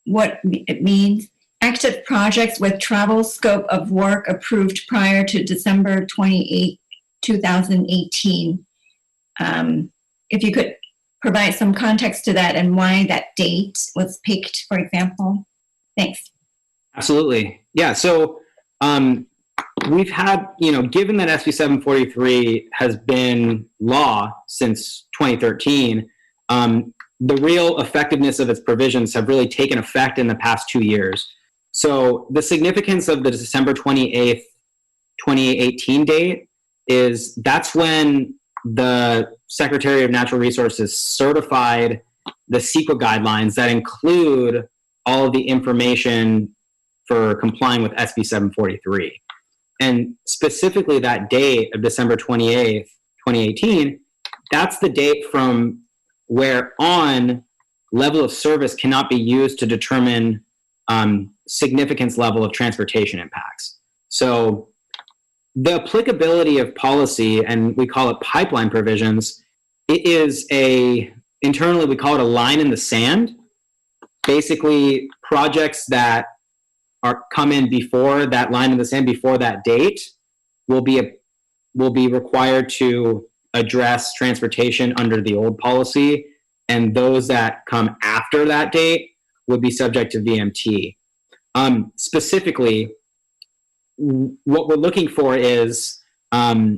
Speaker 9: what it means? Active projects with travel scope of work approved prior to December 28, 2018. If you could provide some context to that and why that date was picked, for example. Thanks.
Speaker 12: Absolutely. Yeah. So we've had, given that SB 743 has been law since 2013, the real effectiveness of its provisions have really taken effect in the past 2 years. So the significance of the December 28th, 2018 date is that's when the Secretary of Natural Resources certified the CEQA guidelines that include all of the information for complying with SB 743. And specifically that date of December 28th, 2018, that's the date from where on level of service cannot be used to determine significance level of transportation impacts. So the applicability of policy, and we call it pipeline provisions, it is internally we call it a line in the sand. Basically projects that come in before that line in the sand, before that date, will be required to address transportation under the old policy, and those that come after that date would be subject to VMT. Specifically, what we're looking for is a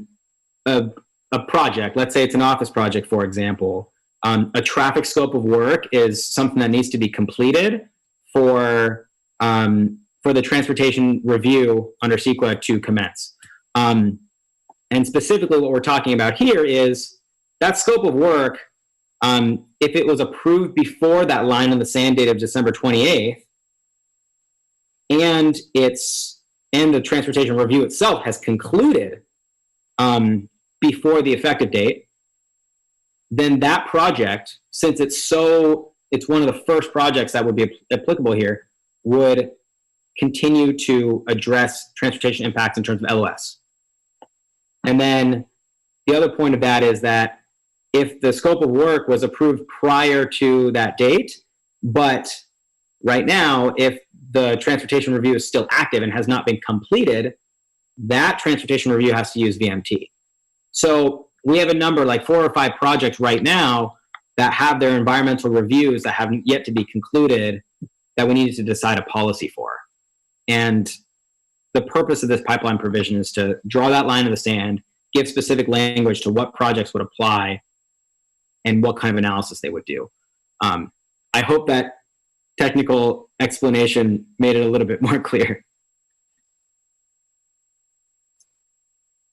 Speaker 12: project. Let's say it's an office project, for example. A traffic scope of work is something that needs to be completed for the transportation review under CEQA to commence. And specifically what we're talking about here is that scope of work, if it was approved before that line in the sand date of December 28th, and the transportation review itself has concluded before the effective date, then that project, since it's one of the first projects that would be applicable here, would continue to address transportation impacts in terms of LOS. And then the other point of that is that if the scope of work was approved prior to that date, but right now, if the transportation review is still active and has not been completed, that transportation review has to use VMT. So we have a number, like 4 or 5 projects right now that have their environmental reviews that haven't yet to be concluded that we needed to decide a policy for. And the purpose of this pipeline provision is to draw that line in the sand, give specific language to what projects would apply and what kind of analysis they would do. I hope that technical explanation made it a little bit more clear.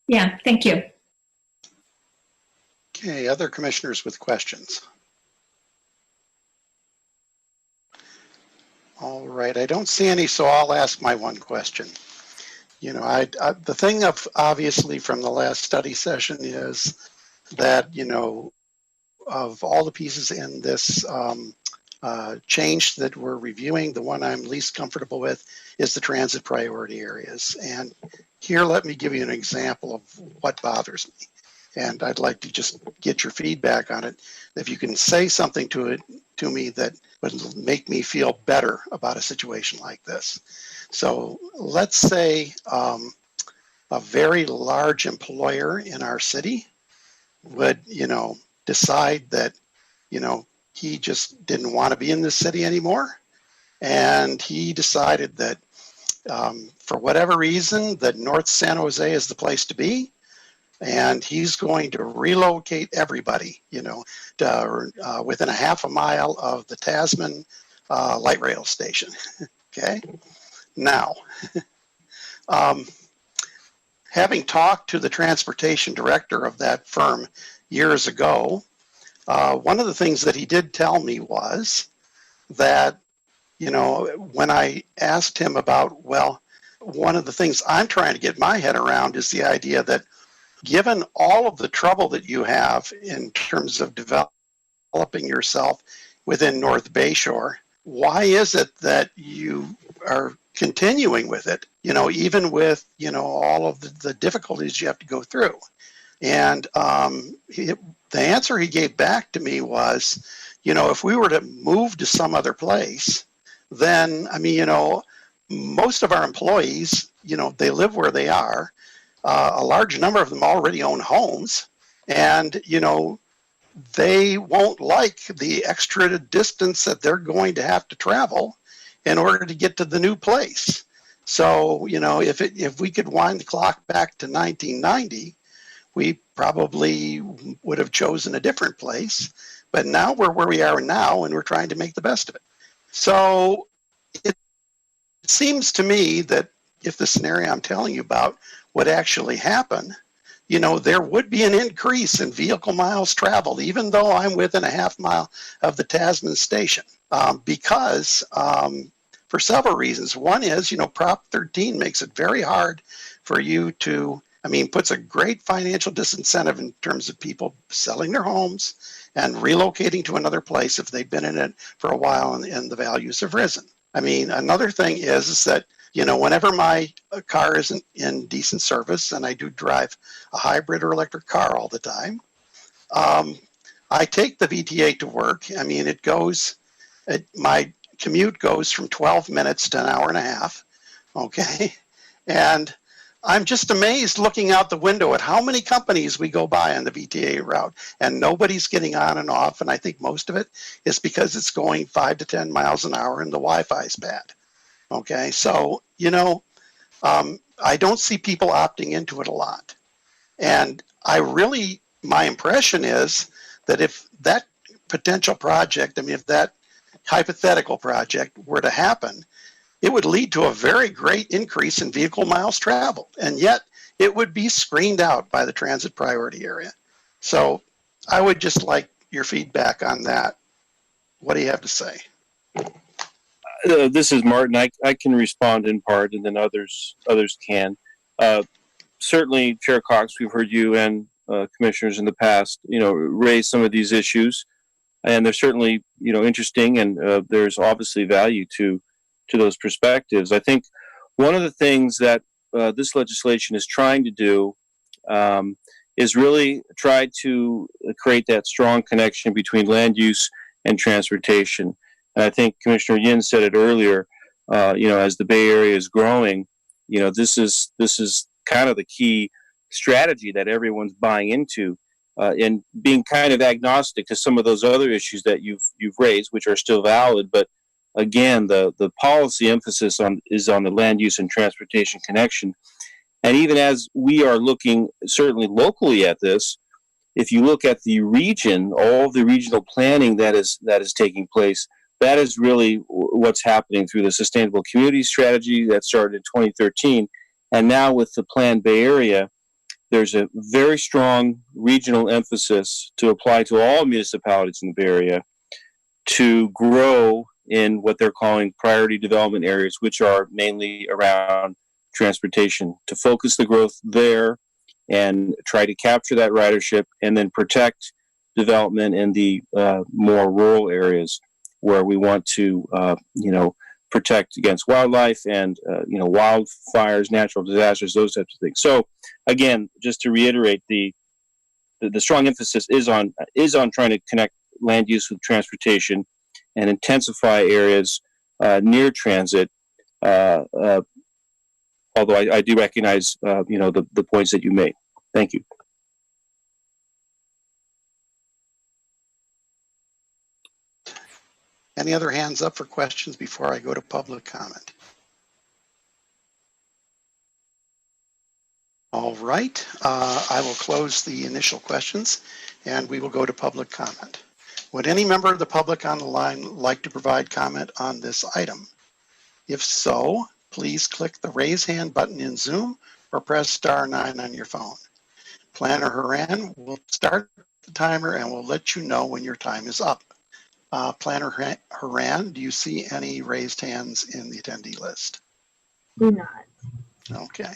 Speaker 9: Yeah, thank you.
Speaker 1: Okay, other commissioners with questions? All right, I don't see any, so I'll ask my one question. You know, the thing obviously from the last study session is that, you know, of all the pieces in this change that we're reviewing, the one I'm least comfortable with is the transit priority areas. And here, let me give you an example of what bothers me. And I'd like to just get your feedback on it. If you can say something to me that would make me feel better about a situation like this. So let's say a very large employer in our city would, you know, decide that, you know, he just didn't want to be in this city anymore. And he decided that for whatever reason, that North San Jose is the place to be. And he's going to relocate everybody, you know, to, within a half a mile of the Tasman light rail station. Okay. Now, having talked to the transportation director of that firm years ago, one of the things that he did tell me was that, you know, when I asked him about, well, one of the things I'm trying to get my head around is the idea that given all of the trouble that you have in terms of developing yourself within North Bayshore, why is it that you are continuing with it, you know, even with, you know, all of the difficulties you have to go through? And the answer he gave back to me was, you know, if we were to move to some other place, then, I mean, you know, most of our employees, you know, they live where they are. A large number of them already own homes, and, you know, they won't like the extra distance that they're going to have to travel in order to get to the new place. So, you know, if we could wind the clock back to 1990, we probably would have chosen a different place. But now we're where we are now, and we're trying to make the best of it. So it seems to me that if the scenario I'm telling you about would actually happen, you know, there would be an increase in vehicle miles traveled, even though I'm within a half mile of the Tasman station, because for several reasons. One is, you know, Prop 13 makes it very hard for you to, I mean, puts a great financial disincentive in terms of people selling their homes and relocating to another place if they've been in it for a while and the values have risen. I mean, another thing is that, you know, whenever my car isn't in decent service, and I do drive a hybrid or electric car all the time, I take the VTA to work. I mean, my commute goes from 12 minutes to an hour and a half, okay? And I'm just amazed looking out the window at how many companies we go by on the VTA route, and nobody's getting on and off. And I think most of it is because it's going 5 to 10 miles an hour and the Wi-Fi is bad. Okay, so, you know, I don't see people opting into it a lot. And my impression is that if that potential project, I mean, if that hypothetical project were to happen, it would lead to a very great increase in vehicle miles traveled, and yet it would be screened out by the transit priority area. So I would just like your feedback on that. What do you have to say?
Speaker 17: This is Martin. I can respond in part, and then others can. Certainly, Chair Cox, we've heard you and commissioners in the past, raise some of these issues, and they're certainly, interesting, and there's obviously value to those perspectives. I think one of the things that this legislation is trying to do is really try to create that strong connection between land use and transportation. And I think Commissioner Yin said it earlier, as the Bay Area is growing, this is kind of the key strategy that everyone's buying into, and being kind of agnostic to some of those other issues that you've raised, which are still valid. But again, the policy emphasis is on the land use and transportation connection. And even as we are looking certainly locally at this, if you look at the region, all of the regional planning that is taking place, that is really what's happening through the Sustainable Community Strategy that started in 2013. And now with the Planned Bay Area, there's a very strong regional emphasis to apply to all municipalities in the Bay Area to grow in what they're calling priority development areas, which are mainly around transportation, to focus the growth there and try to capture that ridership and then protect development in the more rural areas where we want to, protect against wildlife and, wildfires, natural disasters, those types of things. So again, just to reiterate, the strong emphasis is on trying to connect land use with transportation and intensify areas near transit. Although I do recognize, the points that you made. Thank you.
Speaker 1: Any other hands up for questions before I go to public comment? All right, I will close the initial questions and we will go to public comment. Would any member of the public on the line like to provide comment on this item? If so, please click the raise hand button in Zoom or press *9 on your phone. Planner Haran will start the timer and will let you know when your time is up. Planner Haran, do you see any raised hands in the attendee list?
Speaker 2: Do not.
Speaker 1: Okay.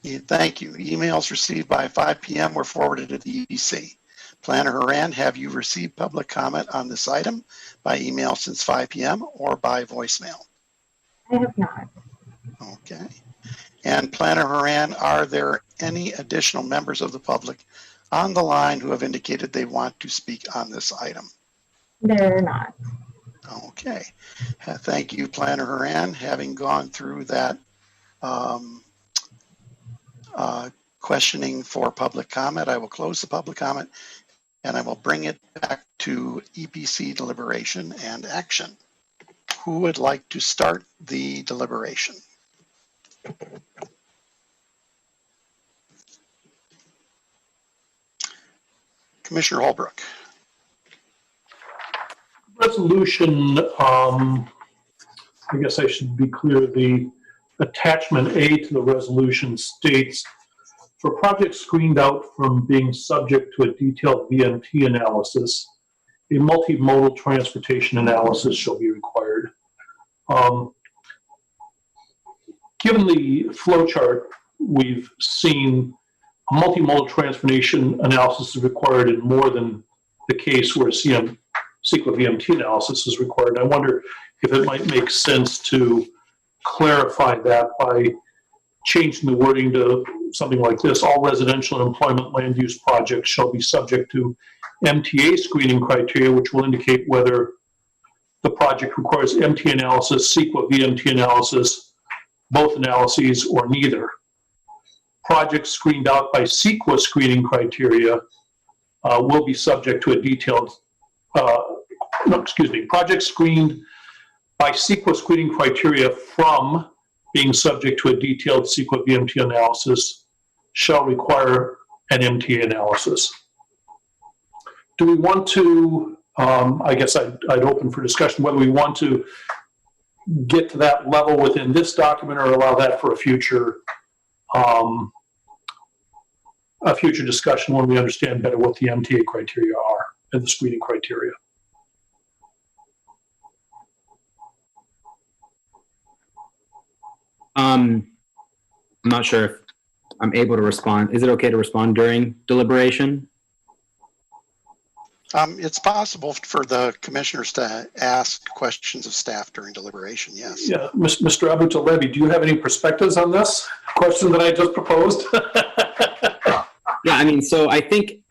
Speaker 1: Thank you. Emails received by 5 p.m. were forwarded to the EPC. Planner Haran, have you received public comment on this item by email since 5 p.m. or by voicemail?
Speaker 2: I have not.
Speaker 1: Okay. And Planner Haran, are there any additional members of the public on the line who have indicated they want to speak on this item?
Speaker 2: There are not.
Speaker 1: Okay. Thank you, Planner Haran. Having gone through that questioning for public comment, I will close the public comment and I will bring it back to EPC deliberation and action. Who would like to start the deliberation? Commissioner Holbrook.
Speaker 7: Resolution, I guess I should be clear, the attachment A to the resolution states, for projects screened out from being subject to a detailed VMT analysis, a multimodal transportation analysis shall be required. Given the flow chart we've seen, a multimodal transportation analysis is required in more than the case where CEQA VMT analysis is required. I wonder if it might make sense to clarify that by changing the wording to something like this: all residential and employment land use projects shall be subject to MTA screening criteria, which will indicate whether the project requires MT analysis, CEQA VMT analysis, both analyses, or neither. projects screened out by CEQA screening criteria will be subject to a detailed, projects screened by CEQA screening criteria from being subject to a detailed CEQA VMT analysis shall require an MTA analysis. Do we want to, I guess I'd open for discussion whether we want to get to that level within this document or allow that for a future discussion when we understand better what the MTA criteria are and the screening criteria.
Speaker 12: I'm not sure if I'm able to respond. Is it okay to respond during deliberation?
Speaker 1: It's possible for the commissioners to ask questions of staff during deliberation, yes.
Speaker 7: Yeah, Mr. Abutalebi, do you have any perspectives on this question that I just proposed?
Speaker 12: Yeah, I mean, so I think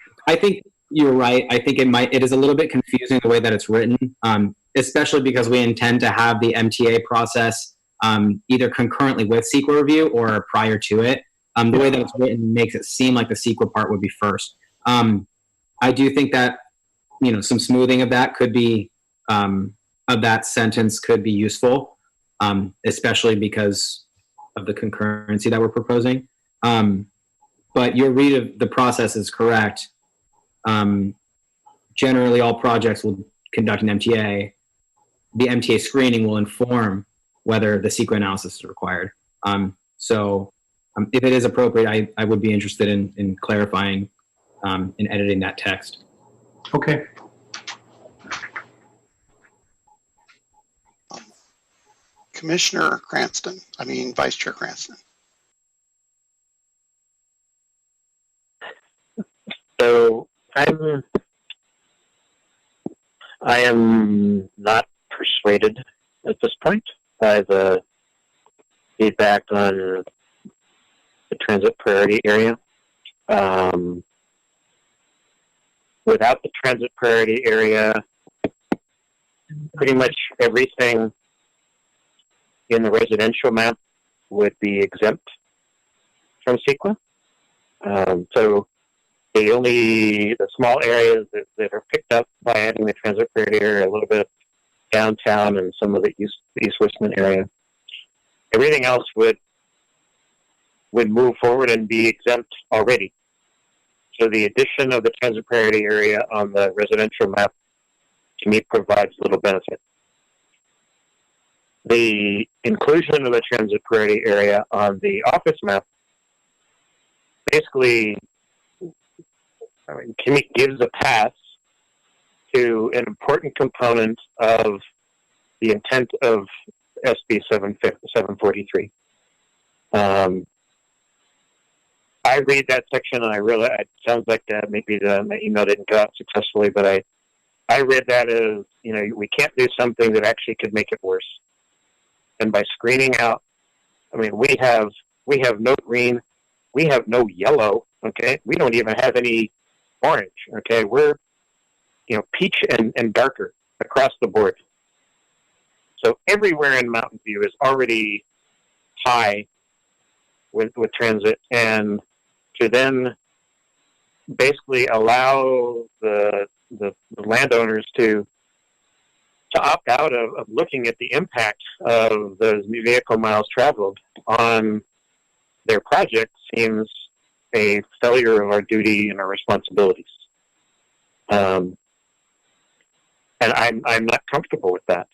Speaker 12: you're right. I think it is a little bit confusing the way that it's written, especially because we intend to have the MTA process either concurrently with CEQA review or prior to it. The way that it's written makes it seem like the CEQA part would be first. I do think that, you know, some smoothing of that could be, of that sentence could be useful, especially because of the concurrency that we're proposing. But your read of the process is correct. Generally, all projects will conduct an MTA. The MTA screening will inform whether the CEQA analysis is required. So if it is appropriate, I would be interested in clarifying and editing that text.
Speaker 7: Okay.
Speaker 1: Commissioner Cranston, Vice Chair Cranston.
Speaker 4: So I am not persuaded at this point by the feedback on the transit priority area. Without the transit priority area, pretty much everything in the residential map would be exempt from CEQA. So the small areas that are picked up by adding the transit priority area, a little bit of downtown and some of the East Westman area, everything else would move forward and be exempt already. So the addition of the transit priority area on the residential map, to me, provides little benefit. The inclusion of the transit priority area on the office map basically gives a pass to an important component of the intent of SB 743. I read that section and I realize it sounds like maybe the email didn't go out successfully, but I read that as, we can't do something that actually could make it worse. And by screening out, we have no green, we have no yellow, okay? We don't even have any orange, okay? We're, peach and darker across the board. So everywhere in Mountain View is already high with transit, and to then basically allow the landowners to opt out of looking at the impact of those vehicle miles traveled on their project seems a failure of our duty and our responsibilities. And I'm not comfortable with that.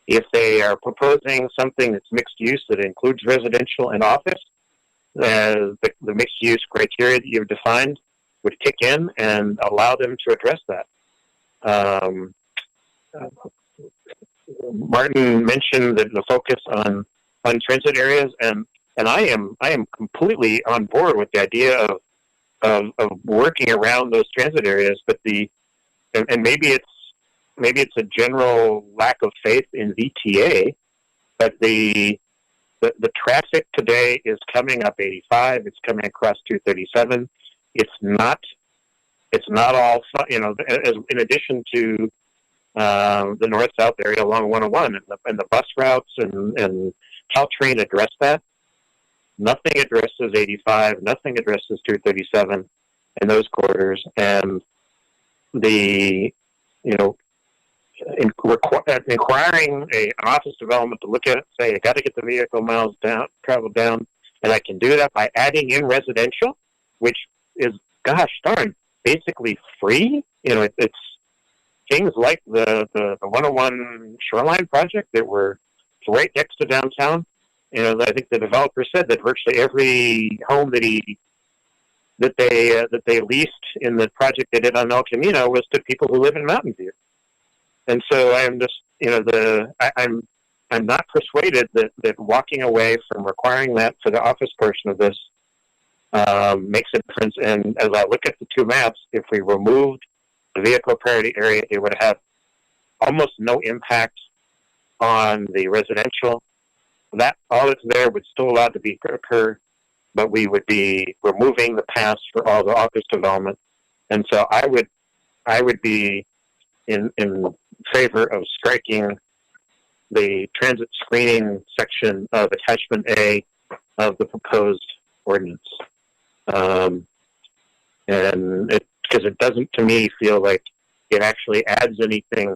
Speaker 4: If they are proposing something that's mixed use that includes residential and office, the mixed use criteria that you've defined would kick in and allow them to address that. Martin mentioned that the focus on transit areas, and I am completely on board with the idea of working around those transit areas, but maybe it's a general lack of faith in VTA, but the traffic today is coming up 85. It's coming across 237. It's not all, in addition to the north-south area along 101 and the bus routes and Caltrain address that. nothing addresses 85, nothing addresses 237 in those quarters, and the, you know, requiring an office development to look at it and say, I got to get the vehicle miles down, travel down, and I can do that by adding in residential, which is, gosh darn, basically free. You know, it's things like the 101 Shoreline project that were right next to downtown. You know, I think the developer said that virtually every home that they leased in the project they did on El Camino was to people who live in Mountain View. And so I'm just, you know, I'm not persuaded that walking away from requiring that for the office portion of this makes a difference. And as I look at the two maps, if we removed the vehicle priority area, it would have almost no impact on the residential. That all that's there would still allow to occur, but we would be removing the paths for all the office development. And so I would be in favor of striking the transit screening section of attachment A of the proposed ordinance. And because it doesn't, to me, feel like it actually adds anything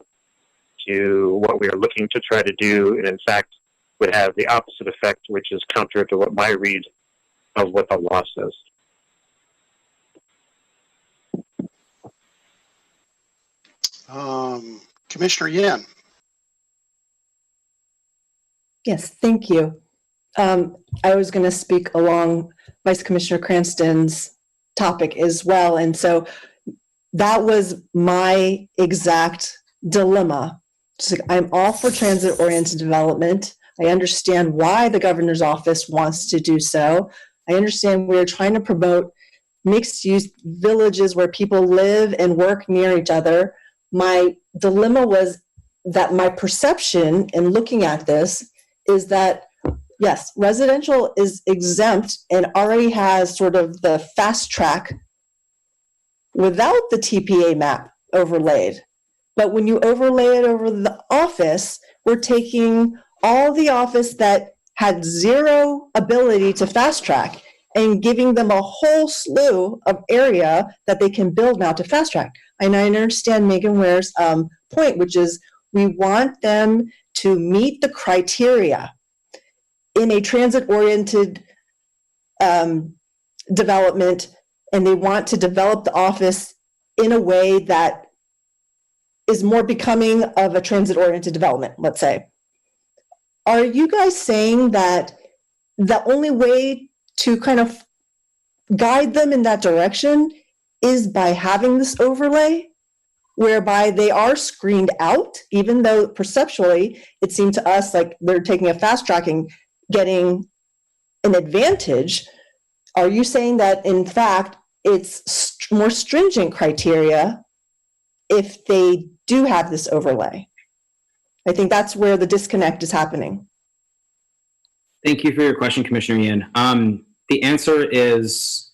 Speaker 4: to what we are looking to try to do, and in fact would have the opposite effect, which is counter to what my read of what the law says.
Speaker 1: Commissioner Yan.
Speaker 6: Yes, thank you. I was going to speak along Vice Commissioner Cranston's topic as well. And so that was my exact dilemma. Just like, I'm all for transit-oriented development. I understand why the governor's office wants to do so. I understand we're trying to promote mixed-use villages where people live and work near each other. My dilemma was that my perception in looking at this is that, yes, residential is exempt and already has sort of the fast track without the TPA map overlaid. But when you overlay it over the office, we're taking all the office that had zero ability to fast track and giving them a whole slew of area that they can build now to fast track. And I understand Megan Ware's point, which is we want them to meet the criteria in a transit-oriented development, and they want to develop the office in a way that is more becoming of a transit-oriented development, let's say. Are you guys saying that the only way to kind of guide them in that direction is by having this overlay, whereby they are screened out, even though perceptually it seemed to us like they're taking a fast tracking, getting an advantage? Are you saying that in fact it's more stringent criteria if they do have this overlay? I think that's where the disconnect is happening.
Speaker 12: Thank you for your question, Commissioner Ian. The answer is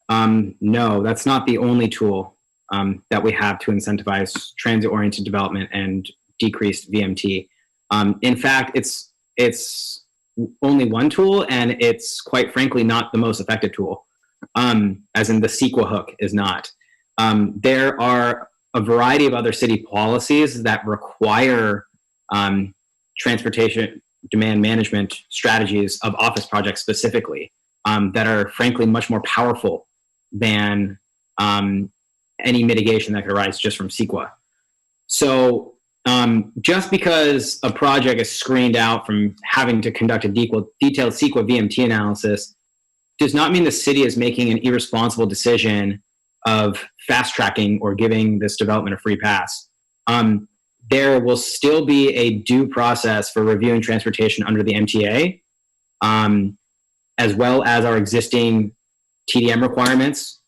Speaker 12: no, that's not the only tool that we have to incentivize transit-oriented development and decreased VMT. In fact, it's only one tool, and it's quite frankly not the most effective tool, as in the CEQA hook is not. There are a variety of other city policies that require transportation demand management strategies of office projects specifically that are frankly much more powerful than any mitigation that could arise just from CEQA. So just because a project is screened out from having to conduct a detailed CEQA VMT analysis does not mean the city is making an irresponsible decision of fast tracking or giving this development a free pass. There will still be a due process for reviewing transportation under the MTA, as well as our existing TDM requirements.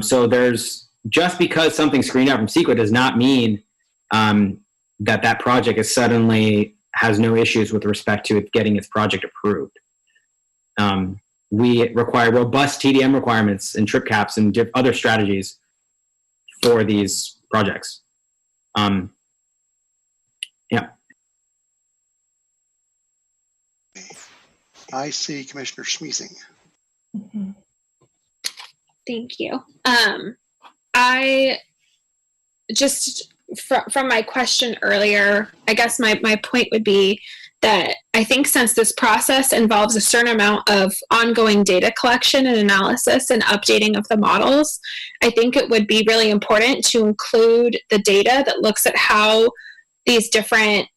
Speaker 12: So there's, just because something's screened out from CEQA does not mean that project is suddenly has no issues with respect to it getting its project approved. We require robust TDM requirements and trip caps and other strategies for these projects. Yeah.
Speaker 1: I see Commissioner Schmeezing.
Speaker 3: Thank you. I just, from my question earlier, I guess my point would be that I think since this process involves a certain amount of ongoing data collection and analysis and updating of the models, I think it would be really important to include the data that looks at how these different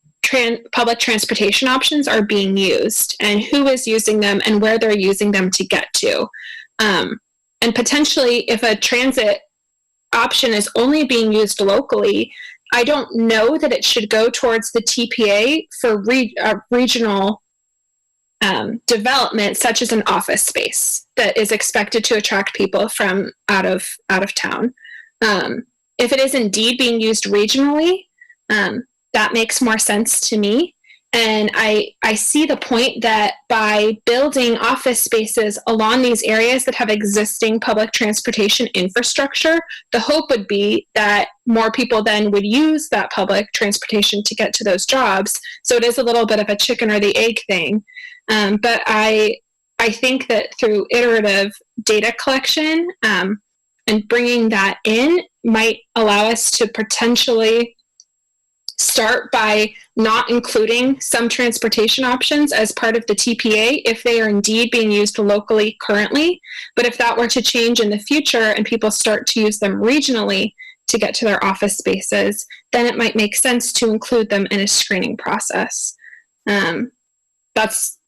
Speaker 3: public transportation options are being used and who is using them and where they're using them to get to. And potentially, if a transit option is only being used locally, I don't know that it should go towards the TPA for regional development, such as an office space that is expected to attract people from out of town. If it is indeed being used regionally, that makes more sense to me. And I see the point that by building office spaces along these areas that have existing public transportation infrastructure, the hope would be that more people then would use that public transportation to get to those jobs. So it is a little bit of a chicken or the egg thing. But I think that through iterative data collection and bringing that in might allow us to potentially start by not including some transportation options as part of the TPA if they are indeed being used locally currently. But if that were to change in the future and people start to use them regionally to get to their office spaces, then it might make sense to include them in a screening process. That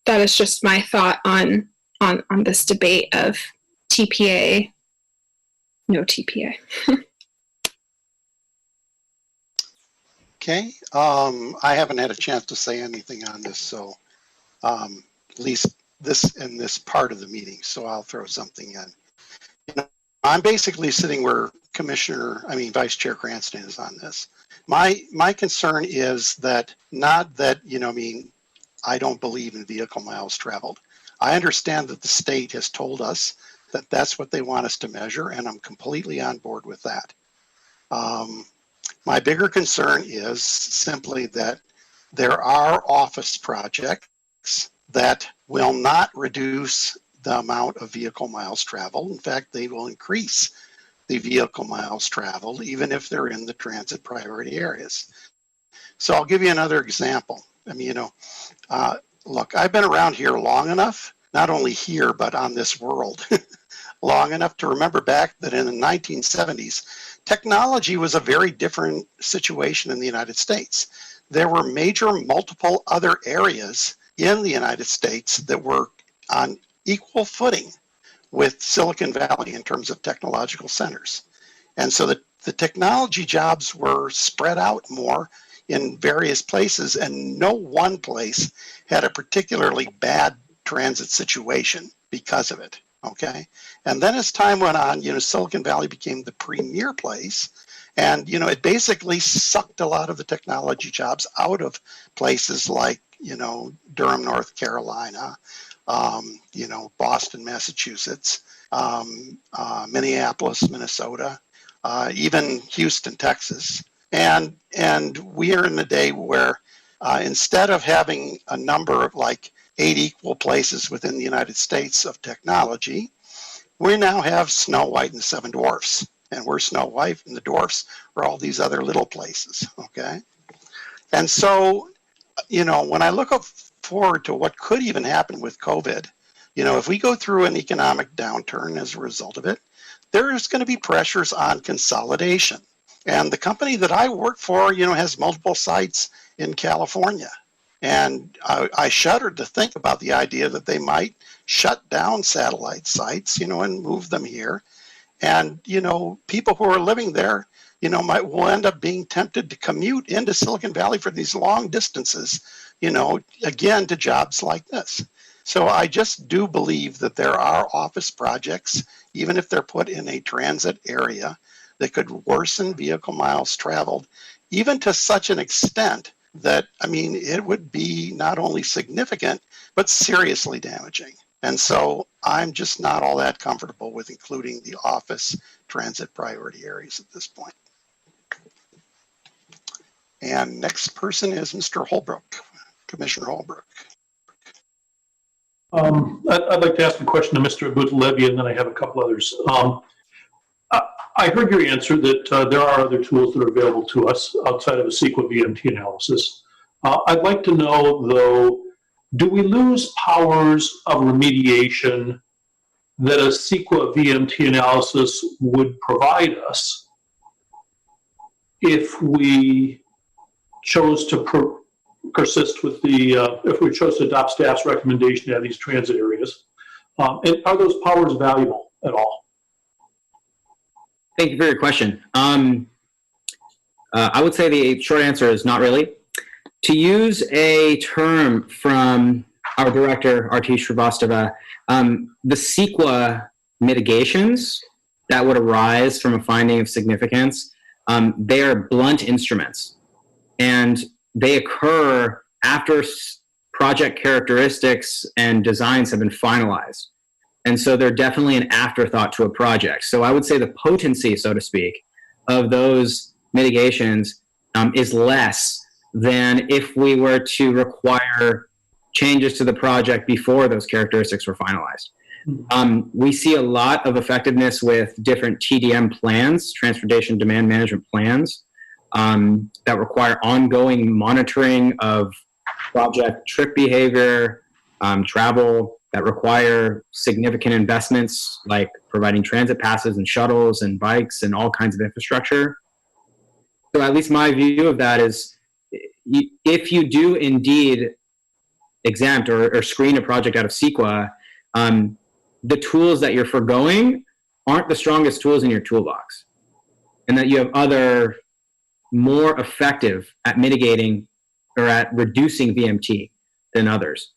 Speaker 3: is just my thought on this debate of TPA, no TPA.
Speaker 1: Okay, I haven't had a chance to say anything on this, so at least this in this part of the meeting, so I'll throw something in. You know, I'm basically sitting where Vice Chair Cranston is on this. My concern is that not that, I don't believe in vehicle miles traveled. I understand that the state has told us that that's what they want us to measure, and I'm completely on board with that. My bigger concern is simply that there are office projects that will not reduce the amount of vehicle miles traveled. In fact, they will increase the vehicle miles traveled, even if they're in the transit priority areas. So I'll give you another example. Look, I've been around here long enough, not only here, but on this world, long enough to remember back that in the 1970s, technology was a very different situation in the United States. There were multiple other areas in the United States that were on equal footing with Silicon Valley in terms of technological centers. And so the technology jobs were spread out more in various places, and no one place had a particularly bad transit situation because of it. Okay. And then as time went on, Silicon Valley became the premier place. And, it basically sucked a lot of the technology jobs out of places like, Durham, North Carolina, Boston, Massachusetts, Minneapolis, Minnesota, even Houston, Texas. And we are in a day where instead of having a number of 8 equal places within the United States of technology, we now have Snow White and the Seven Dwarfs. And we're Snow White and the Dwarfs are all these other little places, okay? And so, when I look forward to what could even happen with COVID, if we go through an economic downturn as a result of it, there's going to be pressures on consolidation. And the company that I work for, has multiple sites in California. And I shuddered to think about the idea that they might shut down satellite sites, and move them here. And, people who are living there, will end up being tempted to commute into Silicon Valley for these long distances, again, to jobs like this. So I just do believe that there are office projects, even if they're put in a transit area, that could worsen vehicle miles traveled, even to such an extent that, it would be not only significant, but seriously damaging. And so I'm just not all that comfortable with including the office transit priority areas at this point. And next person is Mr. Holbrook, Commissioner Holbrook.
Speaker 7: I'd like to ask a question to Mr. Abud-Levy, and then I have a couple others. I heard your answer that there are other tools that are available to us outside of a CEQA VMT analysis. I'd like to know, though, do we lose powers of remediation that a CEQA VMT analysis would provide us if we chose to persist with the, if we chose to adopt staff's recommendation to have these transit areas? And are those powers valuable at all?
Speaker 12: Thank you for your question. I would say the short answer is not really. To use a term from our director, Artish Srivastava, the CEQA mitigations that would arise from a finding of significance, they are blunt instruments. And they occur after project characteristics and designs have been finalized. And so they're definitely an afterthought to a project. So I would say the potency, so to speak, of those mitigations is less than if we were to require changes to the project before those characteristics were finalized. We see a lot of effectiveness with different TDM plans, transportation demand management plans, that require ongoing monitoring of project trip behavior, travel, that require significant investments like providing transit passes and shuttles and bikes and all kinds of infrastructure. So at least my view of that is, if you do indeed exempt or screen a project out of CEQA, the tools that you're foregoing aren't the strongest tools in your toolbox, and that you have other more effective at mitigating or at reducing VMT than others.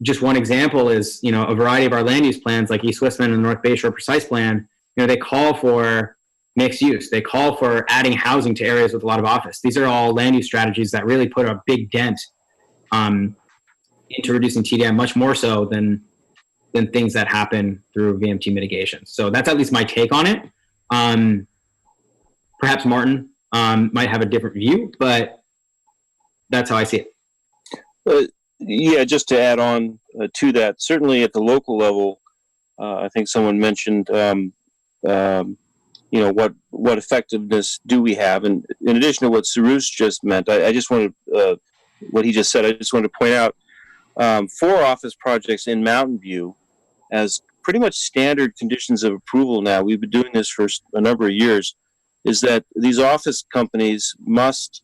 Speaker 12: Just one example is, a variety of our land use plans like East Westman and North Bayshore Precise Plan, they call for mixed use. They call for adding housing to areas with a lot of office. These are all land use strategies that really put a big dent into reducing TDM, much more so than things that happen through VMT mitigation. So that's at least my take on it. Perhaps Martin might have a different view, but that's how I see it.
Speaker 17: Yeah, just to add on to that, certainly at the local level, I think someone mentioned, what effectiveness do we have? And in addition to what Sarush just meant, I just wanted, what he just said, I just wanted to point out 4 office projects in Mountain View as pretty much standard conditions of approval now. We've been doing this for a number of years, is that these office companies must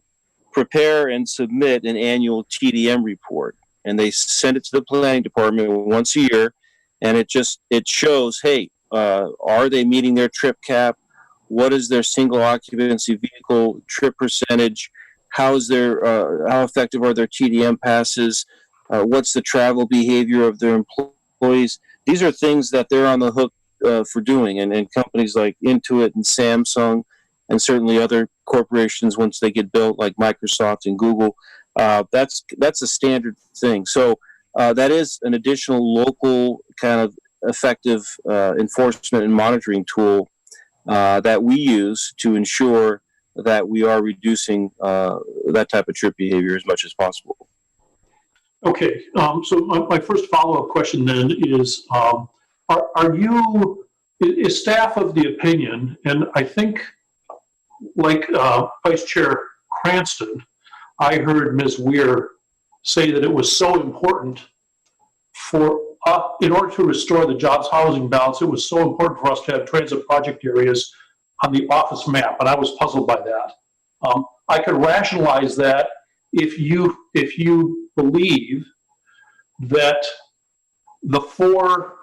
Speaker 17: prepare and submit an annual TDM report. And they send it to the planning department once a year, and it shows, hey, are they meeting their trip cap? What is their single occupancy vehicle trip percentage? How effective are their TDM passes? What's the travel behavior of their employees? These are things that they're on the hook for doing, and companies like Intuit and Samsung, and certainly other corporations once they get built, like Microsoft and Google. That's a standard thing. So that is an additional local kind of effective enforcement and monitoring tool that we use to ensure that we are reducing that type of trip behavior as much as possible.
Speaker 7: Okay, so my first follow-up question then is, is staff of the opinion, and I think like Vice Chair Cranston, I heard Ms. Weir say that it was so important for, in order to restore the jobs housing balance, it was so important for us to have transit project areas on the office map, and I was puzzled by that. I could rationalize that if you believe that the 4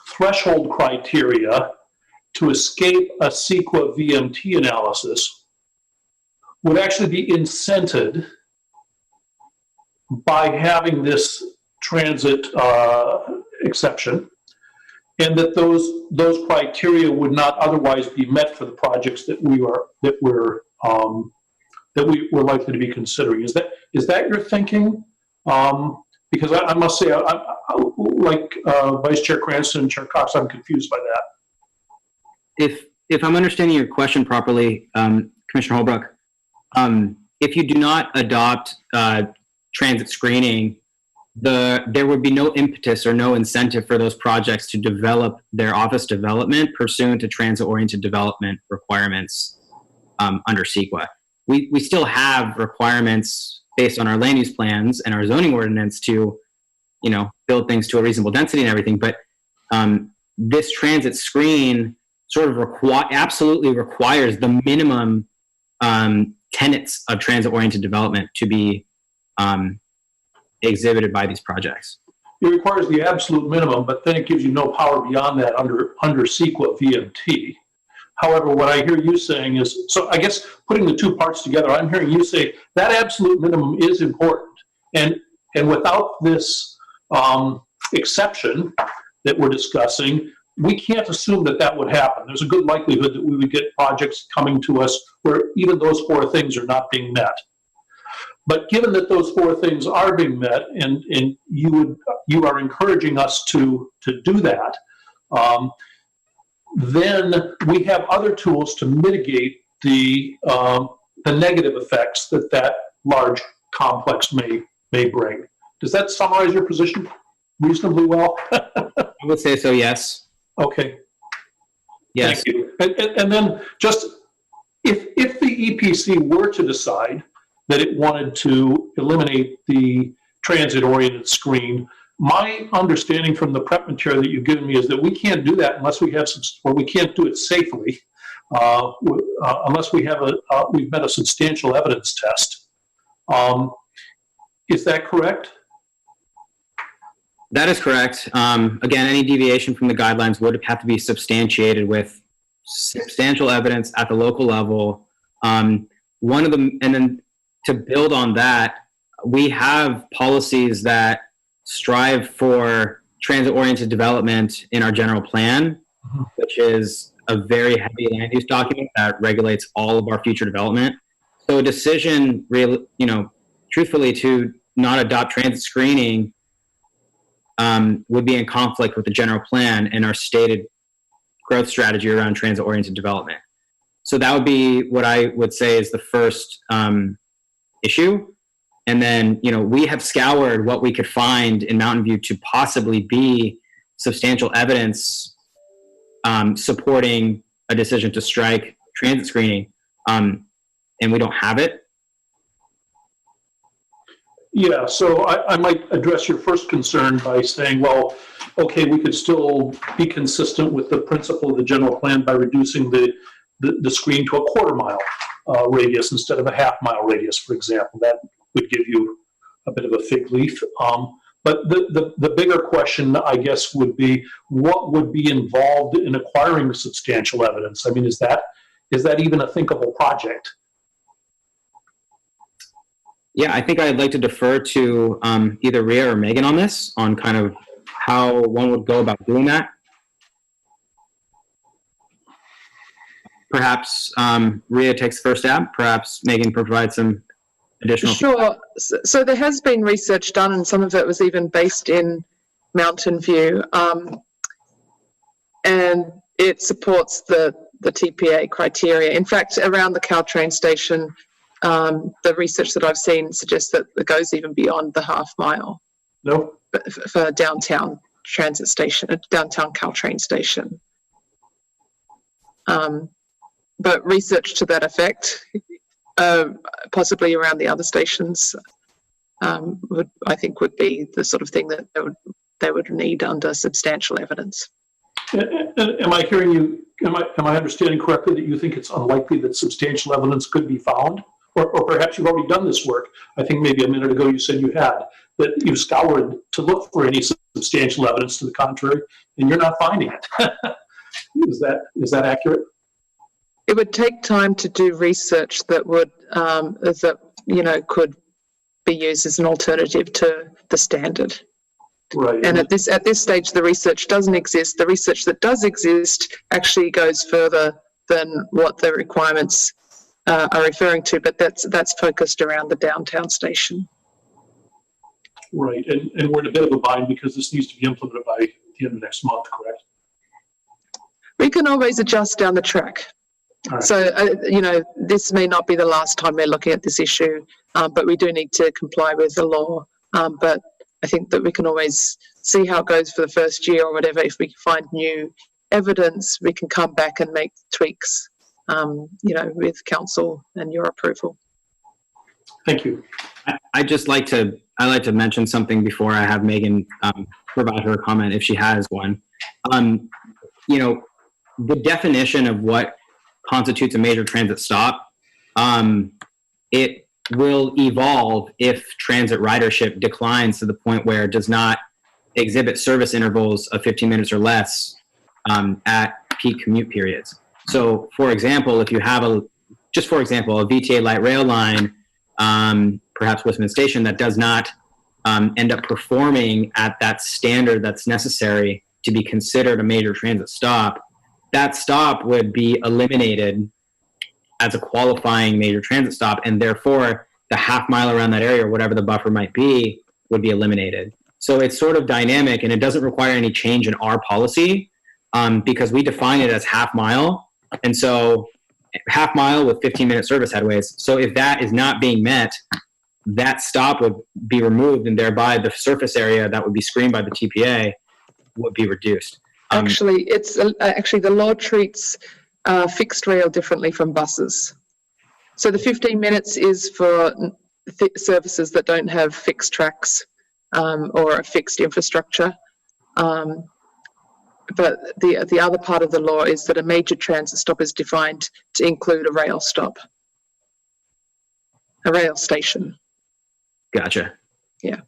Speaker 7: threshold criteria to escape a CEQA VMT analysis would actually be incented by having this transit exception, and that those criteria would not otherwise be met for the projects that we're likely to be considering. Is that your thinking? Because I must say, like Vice Chair Cranston and Chair Cox, I'm confused by that.
Speaker 12: If I'm understanding your question properly, Commissioner Holbrook, if you do not adopt transit screening, there would be no impetus or no incentive for those projects to develop their office development pursuant to transit-oriented development requirements under CEQA. We still have requirements based on our land use plans and our zoning ordinance to, build things to a reasonable density and everything. But this transit screen sort of absolutely requires the minimum tenets of transit-oriented development to be exhibited by these projects.
Speaker 7: It requires the absolute minimum, but then it gives you no power beyond that under CEQA VMT. However, what I hear you saying is, so I guess putting the two parts together, I'm hearing you say that absolute minimum is important. And without this exception that we're discussing, we can't assume that that would happen. There's a good likelihood that we would get projects coming to us where even those four things are not being met. But given that those four things are being met, and you are encouraging us to do that, then we have other tools to mitigate the negative effects that large complex may bring. Does that summarize your position reasonably well?
Speaker 12: I would say so, yes.
Speaker 7: Okay.
Speaker 12: Yes.
Speaker 7: Thank you. And then just if the EPC were to decide that it wanted to eliminate the transit-oriented screen, my understanding from the prep material that you've given me is that we can't do that unless we have we can't do it safely unless we've met a substantial evidence test. Is that correct?
Speaker 12: That is correct. Again, any deviation from the guidelines would have to be substantiated with substantial evidence at the local level. One of them, and then to build on that, we have policies that strive for transit-oriented development in our general plan, which is a very heavy land use document that regulates all of our future development. So a decision, truthfully, to not adopt transit screening would be in conflict with the general plan and our stated growth strategy around transit-oriented development. So that would be what I would say is the first issue. And then, we have scoured what we could find in Mountain View to possibly be substantial evidence supporting a decision to strike transit screening, and we don't have it.
Speaker 7: Yeah, so I might address your first concern by saying, well, okay, we could still be consistent with the principle of the general plan by reducing the screen to a quarter-mile radius instead of a half-mile radius, for example. That would give you a bit of a fig leaf. But the bigger question, I guess, would be what would be involved in acquiring substantial evidence? I mean, is that even a thinkable project?
Speaker 12: Yeah, I think I'd like to defer to either Rhea or Megan on this, on kind of how one would go about doing that. Perhaps Rhea takes the first stab. Perhaps Megan provides some additional.
Speaker 14: Sure. So there has been research done, and some of it was even based in Mountain View, and it supports the TPA criteria. In fact, around the Caltrain station, the research that I've seen suggests that it goes even beyond the half mile.
Speaker 7: No.
Speaker 14: For downtown transit station, downtown Caltrain station. But research to that effect, possibly around the other stations, I think would be the sort of thing that they would need under substantial evidence.
Speaker 7: Am I hearing you? Am I understanding correctly that you think it's unlikely that substantial evidence could be found? Or perhaps you've already done this work. I think maybe a minute ago you said you had, that you scoured to look for any substantial evidence to the contrary, and you're not finding it. Is that accurate?
Speaker 14: It would take time to do research that would could be used as an alternative to the standard.
Speaker 7: Right.
Speaker 14: And at this stage, the research doesn't exist. The research that does exist actually goes further than what the requirements are referring to, but that's focused around the downtown station.
Speaker 7: Right, and we're in a bit of a bind because this needs to be implemented by the end of next month, correct?
Speaker 14: We can always adjust down the track. Right. So, this may not be the last time we're looking at this issue, but we do need to comply with the law. But I think that we can always see how it goes for the first year or whatever. If we find new evidence, we can come back and make tweaks, with council and your approval.
Speaker 7: Thank you.
Speaker 12: I like to mention something before I have Megan provide her comment if she has one. The definition of what constitutes a major transit stop, it will evolve if transit ridership declines to the point where it does not exhibit service intervals of 15 minutes or less at peak commute periods. So, for example, if you have a VTA light rail line, perhaps Westman Station, that does not end up performing at that standard that's necessary to be considered a major transit stop, that stop would be eliminated as a qualifying major transit stop, and therefore the half mile around that area, or whatever the buffer might be, would be eliminated. So it's sort of dynamic, and it doesn't require any change in our policy because we define it as half mile, and so half mile with 15-minute service headways. So if that is not being met, that stop would be removed, and thereby the surface area that would be screened by the TPA would be reduced.
Speaker 14: Actually, the law treats fixed rail differently from buses. So the 15 minutes is for services that don't have fixed tracks or a fixed infrastructure. But the other part of the law is that a major transit stop is defined to include a rail stop, a rail station.
Speaker 12: Gotcha.
Speaker 14: Yeah.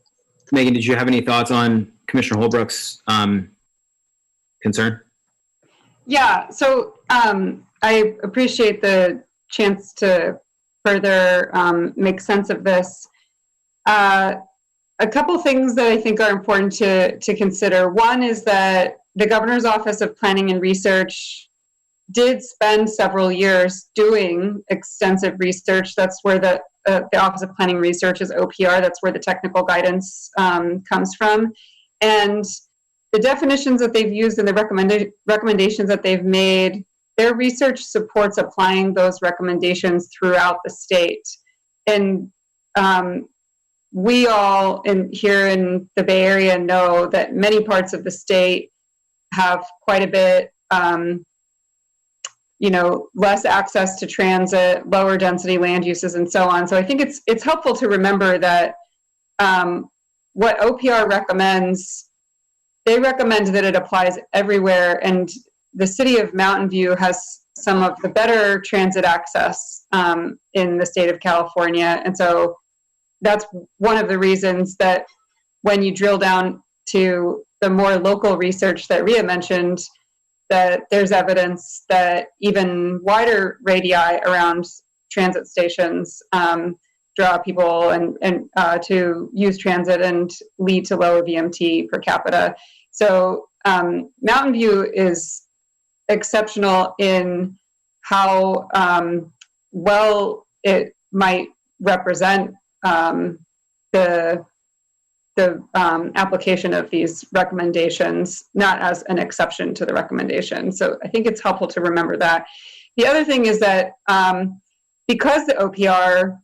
Speaker 12: Megan, did you have any thoughts on Commissioner Holbrook's concern?
Speaker 16: Yeah, so I appreciate the chance to further make sense of this. A couple things that I think are important to consider. One is that the Governor's Office of Planning and Research did spend several years doing extensive research. That's where the Office of Planning and Research is OPR. That's where the technical guidance comes from. And the definitions that they've used and the recommendations that they've made, their research supports applying those recommendations throughout the state. And we all here in the Bay Area know that many parts of the state have quite a bit, less access to transit, lower density land uses, and so on. So I think it's helpful to remember that what OPR recommends, they recommend that it applies everywhere, and the city of Mountain View has some of the better transit access in the state of California. And so that's one of the reasons that when you drill down to the more local research that Rhea mentioned, that there's evidence that even wider radii around transit stations draw people and to use transit and lead to lower VMT per capita. So Mountain View is exceptional in how well it might represent the application of these recommendations, not as an exception to the recommendation. So I think it's helpful to remember that. The other thing is that because the OPR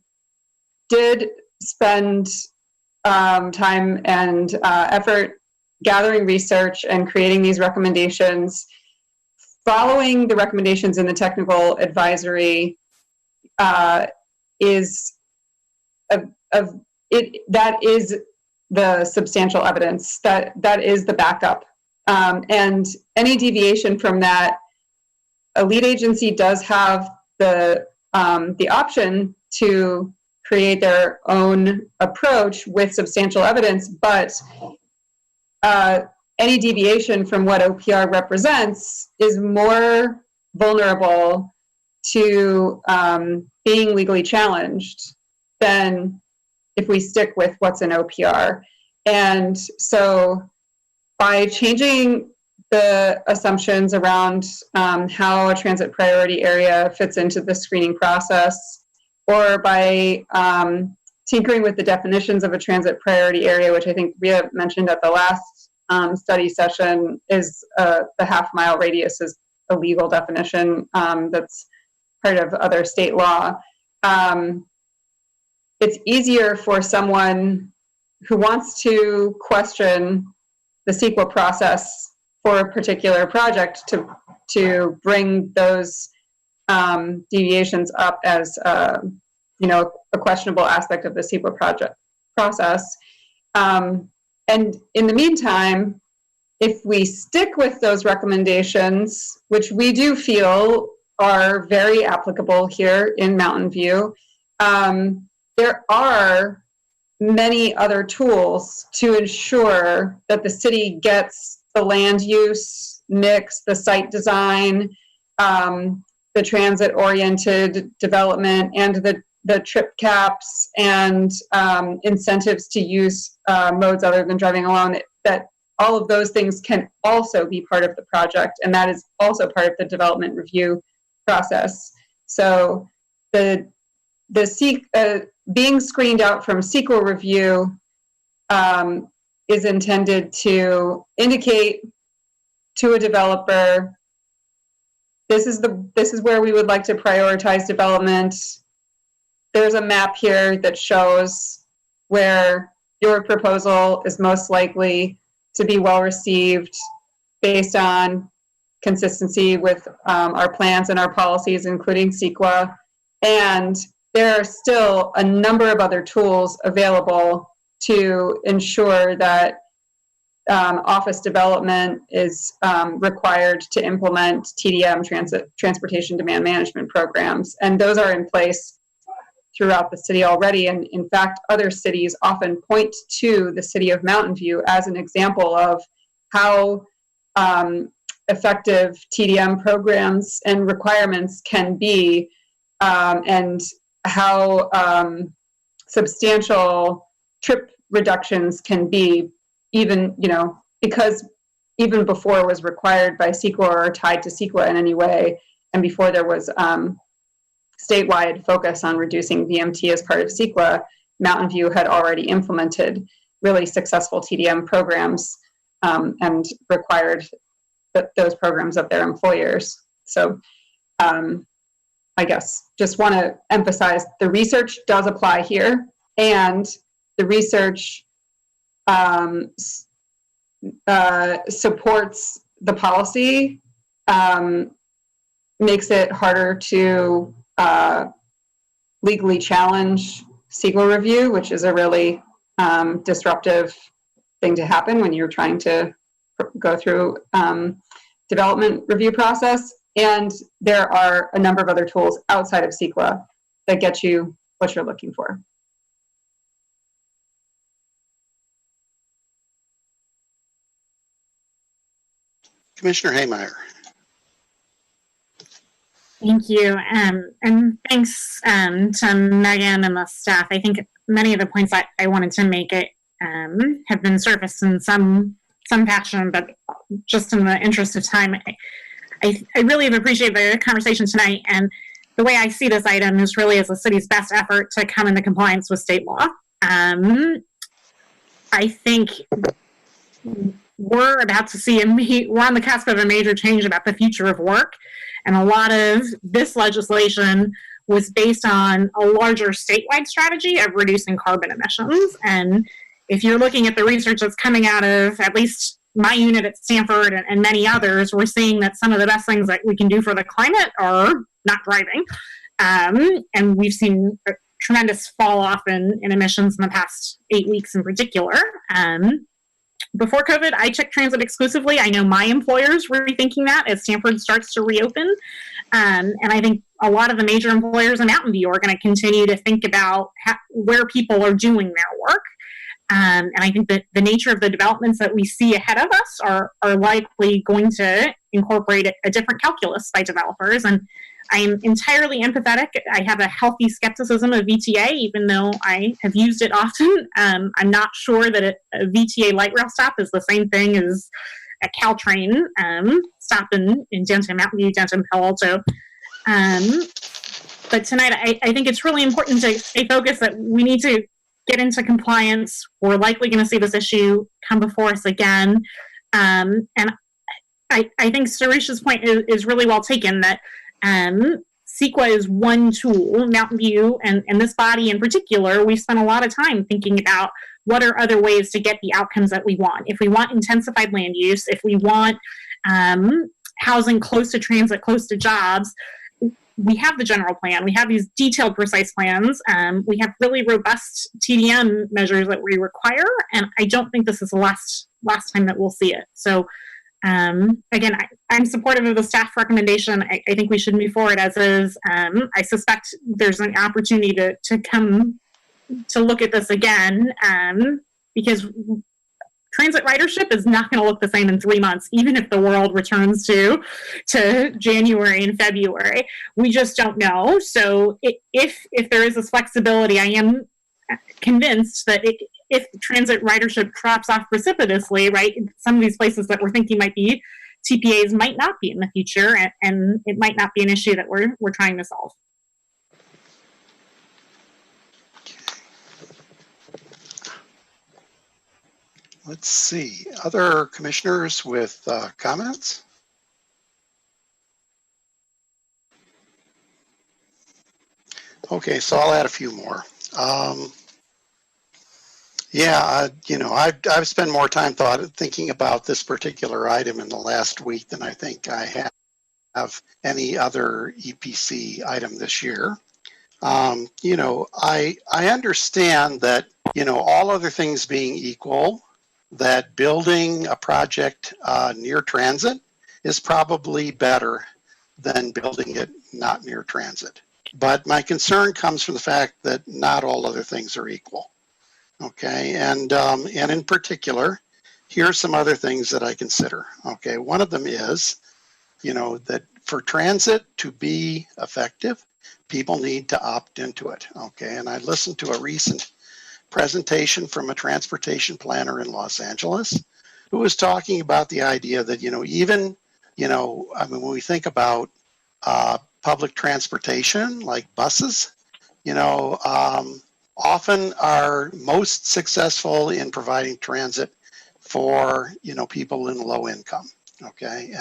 Speaker 16: did spend time and effort gathering research and creating these recommendations, following the recommendations in the technical advisory is that is the substantial evidence, that is the backup. And any deviation from that, a lead agency does have the option to create their own approach with substantial evidence, but any deviation from what OPR represents is more vulnerable to being legally challenged than if we stick with what's in OPR. And so by changing the assumptions around how a transit priority area fits into the screening process, or by tinkering with the definitions of a transit priority area, which I think Rhea mentioned at the last study session, is the half-mile radius is a legal definition that's part of other state law. It's easier for someone who wants to question the CEQA process for a particular project to bring those deviations up as a questionable aspect of the CEQA project process. And in the meantime, if we stick with those recommendations, which we do feel are very applicable here in Mountain View, there are many other tools to ensure that the city gets the land use mix, the site design, the transit-oriented development, and the trip caps and incentives to use modes other than driving alone, that all of those things can also be part of the project, and that is also part of the development review process. So the being screened out from CEQA review is intended to indicate to a developer, this is where we would like to prioritize development. There's a map here that shows where your proposal is most likely to be well received based on consistency with our plans and our policies, including CEQA. And there are still a number of other tools available to ensure that office development is required to implement TDM, transportation demand management programs. And those are in place throughout the city already. And in fact, other cities often point to the city of Mountain View as an example of how effective TDM programs and requirements can be, and how substantial trip reductions can be, even, because even before it was required by CEQA or tied to CEQA in any way, and before there was statewide focus on reducing VMT as part of CEQA, Mountain View had already implemented really successful TDM programs and required those programs of their employers. So I guess just want to emphasize the research does apply here, and the research supports the policy, makes it harder to legally challenge CEQA review, which is a really disruptive thing to happen when you're trying to go through development review process. And there are a number of other tools outside of CEQA that get you what you're looking for.
Speaker 1: Commissioner Haymeyer.
Speaker 5: Thank you. And thanks to Megan and the staff. I think many of the points that I wanted to make have been surfaced in some fashion, but just in the interest of time, I really have appreciated the conversation tonight. And the way I see this item is really as the city's best effort to come into compliance with state law. I think we're about to see we're on the cusp of a major change about the future of work. And a lot of this legislation was based on a larger statewide strategy of reducing carbon emissions. And if you're looking at the research that's coming out of at least my unit at Stanford and many others, we're seeing that some of the best things that we can do for the climate are not driving. And we've seen a tremendous fall off in emissions in the past 8 weeks in particular. Before COVID, I checked transit exclusively. I know my employers were rethinking that as Stanford starts to reopen. And I think a lot of the major employers in Mountain View are going to continue to think about where people are doing their work. And I think that the nature of the developments that we see ahead of us are likely going to incorporate a different calculus by developers. And I am entirely empathetic. I have a healthy skepticism of VTA, even though I have used it often. I'm not sure that a VTA light rail stop is the same thing as a Caltrain stop in downtown Mountain View, downtown Palo Alto. But tonight, I think it's really important to stay focused that we need to get into compliance. We're likely going to see this issue come before us again. And I think Sureesh's point is really well taken, that CEQA is one tool. Mountain View and this body in particular, we've spent a lot of time thinking about what are other ways to get the outcomes that we want. If we want intensified land use, if we want housing close to transit, close to jobs, we have the general plan. We have these detailed, precise plans. We have really robust TDM measures that we require, and I don't think this is the last time that we'll see it. So again, I'm supportive of the staff recommendation. I think we should move forward as is. I suspect there's an opportunity to come to look at this again because transit ridership is not going to look the same in 3 months, even if the world returns to January and February. We just don't know. So if there is this flexibility, I am convinced that if transit ridership drops off precipitously, right, some of these places that we're thinking might be TPAs might not be in the future, and it might not be an issue that we're trying to solve.
Speaker 1: Let's see, other commissioners with comments? Okay, so I'll add a few more. I've spent more time thinking about this particular item in the last week than I think I have any other EPC item this year. I understand that, all other things being equal, that building a project near transit is probably better than building it not near transit. But my concern comes from the fact that not all other things are equal. Okay, and in particular, here's some other things that I consider. Okay, one of them is, that for transit to be effective, people need to opt into it. Okay, and I listened to a recent presentation from a transportation planner in Los Angeles who was talking about the idea that, when we think about public transportation like buses, often are most successful in providing transit for, people in low income. Okay,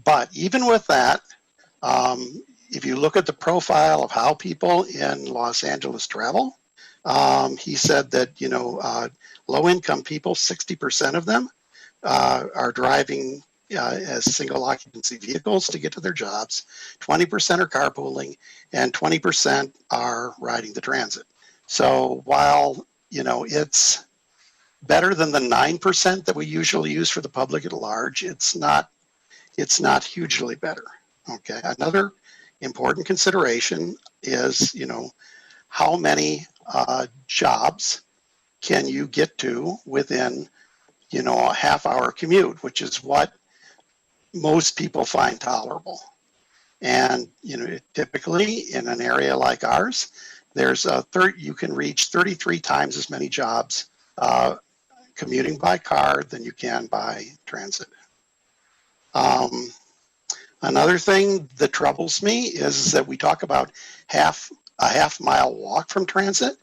Speaker 1: but even with that, if you look at the profile of how people in Los Angeles travel, he said that, low income people, 60% of them are driving as single occupancy vehicles to get to their jobs, 20% are carpooling, and 20% are riding the transit. So while, it's better than the 9% that we usually use for the public at large, it's not hugely better. Okay. Another important consideration is, how many jobs can you get to within, a half-hour commute, which is what most people find tolerable. And, typically in an area like ours, you can reach 33 times as many jobs commuting by car than you can by transit. Another thing that troubles me is that we talk about a half-mile walk from transit.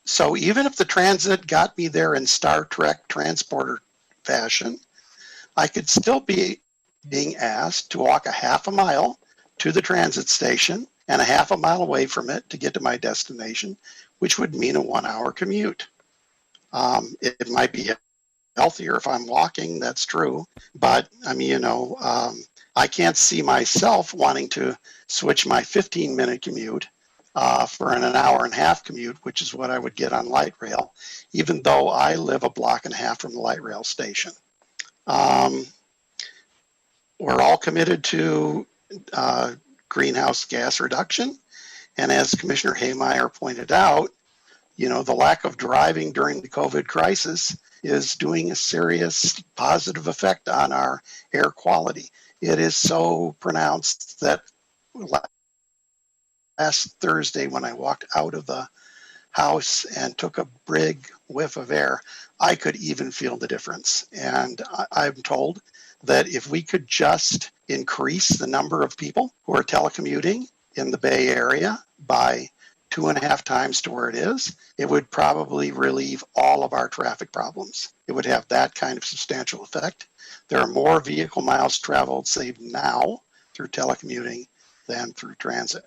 Speaker 1: So even if the transit got me there in Star Trek transporter fashion, I could still be being asked to walk a half a mile to the transit station and a half a mile away from it to get to my destination, which would mean a 1 hour commute. It might be healthier if I'm walking, that's true. But I can't see myself wanting to switch my 15-minute commute for an hour and a half commute, which is what I would get on light rail, even though I live a block and a half from the light rail station. We're all committed to greenhouse gas reduction. And as Commissioner Haymeyer pointed out, the lack of driving during the COVID crisis is doing a serious positive effect on our air quality. It is so pronounced that last Thursday when I walked out of the house and took a big whiff of air, I could even feel the difference. And I'm told that if we could just increase the number of people who are telecommuting in the Bay Area by 2.5 times to where it is, it would probably relieve all of our traffic problems. It would have that kind of substantial effect. There are more vehicle miles traveled saved now through telecommuting than through transit.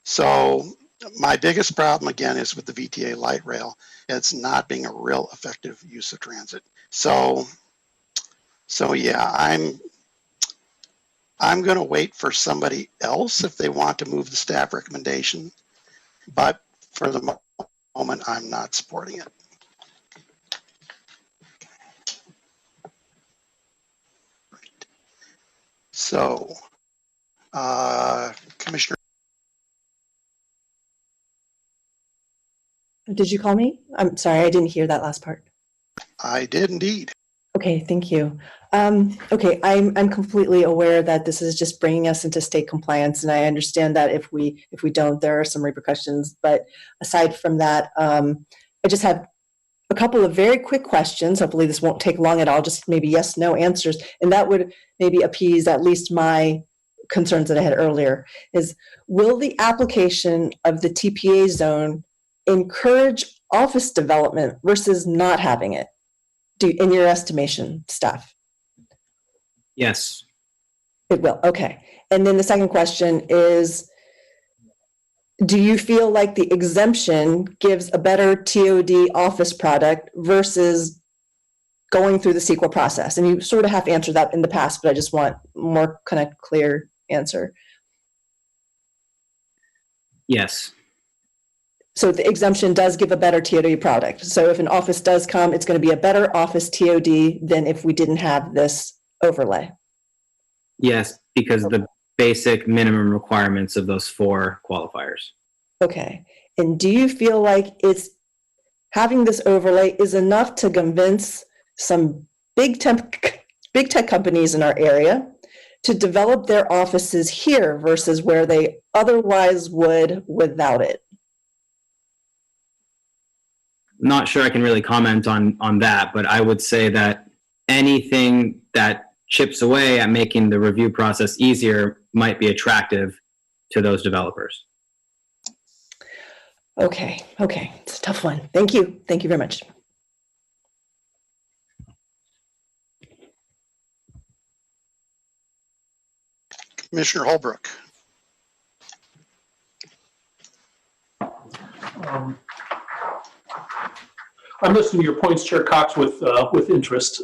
Speaker 1: So my biggest problem again is with the VTA light rail. It's not being a real effective use of transit. So yeah, I'm going to wait for somebody else if they want to move the staff recommendation, but for the moment, I'm not supporting it. Right. So, Commissioner.
Speaker 6: Did you call me? I'm sorry, I didn't hear that last part.
Speaker 1: I did indeed.
Speaker 6: Okay, thank you. Okay, I'm completely aware that this is just bringing us into state compliance, and I understand that if we don't, there are some repercussions. But aside from that, I just have a couple of very quick questions. Hopefully, this won't take long at all. Just maybe yes, no answers, and that would maybe appease at least my concerns that I had earlier. Is will the application of the TPA zone encourage office development versus not having it? In your estimation, staff?
Speaker 12: Yes.
Speaker 6: It will, okay. And then the second question is, do you feel like the exemption gives a better TOD office product versus going through the CEQA process? And you sort of have answered that in the past, but I just want more kind of clear answer.
Speaker 12: Yes.
Speaker 6: So the exemption does give a better TOD product. So if an office does come, it's going to be a better office TOD than if we didn't have this overlay.
Speaker 12: Yes, because the basic minimum requirements of those 4 qualifiers.
Speaker 6: Okay. And do you feel like it's having this overlay is enough to convince some big tech companies in our area to develop their offices here versus where they otherwise would without it?
Speaker 12: Not sure I can really comment on that, but I would say that anything that chips away at making the review process easier might be attractive to those developers.
Speaker 6: Okay, it's a tough one. Thank you very much.
Speaker 1: Commissioner Holbrook.
Speaker 7: I'm listening to your points, Chair Cox, with interest,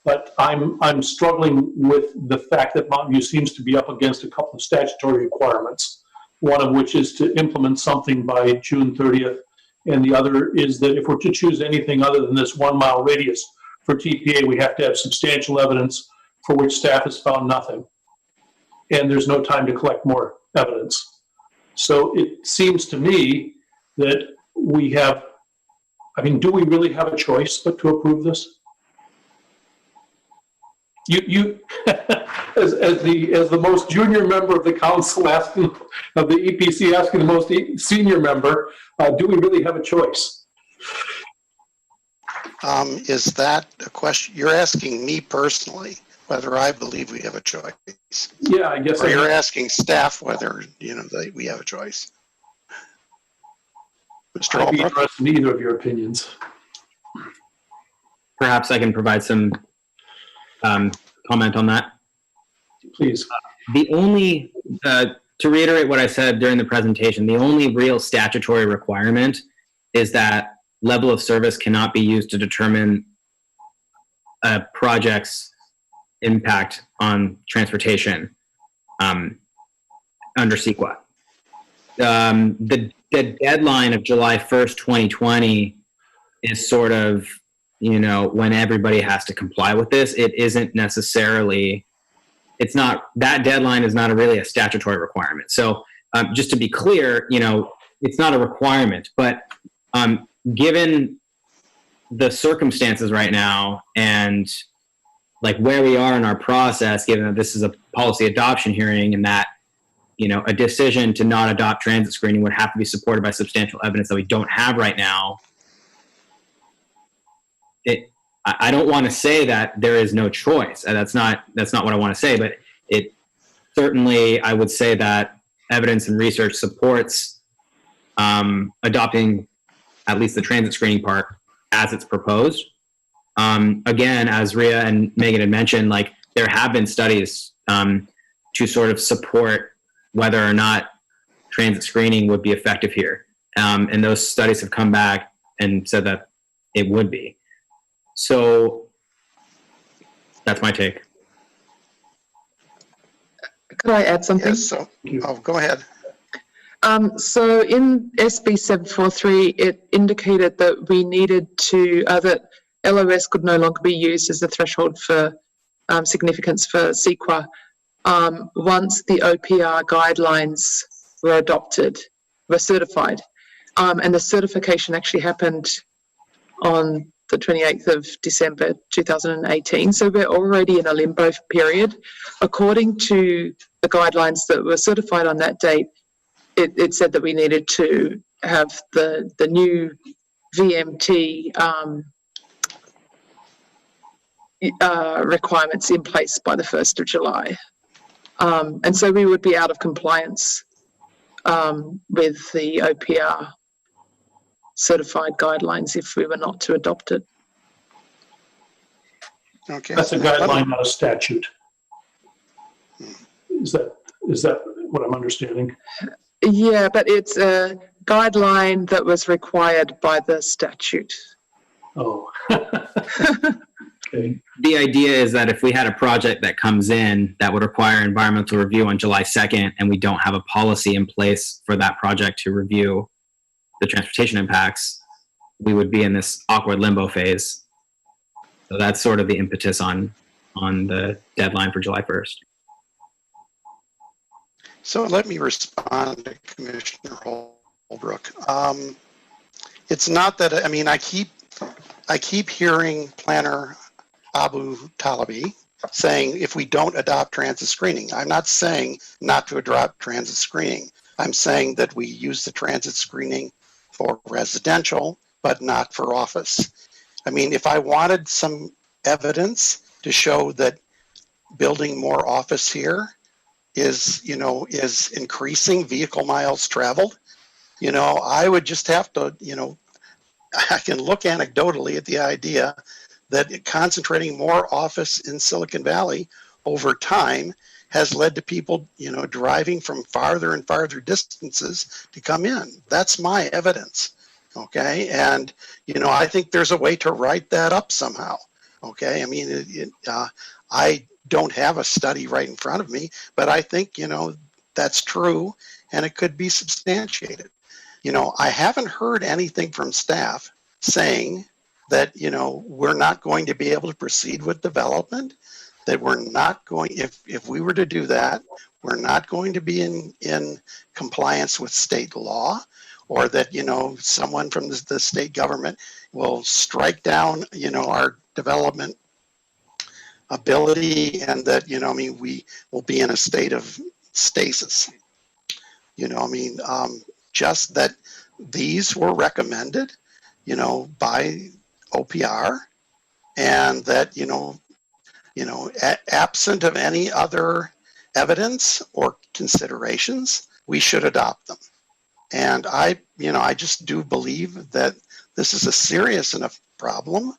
Speaker 7: but I'm struggling with the fact that Mountain View seems to be up against a couple of statutory requirements. One of which is to implement something by June 30th, and the other is that if we're to choose anything other than this 1 mile radius for TPA, we have to have substantial evidence for which staff has found nothing, and there's no time to collect more evidence. So it seems to me that we have. I mean, do we really have a choice but to approve this? You as the most junior member of the council asking, of the EPC asking the most senior member, do we really have a choice?
Speaker 1: Is that a question? You're asking me personally whether I believe we have a choice.
Speaker 7: Yeah, I guess.
Speaker 1: Or you're asking staff whether, we have a choice. Mr.
Speaker 7: I'd be
Speaker 1: Holbrook?
Speaker 7: interested in either of your opinions.
Speaker 12: Perhaps I can provide some comment on that.
Speaker 7: Please.
Speaker 12: The only, to reiterate what I said during the presentation, the only real statutory requirement is that level of service cannot be used to determine a project's impact on transportation under CEQA. The deadline of July 1st, 2020 is sort of, when everybody has to comply with this. It isn't necessarily, that deadline is not really a statutory requirement. So just to be clear, it's not a requirement, but given the circumstances right now and like where we are in our process, given that this is a policy adoption hearing and that, a decision to not adopt transit screening would have to be supported by substantial evidence that we don't have right now. I don't want to say that there is no choice. That's not what I want to say, but it certainly, I would say that evidence and research supports adopting at least the transit screening part as it's proposed. Again, as Rhea and Megan had mentioned, like there have been studies to sort of support whether or not transit screening would be effective here. And those studies have come back and said that it would be. So that's my take.
Speaker 14: Could I add something?
Speaker 1: Yes, so, go ahead.
Speaker 14: So in SB 743, it indicated that we needed to, that LOS could no longer be used as a threshold for significance for CEQA once the OPR guidelines were adopted, were certified. And the certification actually happened on the 28th of December 2018. So we're already in a limbo period. According to the guidelines that were certified on that date, it said that we needed to have the new VMT requirements in place by the 1st of July. And so we would be out of compliance with the OPR certified guidelines if we were not to adopt it.
Speaker 1: Okay.
Speaker 7: That's a guideline, not a statute. Is that what I'm understanding?
Speaker 14: Yeah, but it's a guideline that was required by the statute.
Speaker 7: Oh. Okay.
Speaker 12: The idea is that if we had a project that comes in that would require environmental review on July 2nd, and we don't have a policy in place for that project to review the transportation impacts, we would be in this awkward limbo phase. So that's sort of the impetus on the deadline for July 1st.
Speaker 1: So let me respond to Commissioner Holbrook. It's not that, I mean, I keep hearing Planner Abu Talabi saying if we don't adopt transit screening. I'm not saying not to adopt transit screening. I'm saying that we use the transit screening for residential, but not for office. I mean, if I wanted some evidence to show that building more office here is increasing vehicle miles traveled, I would just have to, I can look anecdotally at the idea that concentrating more office in Silicon Valley over time has led to people, driving from farther and farther distances to come in. That's my evidence, okay? And, I think there's a way to write that up somehow, okay? I mean, I don't have a study right in front of me, but I think, that's true and it could be substantiated. I haven't heard anything from staff saying that, we're not going to be able to proceed with development, that we're not going, if we were to do that, we're not going to be in compliance with state law, or that, someone from the state government will strike down, our development ability, and that, we will be in a state of stasis. Just that these were recommended, by OPR, and that, absent of any other evidence or considerations, we should adopt them. And I just do believe that this is a serious enough problem,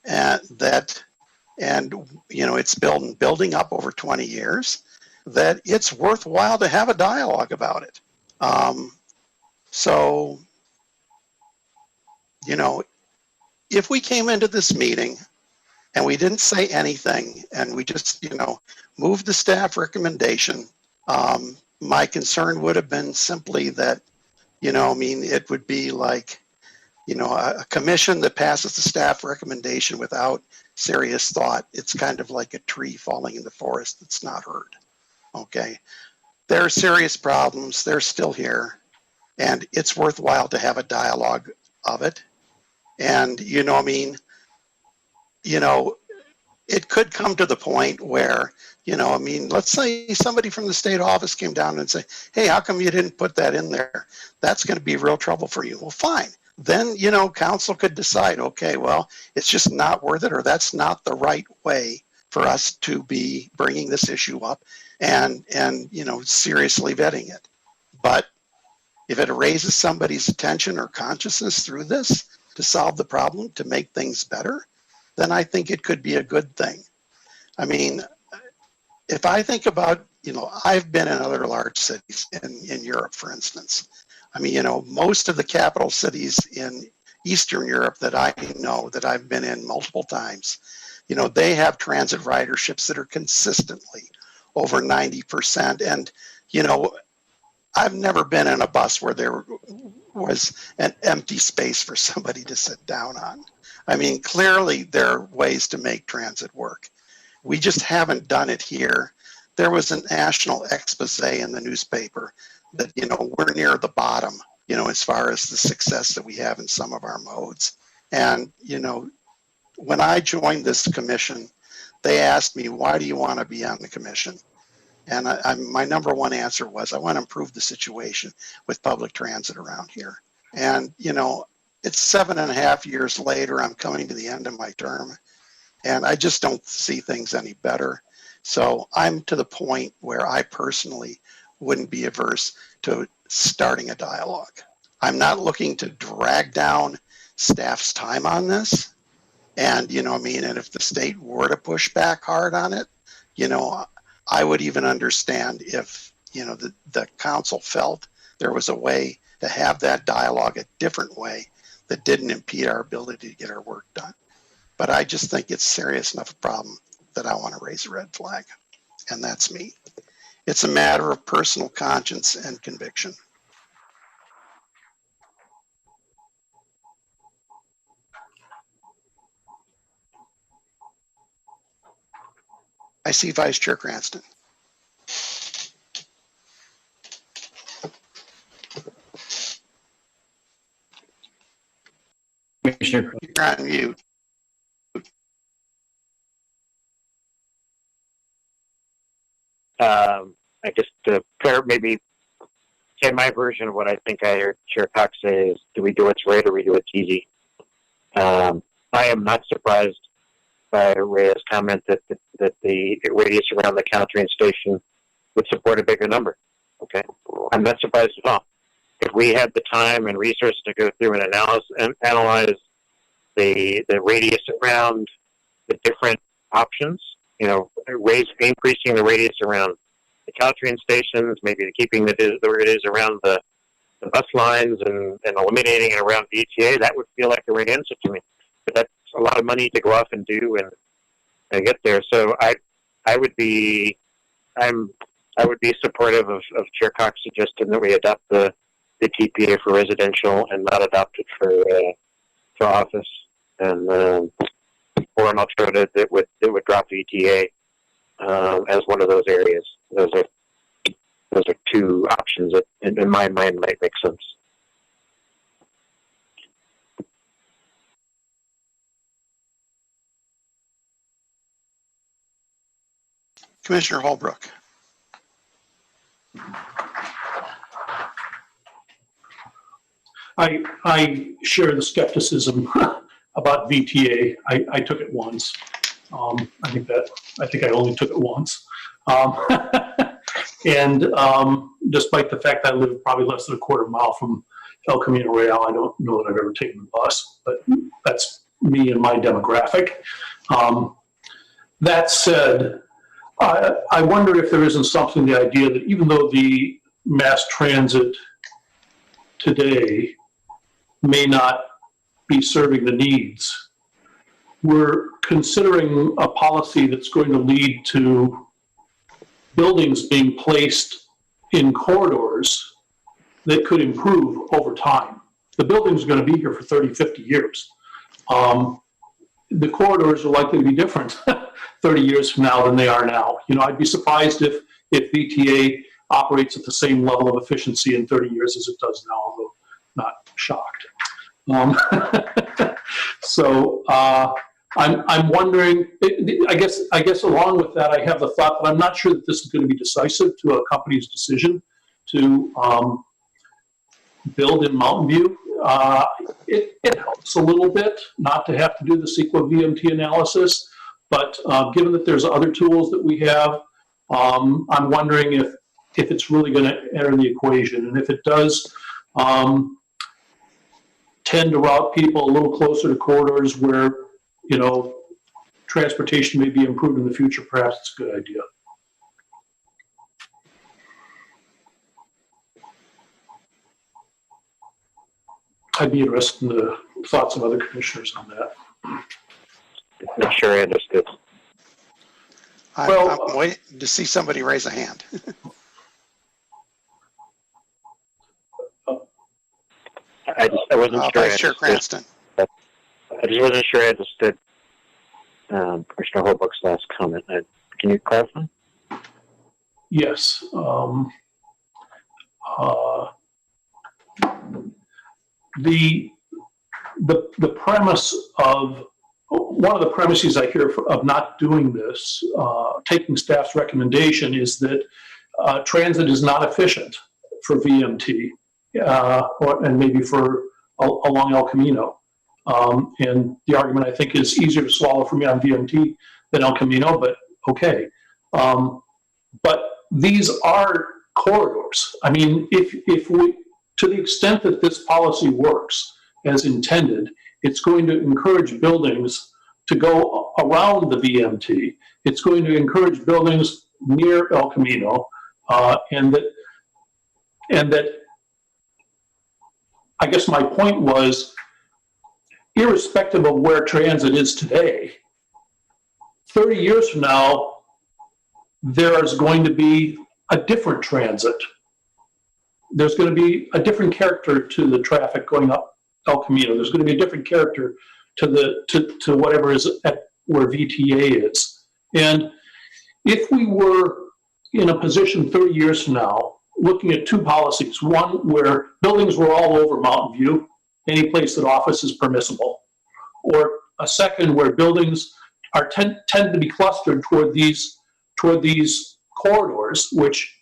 Speaker 1: and it's building up over 20 years, that it's worthwhile to have a dialogue about it. So, if we came into this meeting and we didn't say anything and we just, moved the staff recommendation, my concern would have been simply that, it would be like, a commission that passes the staff recommendation without serious thought. It's kind of like a tree falling in the forest that's not heard. Okay. There are serious problems. They're still here. And it's worthwhile to have a dialogue of it. And, it could come to the point where, let's say somebody from the state office came down and say, hey, how come you didn't put that in there? That's going to be real trouble for you. Well, fine. Then, council could decide, okay, well, it's just not worth it, or that's not the right way for us to be bringing this issue up and seriously vetting it. But if it raises somebody's attention or consciousness through this to solve the problem, to make things better, then I think it could be a good thing. I mean, if I think about I've been in other large cities in Europe, for instance. I mean, most of the capital cities in Eastern Europe that I know, that I've been in multiple times, they have transit riderships that are consistently over 90%. And, I've never been in a bus where there was an empty space for somebody to sit down on. I mean, clearly there are ways to make transit work. We just haven't done it here. There was a national expose in the newspaper that, we're near the bottom, as far as the success that we have in some of our modes. And, when I joined this commission, they asked me, why do you want to be on the commission? And my number one answer was, I want to improve the situation with public transit around here. And, it's 7.5 years later, I'm coming to the end of my term, and I just don't see things any better. So I'm to the point where I personally wouldn't be averse to starting a dialogue. I'm not looking to drag down staff's time on this. And, and if the state were to push back hard on it, I would even understand if, the council felt there was a way to have that dialogue a different way that didn't impede our ability to get our work done. But I just think it's serious enough a problem that I want to raise a red flag. And that's me. It's a matter of personal conscience and conviction. I see Vice Chair Cranston.
Speaker 12: Commissioner,
Speaker 1: you're on mute.
Speaker 4: I just maybe say my version of what I think I heard Chair Cox say is, do we do what's right or we do what's easy? I am not surprised by Rhea's comment that the radius around the Caltrain station would support a bigger number. Okay, I'm not surprised at all. If we had the time and resources to go through and analyze the radius around the different options, increasing the radius around the Caltrain stations, maybe keeping the radius around the bus lines and eliminating it around VTA, that would feel like the right answer to me. But that's a lot of money to go off and do and get there. So I would be supportive of Chair Cox suggesting that we adopt the TPA for residential and not adopt it for office, and or an alternative that would drop VTA as one of those areas. Those are two options that, in my mind, might make sense.
Speaker 1: Commissioner Holbrook.
Speaker 7: I share the skepticism about VTA. I took it once. I think I only took it once. And despite the fact that I live probably less than a quarter mile from El Camino Real, I don't know that I've ever taken the bus, but that's me and my demographic. That said, I wonder if there isn't something, the idea that even though the mass transit today may not be serving the needs, we're considering a policy that's going to lead to buildings being placed in corridors that could improve over time. The buildings are going to be here for 30, 50 years. The corridors are likely to be different 30 years from now than they are now. I'd be surprised if VTA operates at the same level of efficiency in 30 years as it does now, although not shocked. So I'm wondering, I guess along with that, I have the thought that I'm not sure that this is going to be decisive to a company's decision to build in Mountain View. It helps a little bit not to have to do the CEQA VMT analysis, but given that there's other tools that we have, I'm wondering if it's really going to enter the equation. And if it does tend to route people a little closer to corridors where, transportation may be improved in the future, perhaps it's a good idea. I'd be interested in the thoughts of other commissioners on that.
Speaker 4: Not sure I understood.
Speaker 1: I'm waiting to see somebody raise a hand.
Speaker 4: I wasn't sure.
Speaker 1: Vice Chair Cranston.
Speaker 4: I just wasn't sure I understood Commissioner Holbrook's last comment. Can you clarify?
Speaker 7: Yes. The premise of one of the premises I hear of not doing this, taking staff's recommendation, is that transit is not efficient for VMT, and maybe for along El Camino. And the argument, I think, is easier to swallow for me on VMT than El Camino, but okay. But these are corridors. I mean, if we, to the extent that this policy works as intended, it's going to encourage buildings to go around the VMT. It's going to encourage buildings near El Camino, and that I guess my point was, irrespective of where transit is today, 30 years from now, there is going to be a different transit. There's going to be a different character to the traffic going up El Camino. There's going to be a different character to whatever is at where VTA is. And if we were in a position 30 years from now, looking at two policies, one where buildings were all over Mountain View, any place that office is permissible, or a second where buildings are tend to be clustered toward these corridors, which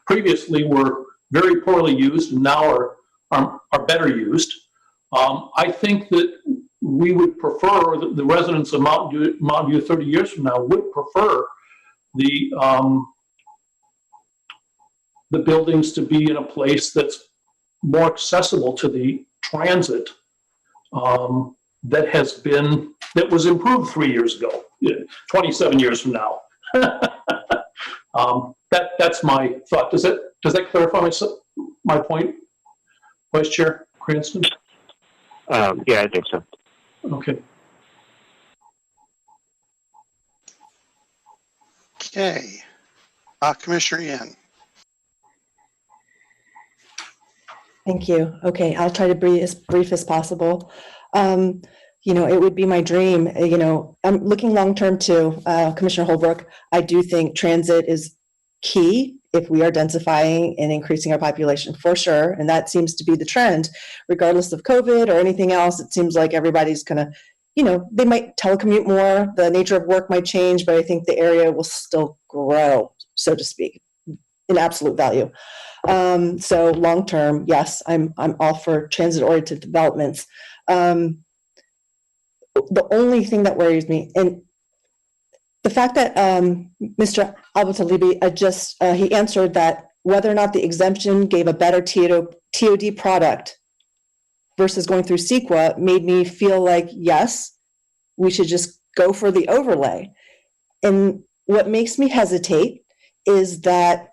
Speaker 7: previously were very poorly used and now are better used. I think that we would prefer, the residents of Mountain View 30 years from now would prefer the buildings to be in a place that's more accessible to the transit that was improved 3 years ago, 27 years from now. That's my thought. Does that clarify my point, Vice Chair Cranston?
Speaker 4: Yeah, I think so.
Speaker 7: Okay.
Speaker 1: Okay. Commissioner Yen.
Speaker 6: Thank you. Okay, I'll try to be as brief as possible. It would be my dream. I'm looking long-term too, Commissioner Holbrook. I do think transit is key if we are densifying and increasing our population, for sure. And that seems to be the trend, regardless of COVID or anything else. It seems like everybody's gonna, they might telecommute more, the nature of work might change, but I think the area will still grow, so to speak, in absolute value. So long-term, yes, I'm all for transit-oriented developments. The only thing that worries me, and the fact that Mr. Albatalibi he answered that whether or not the exemption gave a better TOD product versus going through CEQA made me feel like, yes, we should just go for the overlay. And what makes me hesitate is that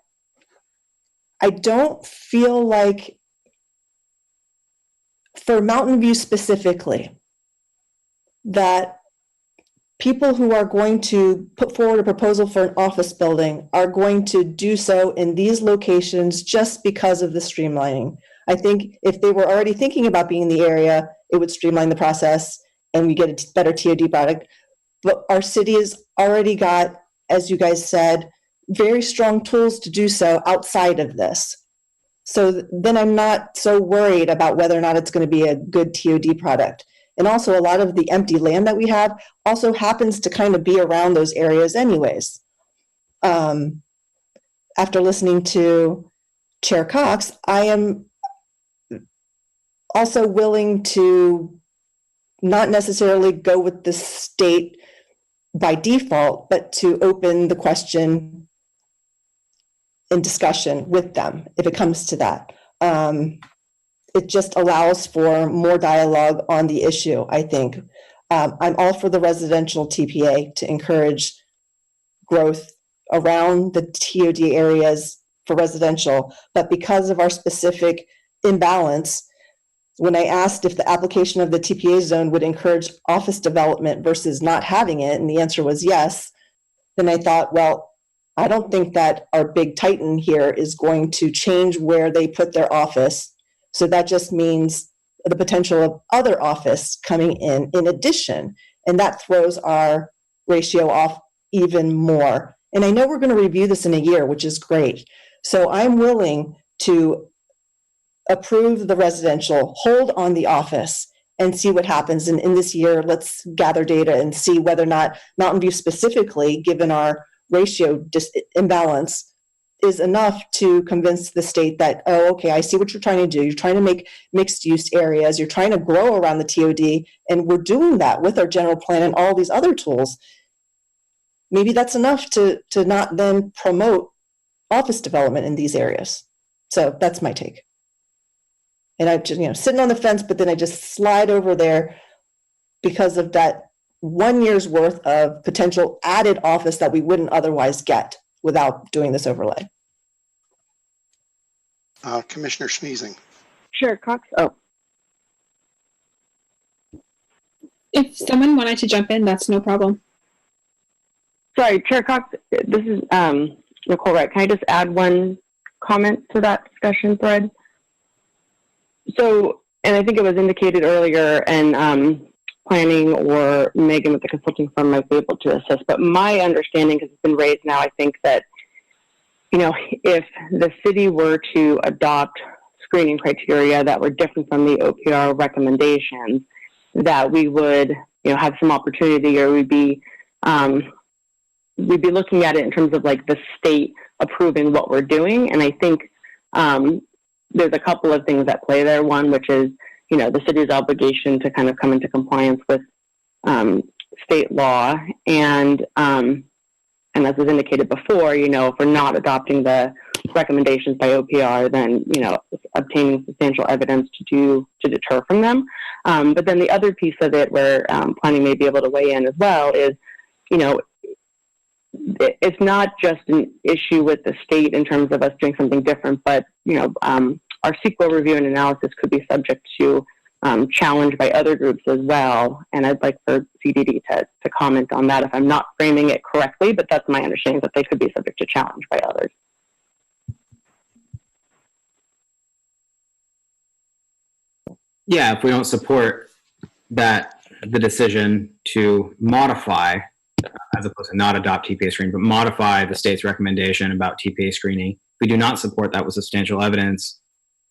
Speaker 6: I don't feel like, for Mountain View specifically, that people who are going to put forward a proposal for an office building are going to do so in these locations just because of the streamlining. I think if they were already thinking about being in the area, it would streamline the process and we get a better TOD product. But our city has already got, as you guys said, very strong tools to do so outside of this. So then I'm not so worried about whether or not it's going to be a good TOD product. And also a lot of the empty land that we have also happens to kind of be around those areas anyways. After listening to Chair Cox, I am also willing to not necessarily go with the state by default, but to open the question in discussion with them if it comes to that. It just allows for more dialogue on the issue, I think. I'm all for the residential TPA to encourage growth around the TOD areas for residential, but because of our specific imbalance, when I asked if the application of the TPA zone would encourage office development versus not having it, and the answer was yes, then I thought, well, I don't think that our big titan here is going to change where they put their office. So that just means the potential of other office coming in addition. And that throws our ratio off even more. And I know we're going to review this in a year, which is great. So I'm willing to approve the residential, hold on the office, and see what happens. And in this year, let's gather data and see whether or not Mountain View specifically, given our ratio imbalance, is enough to convince the state that, oh, okay, I see what you're trying to do. You're trying to make mixed use areas. You're trying to grow around the TOD, and we're doing that with our general plan and all these other tools. Maybe that's enough to not then promote office development in these areas. So that's my take. And I'm just, sitting on the fence, but then I just slide over there because of that 1 year's worth of potential added office that we wouldn't otherwise get without doing this overlay.
Speaker 1: Commissioner Schmeezing.
Speaker 8: Sure, Cox. Oh,
Speaker 3: If someone wanted to jump in, that's no problem.
Speaker 8: sorry, Chair Cox. This is Nicole Wright. Can I just add one comment to that discussion thread? So, and I think it was indicated earlier, and planning or Megan with the consulting firm might be able to assist. But my understanding, because it's been raised now, I think that, if the city were to adopt screening criteria that were different from the OPR recommendations, that we would, have some opportunity, or we'd be looking at it in terms of like the state approving what we're doing. And I think there's a couple of things at play there. One, which is, the city's obligation to kind of come into compliance with state law. And as was indicated before, if we're not adopting the recommendations by OPR, then, obtaining substantial evidence to deter from them. But then the other piece of it where planning may be able to weigh in as well is, it's not just an issue with the state in terms of us doing something different, but, our CEQA review and analysis could be subject to challenge by other groups as well. And I'd like for CDD to comment on that if I'm not framing it correctly, but that's my understanding, that they could be subject to challenge by others.
Speaker 12: Yeah, if we don't support the decision to modify, as opposed to not adopt TPA screening, but modify the state's recommendation about TPA screening, if we do not support that with substantial evidence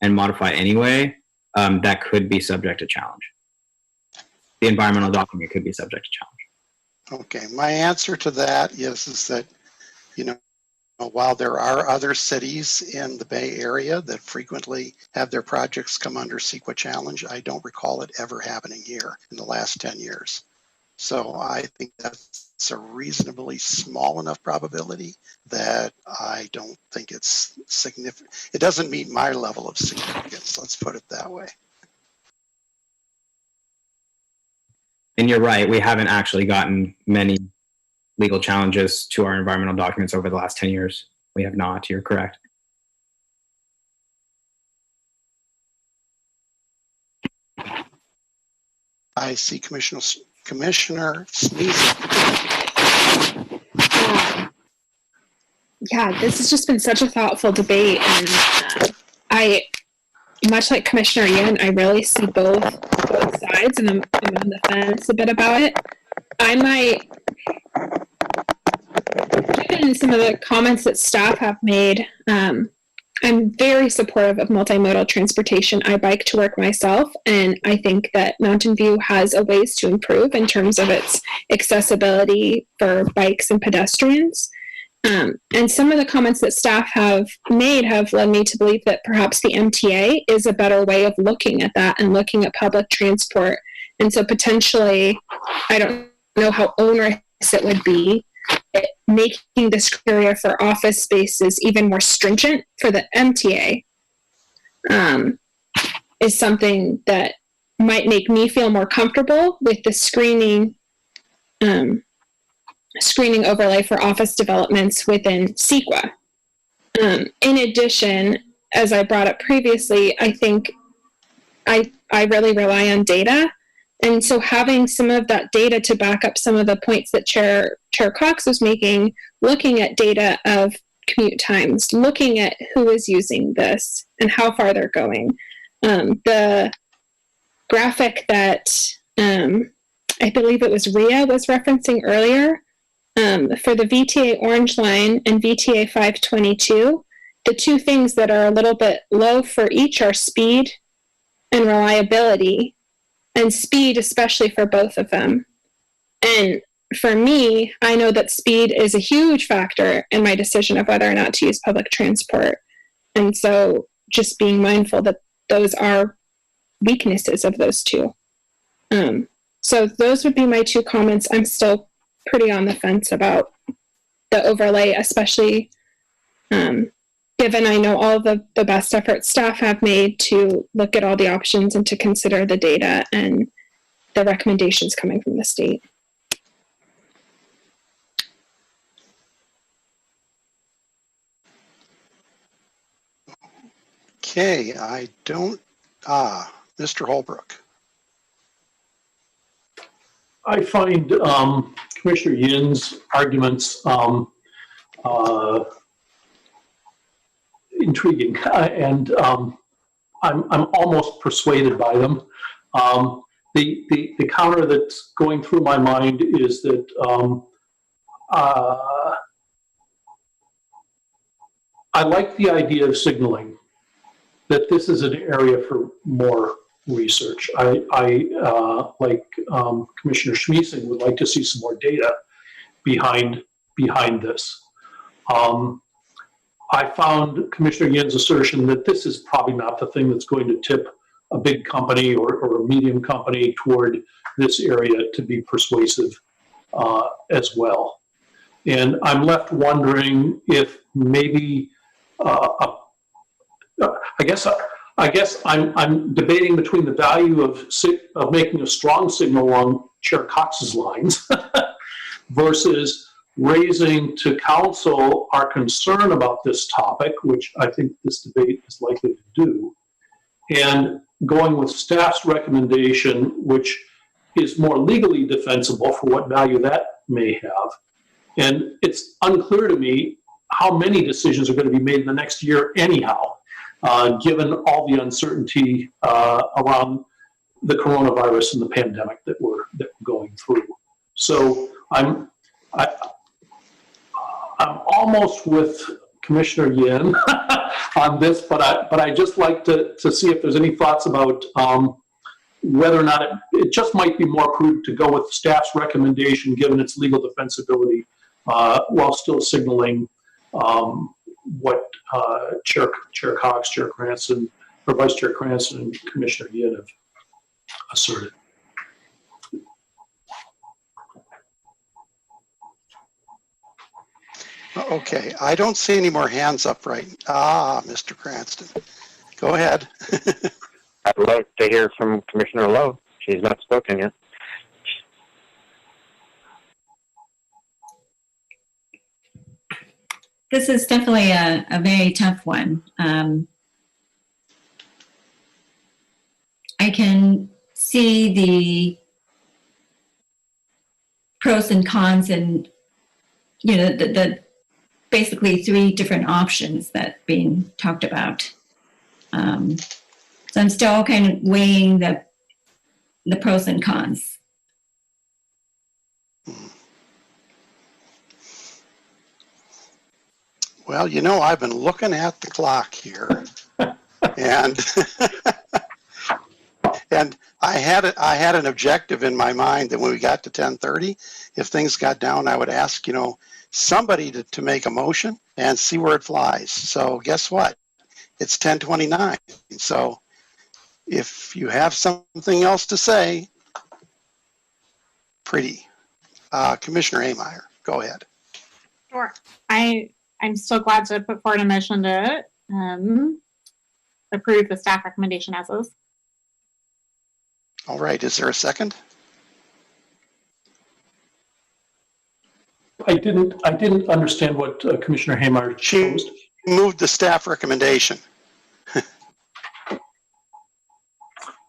Speaker 12: and modify anyway, that could be subject to challenge. The environmental document could be subject to challenge.
Speaker 1: Okay, my answer to that is that, while there are other cities in the Bay Area that frequently have their projects come under CEQA challenge, I don't recall it ever happening here in the last 10 years. So I think that's a reasonably small enough probability that I don't think it's significant. It doesn't meet my level of significance, let's put it that way.
Speaker 12: And you're right, we haven't actually gotten many legal challenges to our environmental documents over the last 10 years. We have not, you're correct.
Speaker 1: I see Commissioner Sneezy.
Speaker 3: Yeah, this has just been such a thoughtful debate, and I, much like Commissioner Yin, I really see both sides, and I'm on the fence a bit about it. I might, given some of the comments that staff have made, I'm very supportive of multimodal transportation. I bike to work myself, and I think that Mountain View has a ways to improve in terms of its accessibility for bikes and pedestrians. And some of the comments that staff have made have led me to believe that perhaps the MTA is a better way of looking at that and looking at public transport. And so potentially, I don't know how onerous it would be, making this criteria for office spaces even more stringent for the MTA is something that might make me feel more comfortable with the screening overlay for office developments within CEQA. In addition, as I brought up previously, I think I really rely on data. And so having some of that data to back up some of the points that Chair Cox was making, looking at data of commute times, looking at who is using this and how far they're going. The graphic that I believe it was Ria was referencing earlier, for the VTA Orange Line and VTA 522, the two things that are a little bit low for each are speed and reliability, and speed especially for both of them. And for me, I know that speed is a huge factor in my decision of whether or not to use public transport. And so just being mindful that those are weaknesses of those two. So those would be my two comments. I'm still pretty on the fence about the overlay, especially given I know all the best efforts staff have made to look at all the options and to consider the data and the recommendations coming from the state.
Speaker 1: Okay, I don't, Mr. Holbrook.
Speaker 7: I find Commissioner Yin's arguments intriguing, and I'm almost persuaded by them. The counter that's going through my mind is that I like the idea of signaling that this is an area for more research. I like Commissioner Schmiesing would like to see some more data behind this. I found Commissioner Yin's assertion that this is probably not the thing that's going to tip a big company or a medium company toward this area to be persuasive as well. And I'm left wondering if maybe, I guess I'm debating between the value of making a strong signal along Chair Cox's lines versus raising to council our concern about this topic, which I think this debate is likely to do, and going with staff's recommendation, which is more legally defensible for what value that may have. And it's unclear to me how many decisions are going to be made in the next year anyhow, given all the uncertainty around the coronavirus and the pandemic that we're going through. So I'm almost with Commissioner Yin on this, but I just like to see if there's any thoughts about whether or not it just might be more prudent to go with staff's recommendation given its legal defensibility while still signaling what Chair Cox, Chair Cranston, or Vice Chair Cranston and Commissioner Yin have asserted.
Speaker 1: Okay, I don't see any more hands up right. Mr. Cranston, go ahead.
Speaker 4: I'd love to hear from Commissioner Lowe. She's not spoken yet.
Speaker 9: This is definitely a very tough one. I can see the pros and cons and, you know, the basically three different options that being talked about. So I'm still kind of weighing the pros and cons.
Speaker 1: Well, you know, I've been looking at the clock here, and and I had an objective in my mind that when we got to 10:30, if things got down, I would ask, you know, somebody to make a motion and see where it flies. So guess what? It's 10:29. So if you have something else to say, pretty. Commissioner Ameyer, go ahead.
Speaker 5: Sure. I'm still glad to put forward a motion to approve the staff recommendation as is.
Speaker 1: All right, is there a second?
Speaker 7: I didn't understand what Commissioner Haymeyer chose.
Speaker 1: Moved the staff recommendation.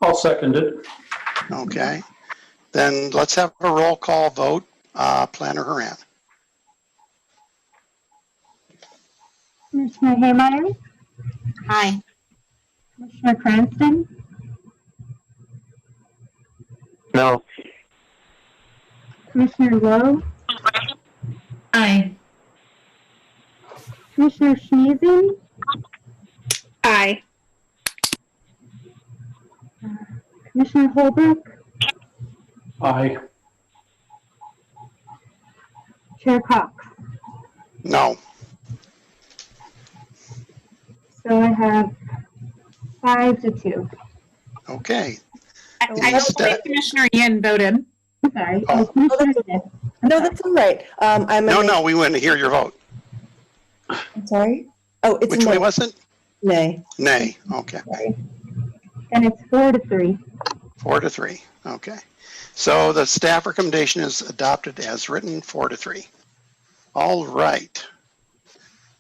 Speaker 7: I'll second it.
Speaker 1: Okay. Then let's have a roll call vote. Planner Haran.
Speaker 2: Commissioner Haymeyer,
Speaker 5: Aye.
Speaker 2: Commissioner Cranston,
Speaker 4: No.
Speaker 2: Commissioner Lowe,
Speaker 9: Aye.
Speaker 2: Commissioner Schneesen,
Speaker 3: Aye.
Speaker 2: Commissioner Holbrook,
Speaker 7: Aye.
Speaker 2: Chair Cox.
Speaker 1: No.
Speaker 2: So I have 5-2.
Speaker 1: Okay.
Speaker 5: I don't believe Commissioner Yin voted.
Speaker 2: Sorry.
Speaker 1: Oh.
Speaker 2: Commissioner Smith.
Speaker 6: No, that's all right. I'm a
Speaker 1: No,
Speaker 6: nay.
Speaker 1: no, we want to hear your vote.
Speaker 6: I'm sorry. Oh, it's
Speaker 1: Which
Speaker 6: nay.
Speaker 1: way was it?
Speaker 6: Nay.
Speaker 1: Nay. Okay.
Speaker 2: Sorry. And it's 4-3.
Speaker 1: 4-3. Okay. So the staff recommendation is adopted as written, 4-3. All right.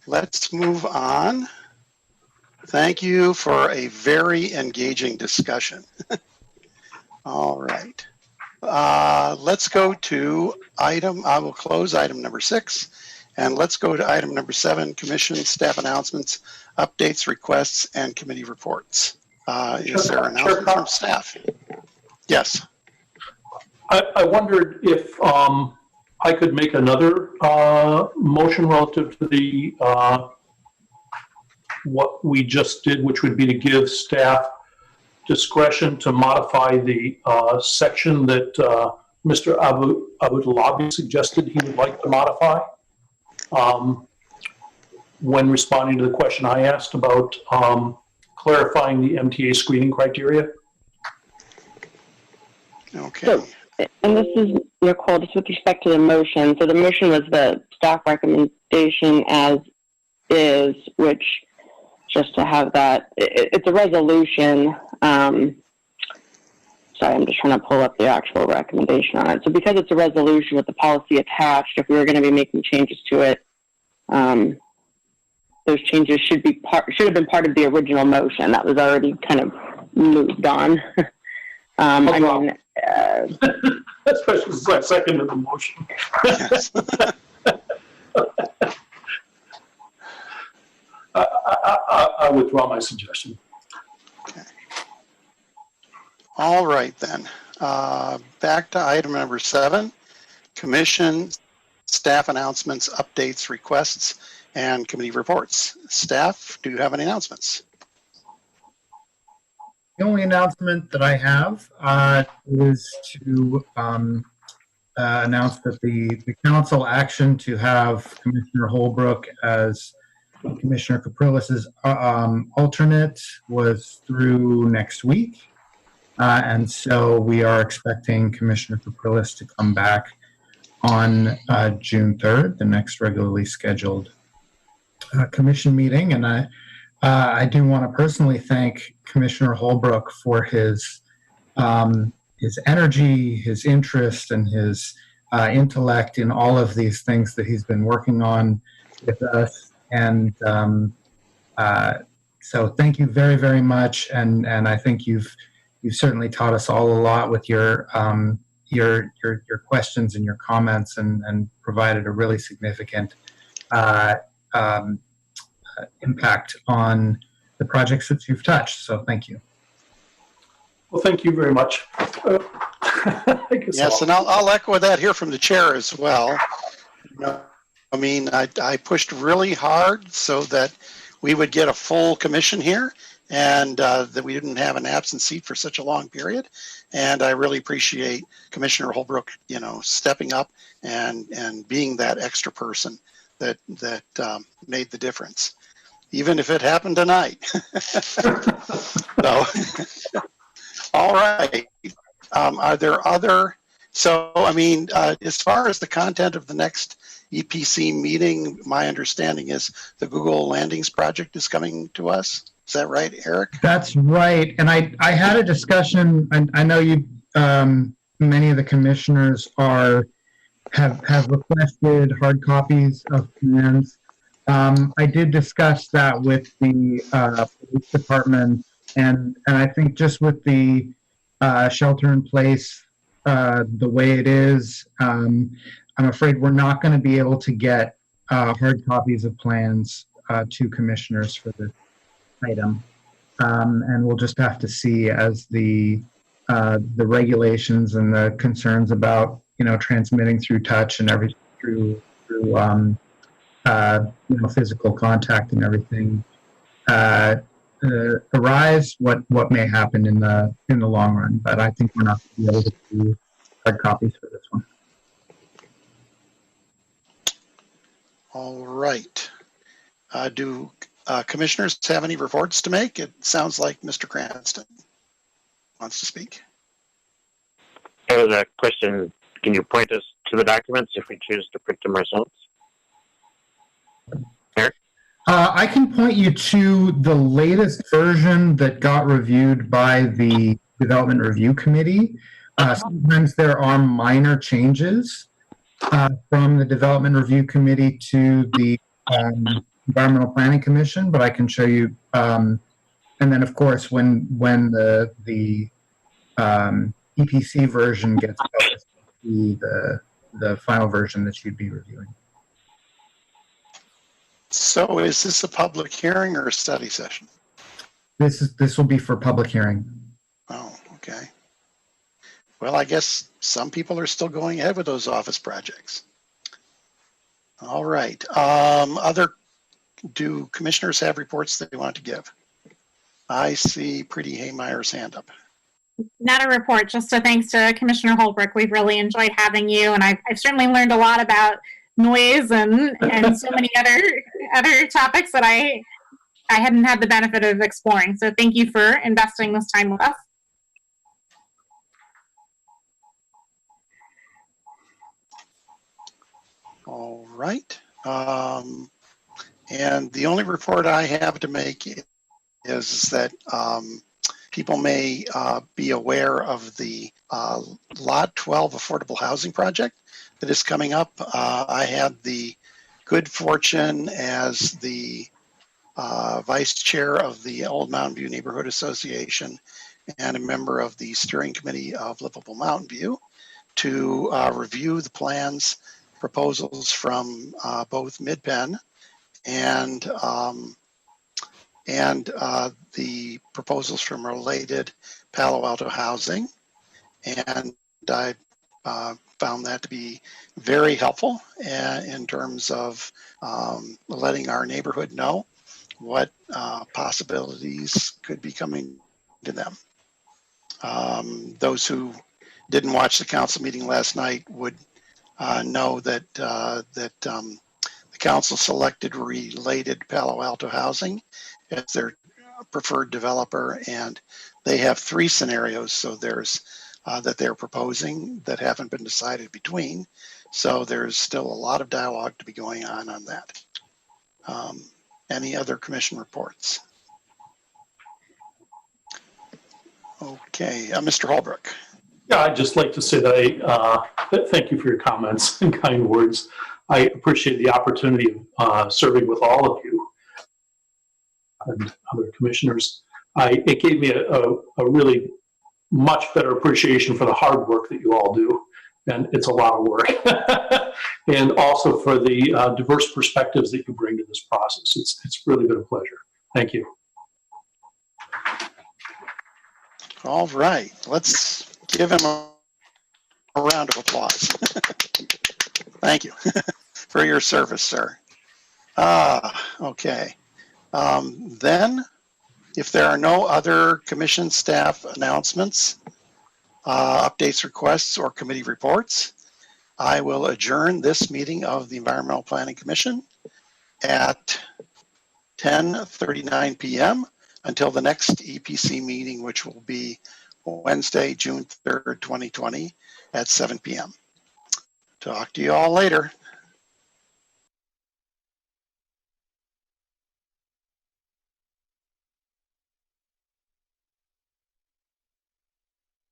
Speaker 1: Let's move on. Thank you for a very engaging discussion. All right. Let's go to I will close item number 6, and let's go to item number 7, commission staff announcements, updates, requests, and committee reports. Is there an announcement from staff? Yes.
Speaker 7: I wondered if I could make another motion relative to the what we just did, which would be to give staff discretion to modify the section that Mr. Abudalabi suggested he would like to modify when responding to the question I asked about clarifying the MTA screening criteria.
Speaker 1: Okay.
Speaker 8: So, and this is, Nicole, just with respect to the motion. So the motion was the staff recommendation as is, which, just to have that, it's a resolution. Sorry, I'm just trying to pull up the actual recommendation on it. So because it's a resolution with the policy attached, if we were going to be making changes to it, those changes should have been part of the original motion that was already kind of moved on.
Speaker 7: Especially since I seconded the motion.
Speaker 1: Yes.
Speaker 7: I withdraw my suggestion.
Speaker 1: Okay. All right, then. Back to item number 7, commission staff announcements, updates, requests, and committee reports. Staff, do you have any announcements?
Speaker 11: The only announcement that I have is to announce that the council action to have Commissioner Holbrook as Commissioner Capriles' alternate was through next week. And so we are expecting Commissioner Capriles to come back on June 3rd, the next regularly scheduled commission meeting. And I do want to personally thank Commissioner Holbrook for his energy, his interest, and his intellect in all of these things that he's been working on with us. And so thank you very, very much. And I think you've certainly taught us all a lot with your questions and your comments, and provided a really significant impact on the projects that you've touched. So thank you.
Speaker 7: Well, thank you very much.
Speaker 1: Yes, and I'll echo that here from the chair as well. I mean, I pushed really hard so that we would get a full commission here, and that we didn't have an absent seat for such a long period. And I really appreciate Commissioner Holbrook, stepping up and being that extra person that made the difference, even if it happened tonight. So, all right. Are there other? So, I mean, as far as the content of the next EPC meeting, my understanding is the Google Landings project is coming to us. Is that right, Eric?
Speaker 11: That's right. And I had a discussion, and I know you, many of the commissioners have requested hard copies of plans. I did discuss that with the police department And I think just with the shelter in place the way it is, I'm afraid we're not going to be able to get hard copies of plans to commissioners for this item. And we'll just have to see as the regulations and the concerns about, transmitting through touch and everything through physical contact and everything arise, what may happen in the long run. But I think we're not going to be able to do hard copies for this one.
Speaker 1: All right. Do commissioners have any reports to make? It sounds like Mr. Cranston wants to speak.
Speaker 4: I have a question. Can you point us to the documents if we choose to print them ourselves? Eric?
Speaker 11: I can point you to the latest version that got reviewed by the Development Review Committee. Sometimes there are minor changes from the Development Review Committee to the Environmental Planning Commission, but I can show you. And then, of course, when the EPC version gets published, the final version that you'd be reviewing.
Speaker 1: So is this a public hearing or a study session?
Speaker 11: This will be for public hearing.
Speaker 1: Oh, okay. Well, I guess some people are still going ahead with those office projects. All right. Do commissioners have reports that they want to give? I see Pretty Haymeyer's hand up.
Speaker 5: Not a report, just a thanks to Commissioner Holbrook. We've really enjoyed having you, and I've certainly learned a lot about noise and so many other topics that I hadn't had the benefit of exploring. So thank you for investing this time with us.
Speaker 1: All right. And the only report I have to make is that people may be aware of the Lot 12 affordable housing project that is coming up. I had the good fortune as the vice chair of the Old Mountain View Neighborhood Association and a member of the steering committee of Livable Mountain View to review the plans, proposals from both Mid-Penn and the proposals from related Palo Alto housing. And I found that to be very helpful in terms of letting our neighborhood know what possibilities could be coming to them. Those who didn't watch the council meeting last night would know that the council selected related Palo Alto housing as their preferred developer, and they have 3 scenarios. So there's that they're proposing that haven't been decided between. So there's still a lot of dialogue to be going on that. Any other commission reports? Okay, Mr. Holbrook.
Speaker 7: Yeah, I'd just like to say that thank you for your comments and kind words. I appreciate the opportunity of serving with all of you and other commissioners. It gave me a really much better appreciation for the hard work that you all do, and it's a lot of work. And also for the diverse perspectives that you bring to this process. It's really been a pleasure. Thank you.
Speaker 1: All right, let's give him a round of applause. Thank you for your service, sir. Okay. Then, if there are no other commission staff announcements, updates, requests, or committee reports, I will adjourn this meeting of the Environmental Planning Commission at 10:39 p.m. until the next EPC meeting, which will be Wednesday, June 3rd, 2020 at 7 p.m. Talk to you all later.